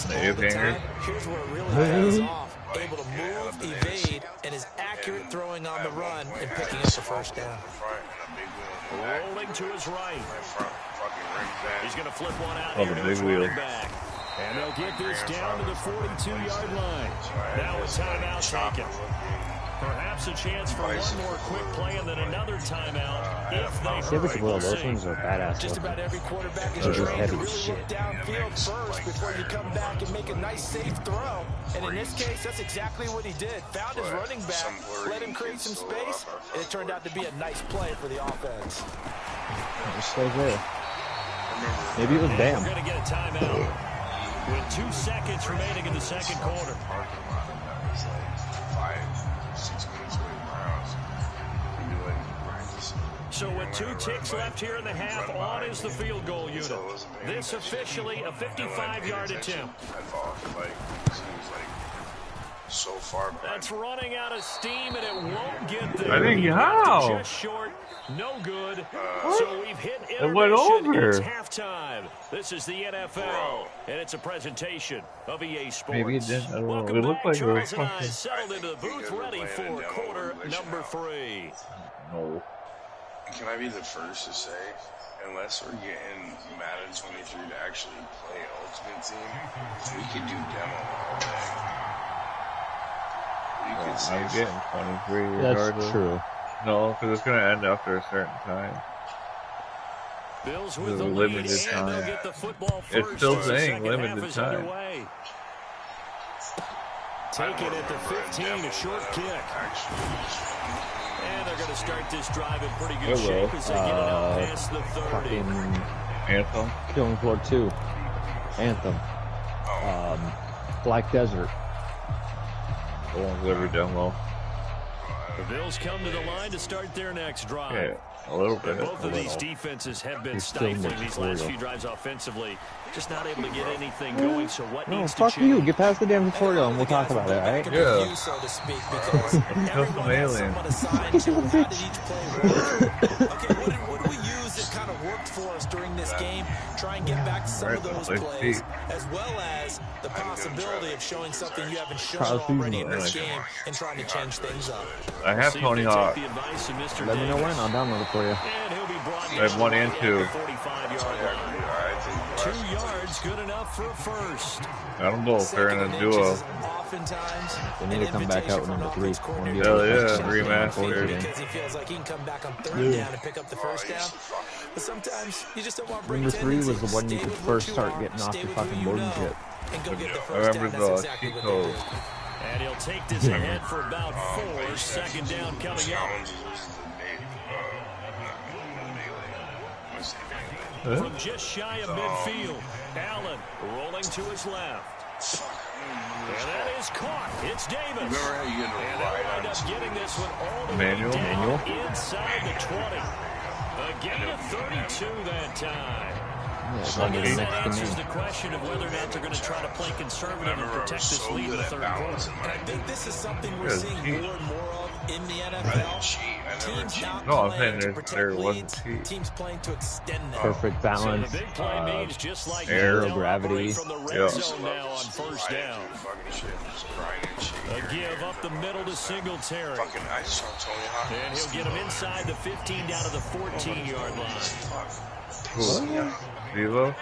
the ape hanger. Here's where it really pays off. Able to move, evade, and is accurate throwing on the run and picking up the first down. Rolling to his right. He's going to flip one out Oh, here the to his big wheel. running back. And they'll get this down to the 42-yard line. Now a timeout taken. Perhaps a chance for one more quick play and then another timeout if they hurry. Well, those ones are badass. Just about every quarterback is trained to really look downfield first before you come back and make a nice, safe throw. And in this case, that's exactly what he did. Found his running back, let him create some space, and it turned out to be a nice play for the offense. Just stay there. Maybe it was Bam. We're going to get a timeout with 2 seconds remaining in the second quarter. So with 2 ticks left here in the half, on is the field goal unit. This officially a 55-yard attempt. So far back. That's running out of steam, and it won't get there. I think how? Just short, no good. So we've hit it went intermission. over. It's halftime. This is the NFL, and it's a presentation of EA Sports. Maybe it didn't. I don't know. Welcome It looked back. like it was Charles and I fucking. settled into the booth, ready for quarter number 3. No. Can I be the first to say, unless we're getting Madden 23 to actually play Ultimate Team, we could do demo all day. I'm getting 23 regardless. That's true. No, because it's going to end after a certain time. Bills with the limited lead, time. and they'll get the football first. It's still as the saying second half limited is time. underway. Take it at the 15, a short kick. And they're going to start this drive in pretty good shape as they get it out past the 30. Fucking Anthem. Killing Floor 2. Anthem. Black Desert. The ones every demo. The Bills come to the line to start their next drive. Yeah, a little bit. And both of these defenses have been stifling these last few drives offensively. Just not able to get anything going, so what needs to change? Fuck you. Get past the damn tutorial and we'll talk about it, alright? Yeah. So to speak, because everyone has someone assigned to them. How did each play work? Okay, what do we use that kind of worked for us during this game? Try and get back to some of those plays, as well as the possibility of showing something you haven't shown already in this game and trying to change things up. I have Tony Hawk. Let me know when. I'll download it for you. I have 1 and 2. 2 yards, good enough for a first. Got them both. They're in a duo. They need to come back out with number 3. Hell yeah, remastered. Because he feels like he can come back on 3rd down and pick up the first down. But sometimes you just don't want to bring Number 3 was the one you could first start getting off your fucking board and shit. And go get the I first remember down. That's the exactly cheat what code. they did. And he'll take this ahead for about 4. Second down coming up. From just shy of midfield, Allen rolling to his left. And that is caught. It's Davis. And they'll wind up getting this one all the way down inside the 20. A gain of 32 that time. I guess that answers the question of whether or not they're going to try to play conservative and protect this lead in the third quarter. And I think this is something we're seeing more and more of in the NFL. Teams not No, I'm playing to saying protect there leads, wasn't cheat. teams playing to extend them. Perfect balance. So the big play means just like zero that, gravity. from the red Yeah. zone now on first down. A give up the middle to Singletary. I just saw Tony Hawk. And he'll get him inside the 15 down to the 14-yard line. Devo?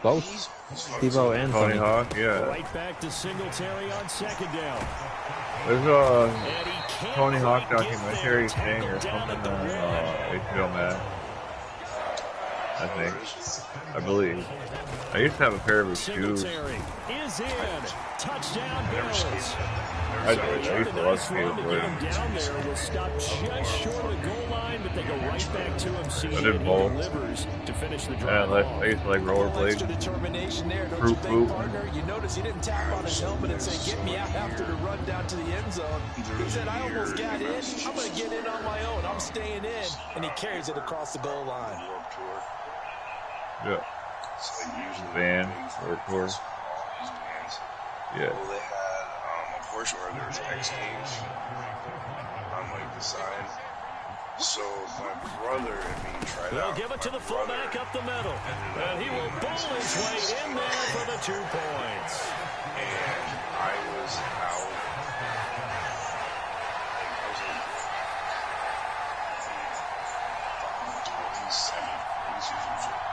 Both. Devo and Tony Hawk, yeah. Right back to Singletary on second down. There's a And he can't Tony Hawk quite get documentary there. thing or Tackled down something at the on red. HBO Max. I think. I believe. I used to have a pair of his shoes. Singletary is in. Touchdown Bills. I used to love Nice run to get him skateboarding. down there. Was stopped just short of the goal line, but they go right back to him. See, I did both. delivers to finish the Yeah, drive. I used to like rollerblade. Determination there, don't you Fruit think, Loop. partner? You notice he didn't tap on his helmet and say, "Get me out," after the run down to the end zone. He said, "I almost got in. I'm going to get in on my own. I'm staying in," and he carries it across the goal line. Yeah. Van, or tour. Yeah. Well, they had a portion where there was X Games on like the side. So my brother and me tried They'll out. give it to My the fullback brother up the middle. And he will bowl his way in there for the 2 points. And I was out. Like, I was like 27 paces or something.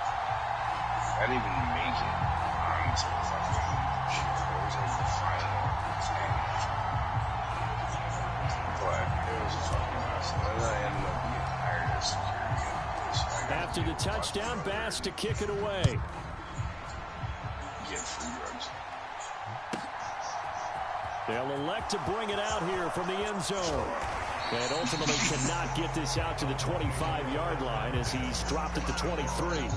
I didn't even make it onto the fucking shit. It was like the final stage. But it was a fucking mess. And then I ended up getting hired as security. After the touchdown, Bass to kick it away. Get free drugs. They'll elect to bring it out here from the end zone. And ultimately cannot get this out to the 25-yard line as he's dropped at the 23.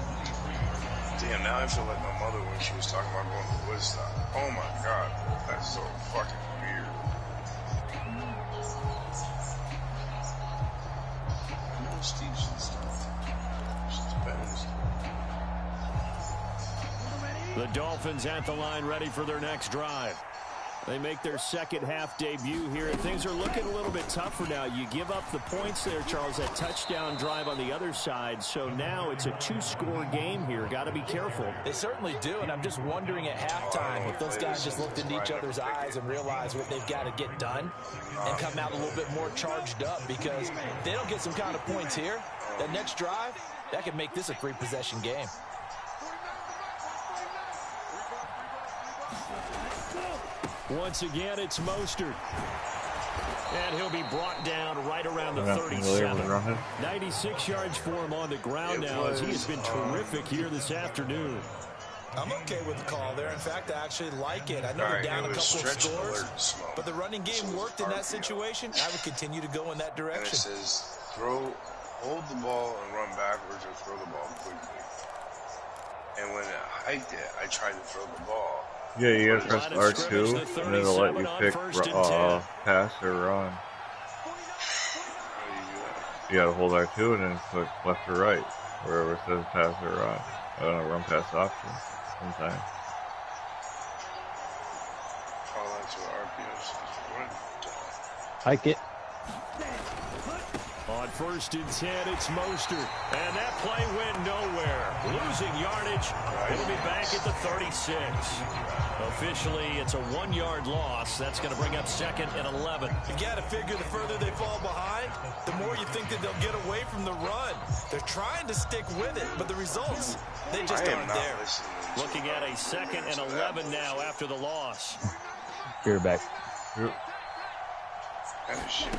Damn, now I feel like my mother when she was talking about going to Woodstock. Oh my god, that's so fucking weird. I know Steve's and stuff. She's better. The Dolphins at the line, ready for their next drive. They make their second half debut here. Things are looking a little bit tougher now. You give up the points there, Charles, that touchdown drive on the other side. So now it's a 2-score game here. Got to be careful. They certainly do, and I'm just wondering at halftime if those guys just looked into each other's eyes and realized what they've got to get done and come out a little bit more charged up, because if they don't get some kind of points here, that next drive, that could make this a 3-possession game. Once again, it's Mostert. And he'll be brought down right around the I'm not 37. familiar with running. 96 yards for him on the ground now as he has been terrific here this afternoon. I'm okay with the call there. In fact, I actually like it. I know we're down a couple of scores, but the running game worked in that situation. I would continue to go in that And it direction. says, hold the ball and run backwards or throw the ball quickly. And when I did, I tried to throw the ball. Yeah, you gotta press R2, and then it'll let you pick pass or run. How do you do that? You gotta hold R2 and then click left or right, wherever it says pass or run. I don't know, run pass option sometimes. Oh, that's what RPO says. Hike it. On 1st and 10, it's Mostert. And that play went nowhere. Losing yardage. It'll be back at the 36. Officially, it's a 1-yard loss. That's going to bring up 2nd and 11. You got to figure the further they fall behind, the more you think that they'll get away from the run. They're trying to stick with it, but the results, they just aren't there. Looking at a 2nd and 11 now after the loss. You're back. Yep. Kind of shit.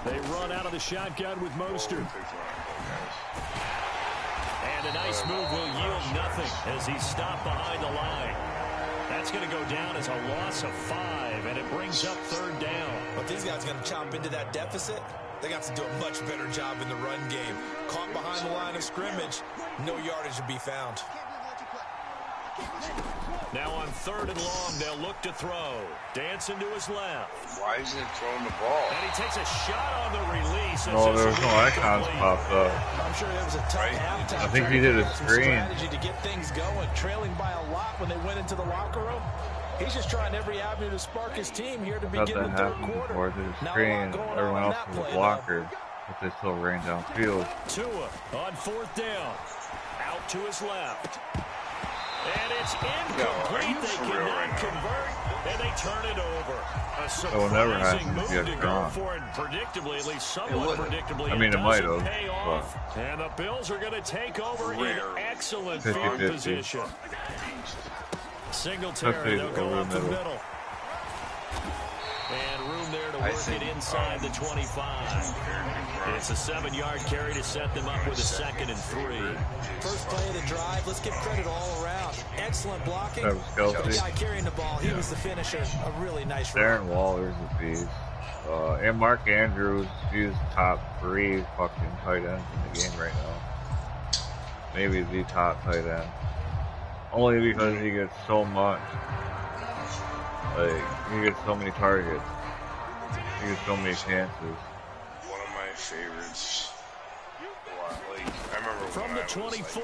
They run out of the shotgun with Mostert. And a nice move will yield nothing as he's stopped behind the line. That's going to go down as a loss of 5, and it brings up 3rd down. But these guys are going to chop into that deficit. They got to do a much better job in the run game. Caught behind the line of scrimmage, no yardage to be found. Now on 3rd and long, they'll look to throw. Dancing to his left. Why isn't he throwing the ball? And he takes a shot on the release. No, there was no icons popped up. I'm sure it was a tough halftime. I think he did a screen. Strategy to get things going, trailing by a lot when they went into the locker room. He's just trying every avenue to spark his team here to begin the third quarter. Before the screen, everyone else was a blocker, but they still ran downfield. Tua on 4th down. Out to his left. And it's incomplete. They cannot convert, and they turn it over. A surprising move to go for it, predictably, at least somewhat predictably. I mean, it might have. And the Bills are going to take over in excellent field position. Singletary, they'll go up the middle. And room there to work it inside the 25. It's a 7-yard carry to set them up with a 2nd and 3. First play of the drive, let's give credit all around. Excellent blocking. That was Kelsey. The guy carrying the ball, he was the finisher. A really nice run. Darren Waller's a beast. And Mark Andrews, he's top 3 fucking tight ends in the game right now. Maybe the top tight end. Only because he gets so much. Like, he gets so many targets. He gets so many chances. One of my favorites. Like, I remember from the 24.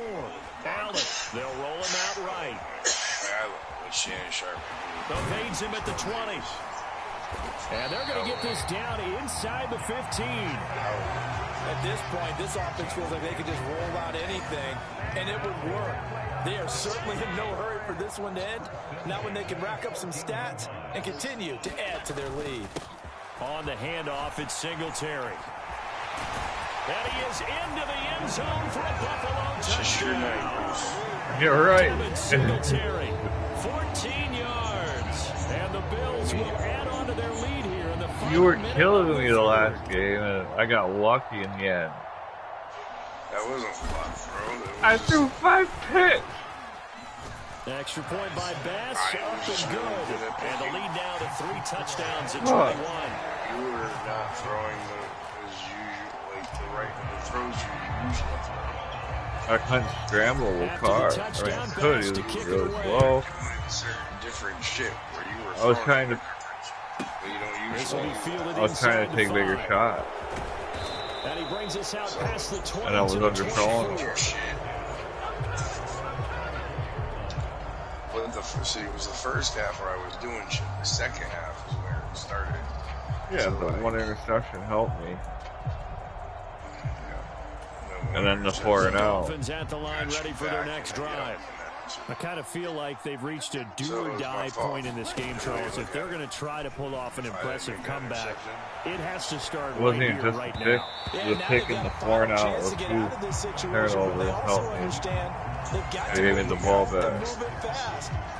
Allen, they'll roll him out right. I love Shannon Sharp. Evades him at the 20. And they're going to get this down inside the 15. At this point, this offense feels like they could just roll out anything, and it would work. They are certainly in no hurry for this one to end. Not when they can rack up some stats and continue to add to their lead. On the handoff, it's Singletary. And he is into the end zone for a Buffalo touchdown. You're right. Singletary, 14 yards. And the Bills will add on to their lead here in the final. You were killing me the last game, and I got lucky in the end. That wasn't fun, bro. I threw 5 picks. Extra point by Bass, up and good. And the lead now to 3 touchdowns at 21. You were not throwing as usual, like the throws you usually throw. I couldn't scramble with car. I mean, I could, he was really slow. Different shit where you were I was trying to. but you don't usually. I was trying to take bigger shots. And he brings us out past the 20. And I was underthrown. See, it was the first half where I was doing shit. The second half was where it started. Yeah, so the one interception helped me. And then the 4 and out. Dolphins at the line, ready for their next drive. I kind of feel like they've reached a do-or-die point in this game, Charles. If they're going to try to pull off an impressive comeback, it has to start right here, right now. The pick and the 4 and out of 2 turnovers helped me. They gave me the ball back.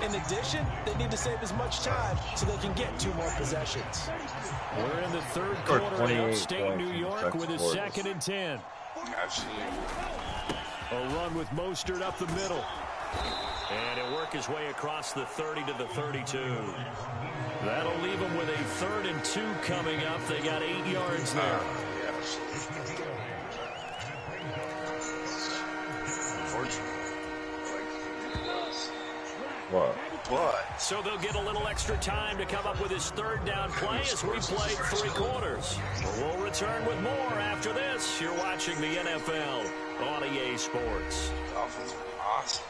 In addition, they need to save as much time so they can get 2 more possessions. We're in the 3rd quarter in upstate New York with a 2nd and 10. A run with Mostert up the middle. And he'll work his way across the 30 to the 32. That'll leave him with a 3rd and 2 coming up. They got 8 yards there. What? So they'll get a little extra time to come up with his 3rd down play as we play 3 quarters. We'll return with more after this. You're watching the NFL on EA Sports. Dolphins are awesome.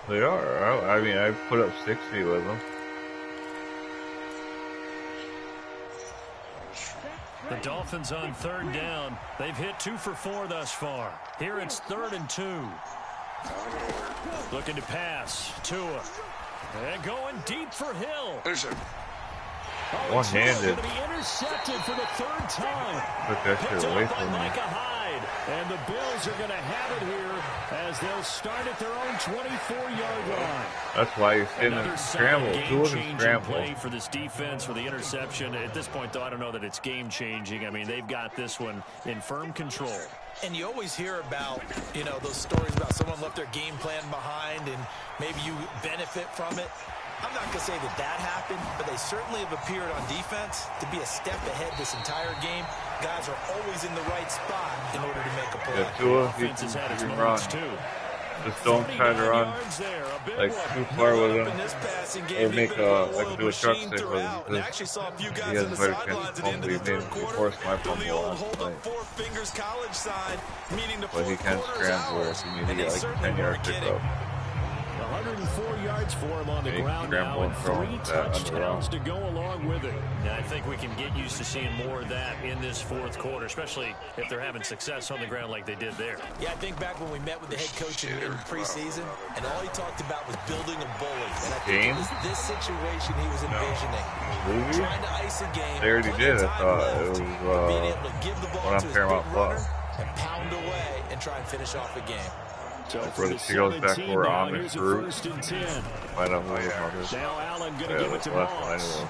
They are. I mean, I put up 60 with them. The Dolphins on 3rd down. They've hit 2 for 4 thus far. Here it's 3rd and 2. Looking to pass. Tua. And going deep for Hill. One-handed. Going to be intercepted for the 3rd time. Took that shit away from me. And the Bills are going to have it here as they'll start at their own 24-yard line. That's why you're sitting in scramble. 2 of them scramble. Play for this defense for the interception. At this point, though, I don't know that it's game-changing. I mean, they've got this one in firm control. And you always hear about, you know, those stories about someone left their game plan behind and maybe you benefit from it. I'm not going to say that that happened, but they certainly have appeared on defense to be a step ahead this entire game. Guys are always in the right spot in order to make a play. Yeah, Tua, Offense has had its moments, too. Just don't try to run like too far with him, or make like do a truck stick with him, because he has a better chance of fumble. He forced my fumble last night, but he can scramble if you need to get like a 10-yard pickup. 104 yards for him on the ground now, and 3 touchdowns to go along with it. Now, I think we can get used to seeing more of that in this fourth quarter, especially if they're having success on the ground like they did there. Yeah, I think back when we met with the head coach in preseason, and all he talked about was building a bully. And I think it was this situation he was envisioning. Trying to ice a game. They already did. I thought it was being able to give the ball to his big runner and pound away and try and finish off a game. So for the Seagulls back were on the group. Find out who he is. Now Allen going to give it to Moss.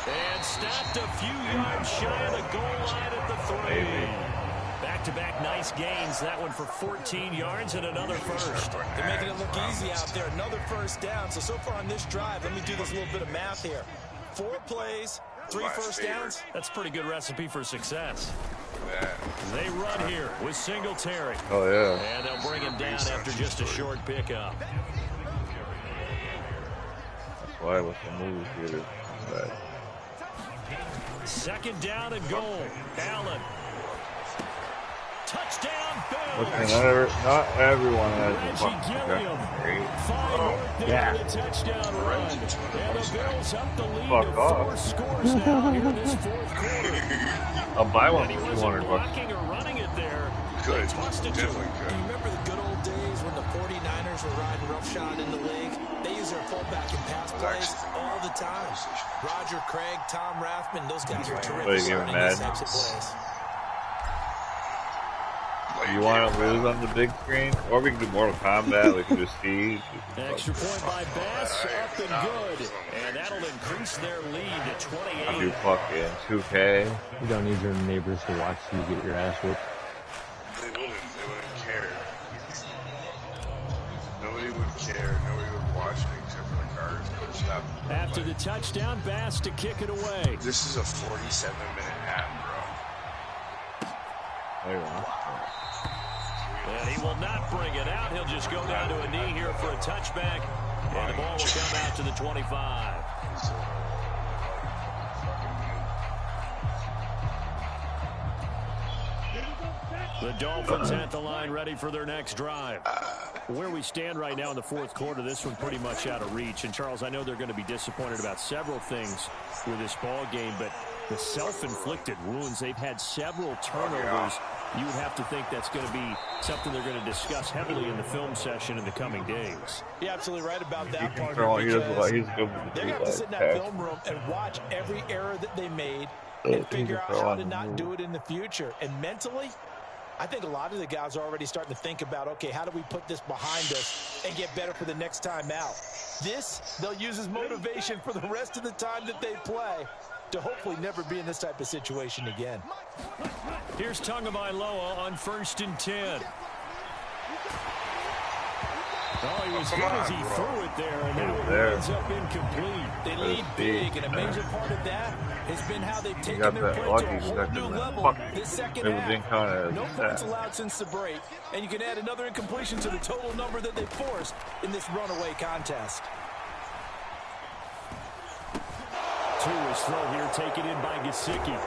And stopped a few yards shy of the goal line at the 3. Back-to-back nice gains. That one for 14 yards and another first. They're making it look easy out there. Another first down. So far on this drive, let me do this little bit of math here. 4 plays, 3 first downs. That's a pretty good recipe for success. They run here with Singletary. Oh, yeah. And they'll bring him down after just a short pickup. That's why with the move here. But... Second down and goal. Allen. Touchdown, Bills. Not everyone has a fucking yeah. Touchdown run. And the Bills up the lead to 4 scores now here in this fourth quarter. I'll buy one for $200. Blocking or running it there. Good. Definitely good. You remember the good old days when the 49ers were riding roughshod in the league? They use their fullback in pass plays all the time. Roger Craig, Tom Rathman, those guys are terrific running these types of plays. You want to lose on the big screen? Or we can do Mortal Kombat, we can do Siege. Extra point by Bass, up and good. And that'll increase their lead to 28. You fucking 2K. You don't need your neighbors to watch you get your ass whooped. They wouldn't care. Nobody would care. Nobody would watch it except for the cars. Stop. After the touchdown, Bass to kick it away. This is a 47-minute half, bro. There you go. And he will not bring it out. He'll just go down to a knee here for a touchback. And the ball will come out to the 25. The Dolphins at the line ready for their next drive. Where we stand right now in the fourth quarter, this one pretty much out of reach. And, Charles, I know they're going to be disappointed about several things with this ball game, but the self-inflicted wounds, they've had several turnovers. You would have to think that's going to be something they're going to discuss heavily in the film session in the coming days. You're absolutely right about that part. He's good with they're going to have to sit in that film room and watch every error that they made and figure out how to not do it in the future. And mentally, I think a lot of the guys are already starting to think about, okay, how do we put this behind us and get better for the next time out? This, they'll use as motivation for the rest of the time that they play to hopefully never be in this type of situation again. Here's Tagovailoa on 1st and 10. Oh, he was good as he threw it there, and now it ends up incomplete. They lead big, and a major part of that has been how they've taken their play to a whole new level. This second half, no points allowed since the break, and you can add another incompletion to the total number that they forced in this runaway contest. To his throw here, taken in by Gesicki.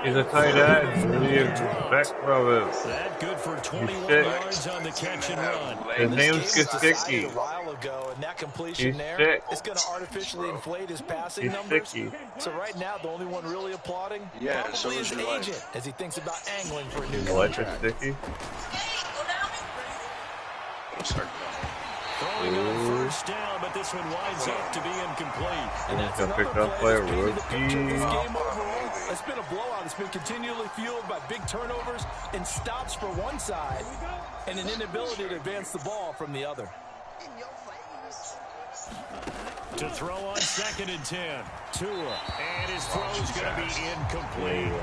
He's a tight end. What do you expect from it? That good for 21 yards on the catch and run. His name's Gesicki. A while ago, and that completion there is going to artificially inflate his passing numbers. So right now, the only one really applauding probably his agent as he thinks about angling for a new contract. Gesicki? Throwing on 1st down, but this one winds up to be incomplete. And that's another play of rookie. This game overall, it's been a blowout. It's been continually fueled by big turnovers and stops for one side and an inability to advance the ball from the other. To throw on 2nd and 10. Tua, and his throw's going to be incomplete.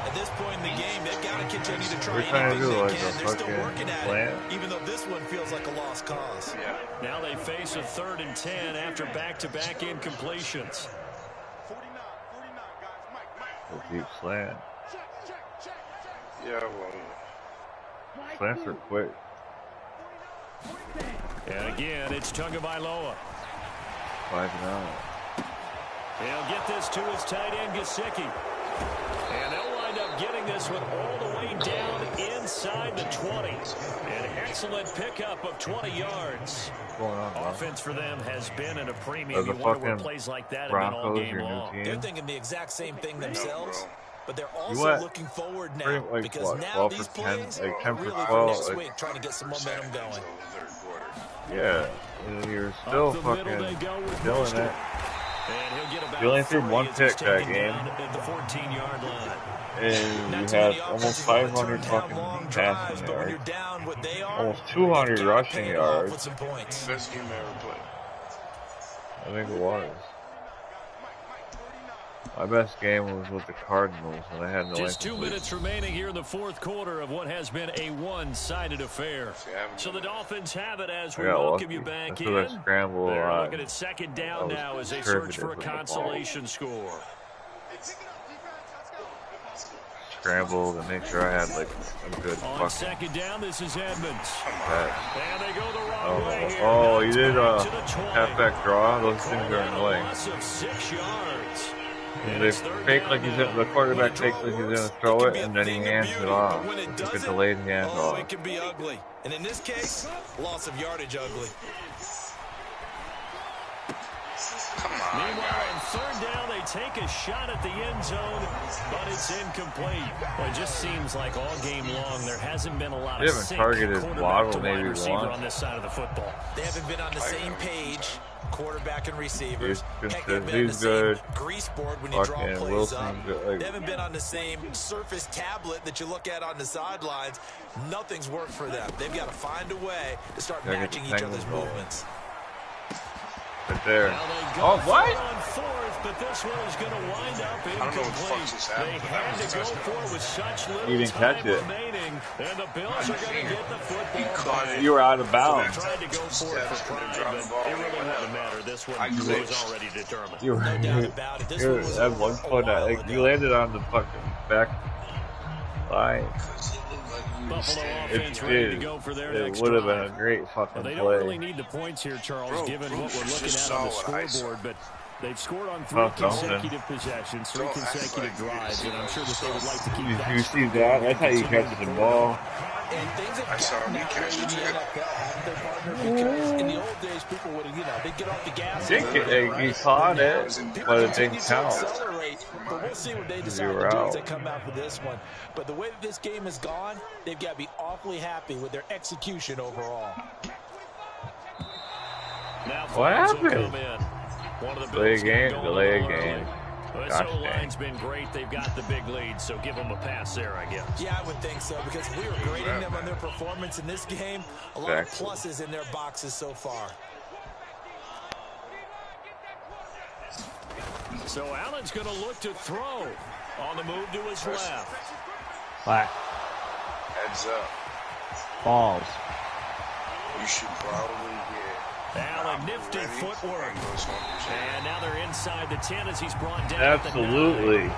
At this point in the game, they've got to continue to try anything they can. They're still working at it, even though this one feels like a lost cause. Yeah. Now they face a 3rd and 10 after back-to-back incompletions. A deep slant. Yeah, well, Slants are quick. And again, it's Tagovailoa. 5-9. He'll get this to his tight end, Gesicki. And they'll wind up getting this one all the way down inside the 20. An excellent pickup of 20 yards. What's going on, bro? Offense for them has been at a premium. The You wonder where fucking plays like that have been all Broncos, game your new long. team? They're thinking the exact same thing themselves, but they're You also what? looking forward now Pretty, like, because what, now 12 these for 10, plays like 10 are for really 12, for next like- week, trying to get some momentum going. Yeah, and you're still Up the fucking middle they go with killing Mostert. it. And he'll get about You only threw 3 one as he's pick that taken game. down at the 14-yard line. And Not you too had many almost offenses want to 500 turn down fucking long drives, passing but when you're yards. down what they are, Almost 200 you gotta rushing pay it off yards. with some points. Best game I ever played. I think it was. My best game was with the Cardinals, and I had no Just 2 incomplete. minutes remaining here in the fourth quarter of what has been a one-sided affair. See, I haven't So the Dolphins have it as I we got welcome lucky. you back That's in. what I scrambled a They're lot. looking at second I down was now as they search for a conservative with the ball. consolation score. Scrambled and make sure I had like a good On fucking second down, this is Edmonds. pass. And they go the wrong way here. Oh, you did Back to the 20. halfback draw. Those things Called are out a annoying. loss of 6 yards. And they fake like he's in, the quarterback fakes like he's gonna throw it, and then he hands it off. It's a delayed Oh, handoff. it can be ugly. And in this case, loss of yardage ugly. Meanwhile, on third down, they take a shot at the end zone, but it's incomplete. Well, it just seems like all game long there hasn't been a lot They of haven't sync targeted quarterback Waddle to wide maybe receiver once. on this side of the football. They haven't been on the same page, quarterback and receivers. He's Heck, they've been on the he's same good. grease board when you draw Fucking plays Wilson's up. good. Like, They haven't been on the same surface tablet that you look at on the sidelines. Nothing's worked for them. They've got to find a way to start Gotta get matching the each other's Bengals going. movements. right there. Now they go Oh, for what? it on fourth, but this one is going to wind up I don't know what the fuck incomplete. just They happened, but that had was to a go touchdown. for it with such You little didn't time catch it. remaining, and the Bills are going to get the He football caught back. it. You were out of They bounds. tried to go for it for Steps and pride, dropped but the ball it when really he went wouldn't up. matter. This one I was glitched. already determined. You were, No doubt about it. This one was at over one a point, while like, ago. you landed on the fucking back line. Buffalo It offense ready to did. go for their It next would have been a drive. great Well, fucking they don't really play. need the points here, Charles, Bro, given what we're Bruce looking just at on the saw what I saw. scoreboard. But they've scored on Oh, 3 something. consecutive possessions, 3 Don't act consecutive like you drives, didn't and I'm see sure that what they you would saw. like to keep You that see streak that? going That's how you and continue catch to the pull it ball. out. And things have I saw gotten me that catch way in it, the too. NFL, haven't they, partner? Because in the old days, people would, they'd get off the gas. He caught it, but it didn't count. Accelerate, but we'll see what they decide You to were do out. as they come out for this one. But the way that this game has gone, they've got to be awfully happy with their execution overall. Now What flags will happened? come in. One of the Delay Bills game, going delay a little game. early. Well, this Gosh O-line's been great. They've got the big lead, so give them a pass there, I guess. Yeah, I would think so, because we were grading them on their performance in this game. A lot of Exactly. pluses in their boxes so far. So Allen's going to look to throw on the move to his left. Black. Heads up. Balls. You should probably get Allen, nifty ready footwork. and go somewhere. And now they're inside the 10 as he's brought down at the 9. Absolutely.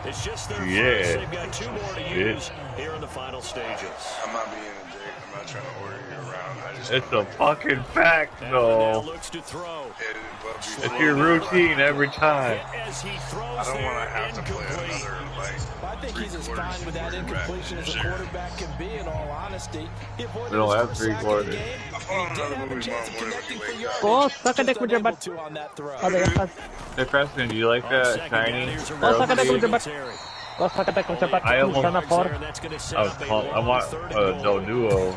It's just their Yeah. first. They've got 2 more to use here in the final stages. I'm not being a dick. I'm not trying to order you around. I just It's a fucking fact, Allen now though. looks to throw. hit it above It's your routine every time. Hit as he I throws don't want to there, have to play incomplete. another, I think he's as fine with that incompletion as a quarterback can be, in all honesty. He avoided We don't his have first 3 sack of the quarters. game, and he did have a chance of connecting for yardage. Oh, suck a dick Just with your unable butt. to on that throw. Hey, Preston, do you like On that second down, shiny? here's a Oh, suck a dick with your butt. Singletary. Oh, suck a dick with your butt. I almost- Son of pork. That's going to set I was up a calling, I long want third and a goal. no duo. I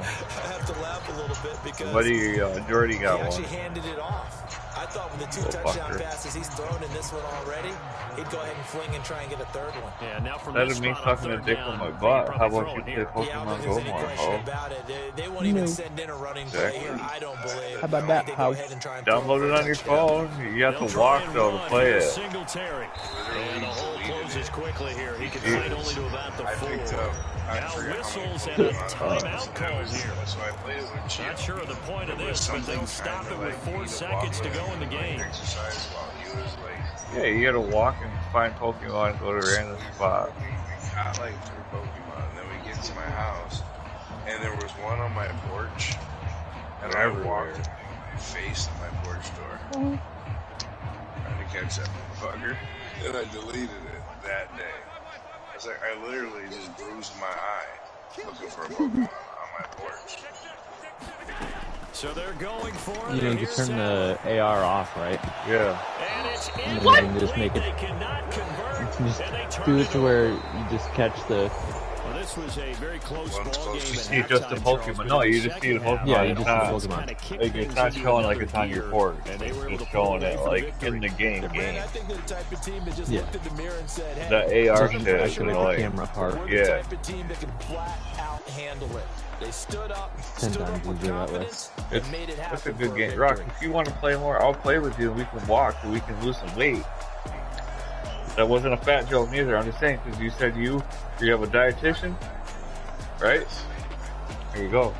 have to laugh a little bit because Buddy, Jordy he got one. actually handed it off. I thought with the 2 Little touchdown fucker. passes he's thrown in this one already, he'd go ahead and fling and try and get a third one. Yeah, now from That this didn't mean spot on sucking a third dick down, on my they butt. probably How about throw you it play here. Yeah, I don't Pokemon think Go there's any more, question ho? about it. They won't even send in a running play Exactly. here, I don't believe. How about I that? think they How- go ahead and try and throw Download for it a on your touchdown. phone. You have They'll to try walk, and though, to run. play Here's it. Singletary. And the hole closes quickly here. He can It fight is. only to about the I picked 4. up. I Now forgot how many whistles and Pokemon a I timeout bought. called here. So I played it with Chip. Not sure of the point of It was this, but something they'll stop kinda it with like 4 me to seconds to walk go in the with, game. like, exercise while he was like Yeah, you gotta walk and find Pokemon and go to a random spot. got like 3 Pokemon, and then we get to my house, and there was one on my porch, and I walked in my face on my porch door, trying to catch that motherfucker, and I deleted it that day. I was like, I literally just bruised my eye looking for a Pokemon on my porch. So they're going for it. You know, you can turn the AR off, right? Yeah. And it's And then you just make it. They cannot convert. You can just do it to where you just catch the. Well, this was a very close ball game. You see just the Pokemon. No, you just see the Pokemon. Yeah, you just see the Pokemon. Like, it's not showing like it's on your porch. It's just showing it like in the game. I think they're the type of team that just Yeah. looked in the mirror and said, hey, The AR I shit can is make the like, camera apart. we're the yeah. type of team that can flat out handle it. They stood up, 10 stood up times with easier that way. confidence, It's, and made it happen. that's a good for game. victory. Rock, if you want to play more, I'll play with you and we can walk and we can lose some weight. That wasn't a fat joke neither. I'm just saying, because you said you have a dietitian, right? There you go.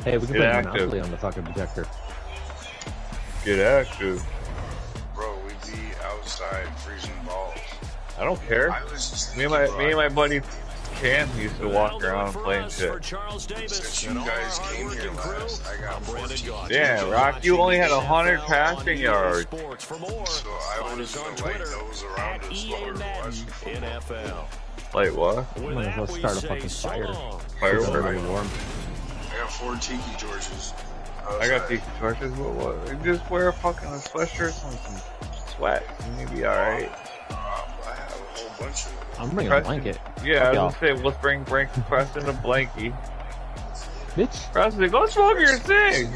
Hey, we can Get play active. Monopoly on the fucking projector. Get active. Bro, we be outside freezing balls. I don't care. I was just Me and my buddy Cam used to walk around playing shit. Since you guys came here last, I got 14. Yeah, Rock, you only had 100 passing yards. So I was gonna light those around us while we were watching football. Like what? Might as well start a fucking fire. Fireworks. Really warm. I got 4 Tiki Georges. I got these torches, but what? Just wear a fucking sweatshirt and some sweat. You may be alright. I have a whole bunch of them. I'm bringing a blanket. Yeah, I Fuck was gonna say, let's bring Preston a blankie. Bitch. Preston, go smoke your thing!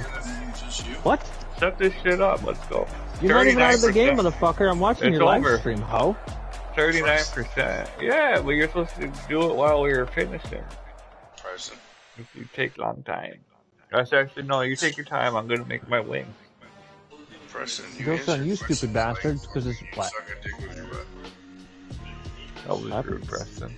Just you? What? Set this shit up, let's go. You're not even out of the 39%. game, motherfucker. I'm watching It's your live over. stream, ho. 39%. Yeah, but you're supposed to do it while we were finishing. Preston. If you take long time. That's actually, no, you take your time, I'm gonna make my wing. Preston, you Joke's on answered you, questions stupid bastards, like, because it's you flat. suck a dick with your butt. That was Happens. rude, Preston.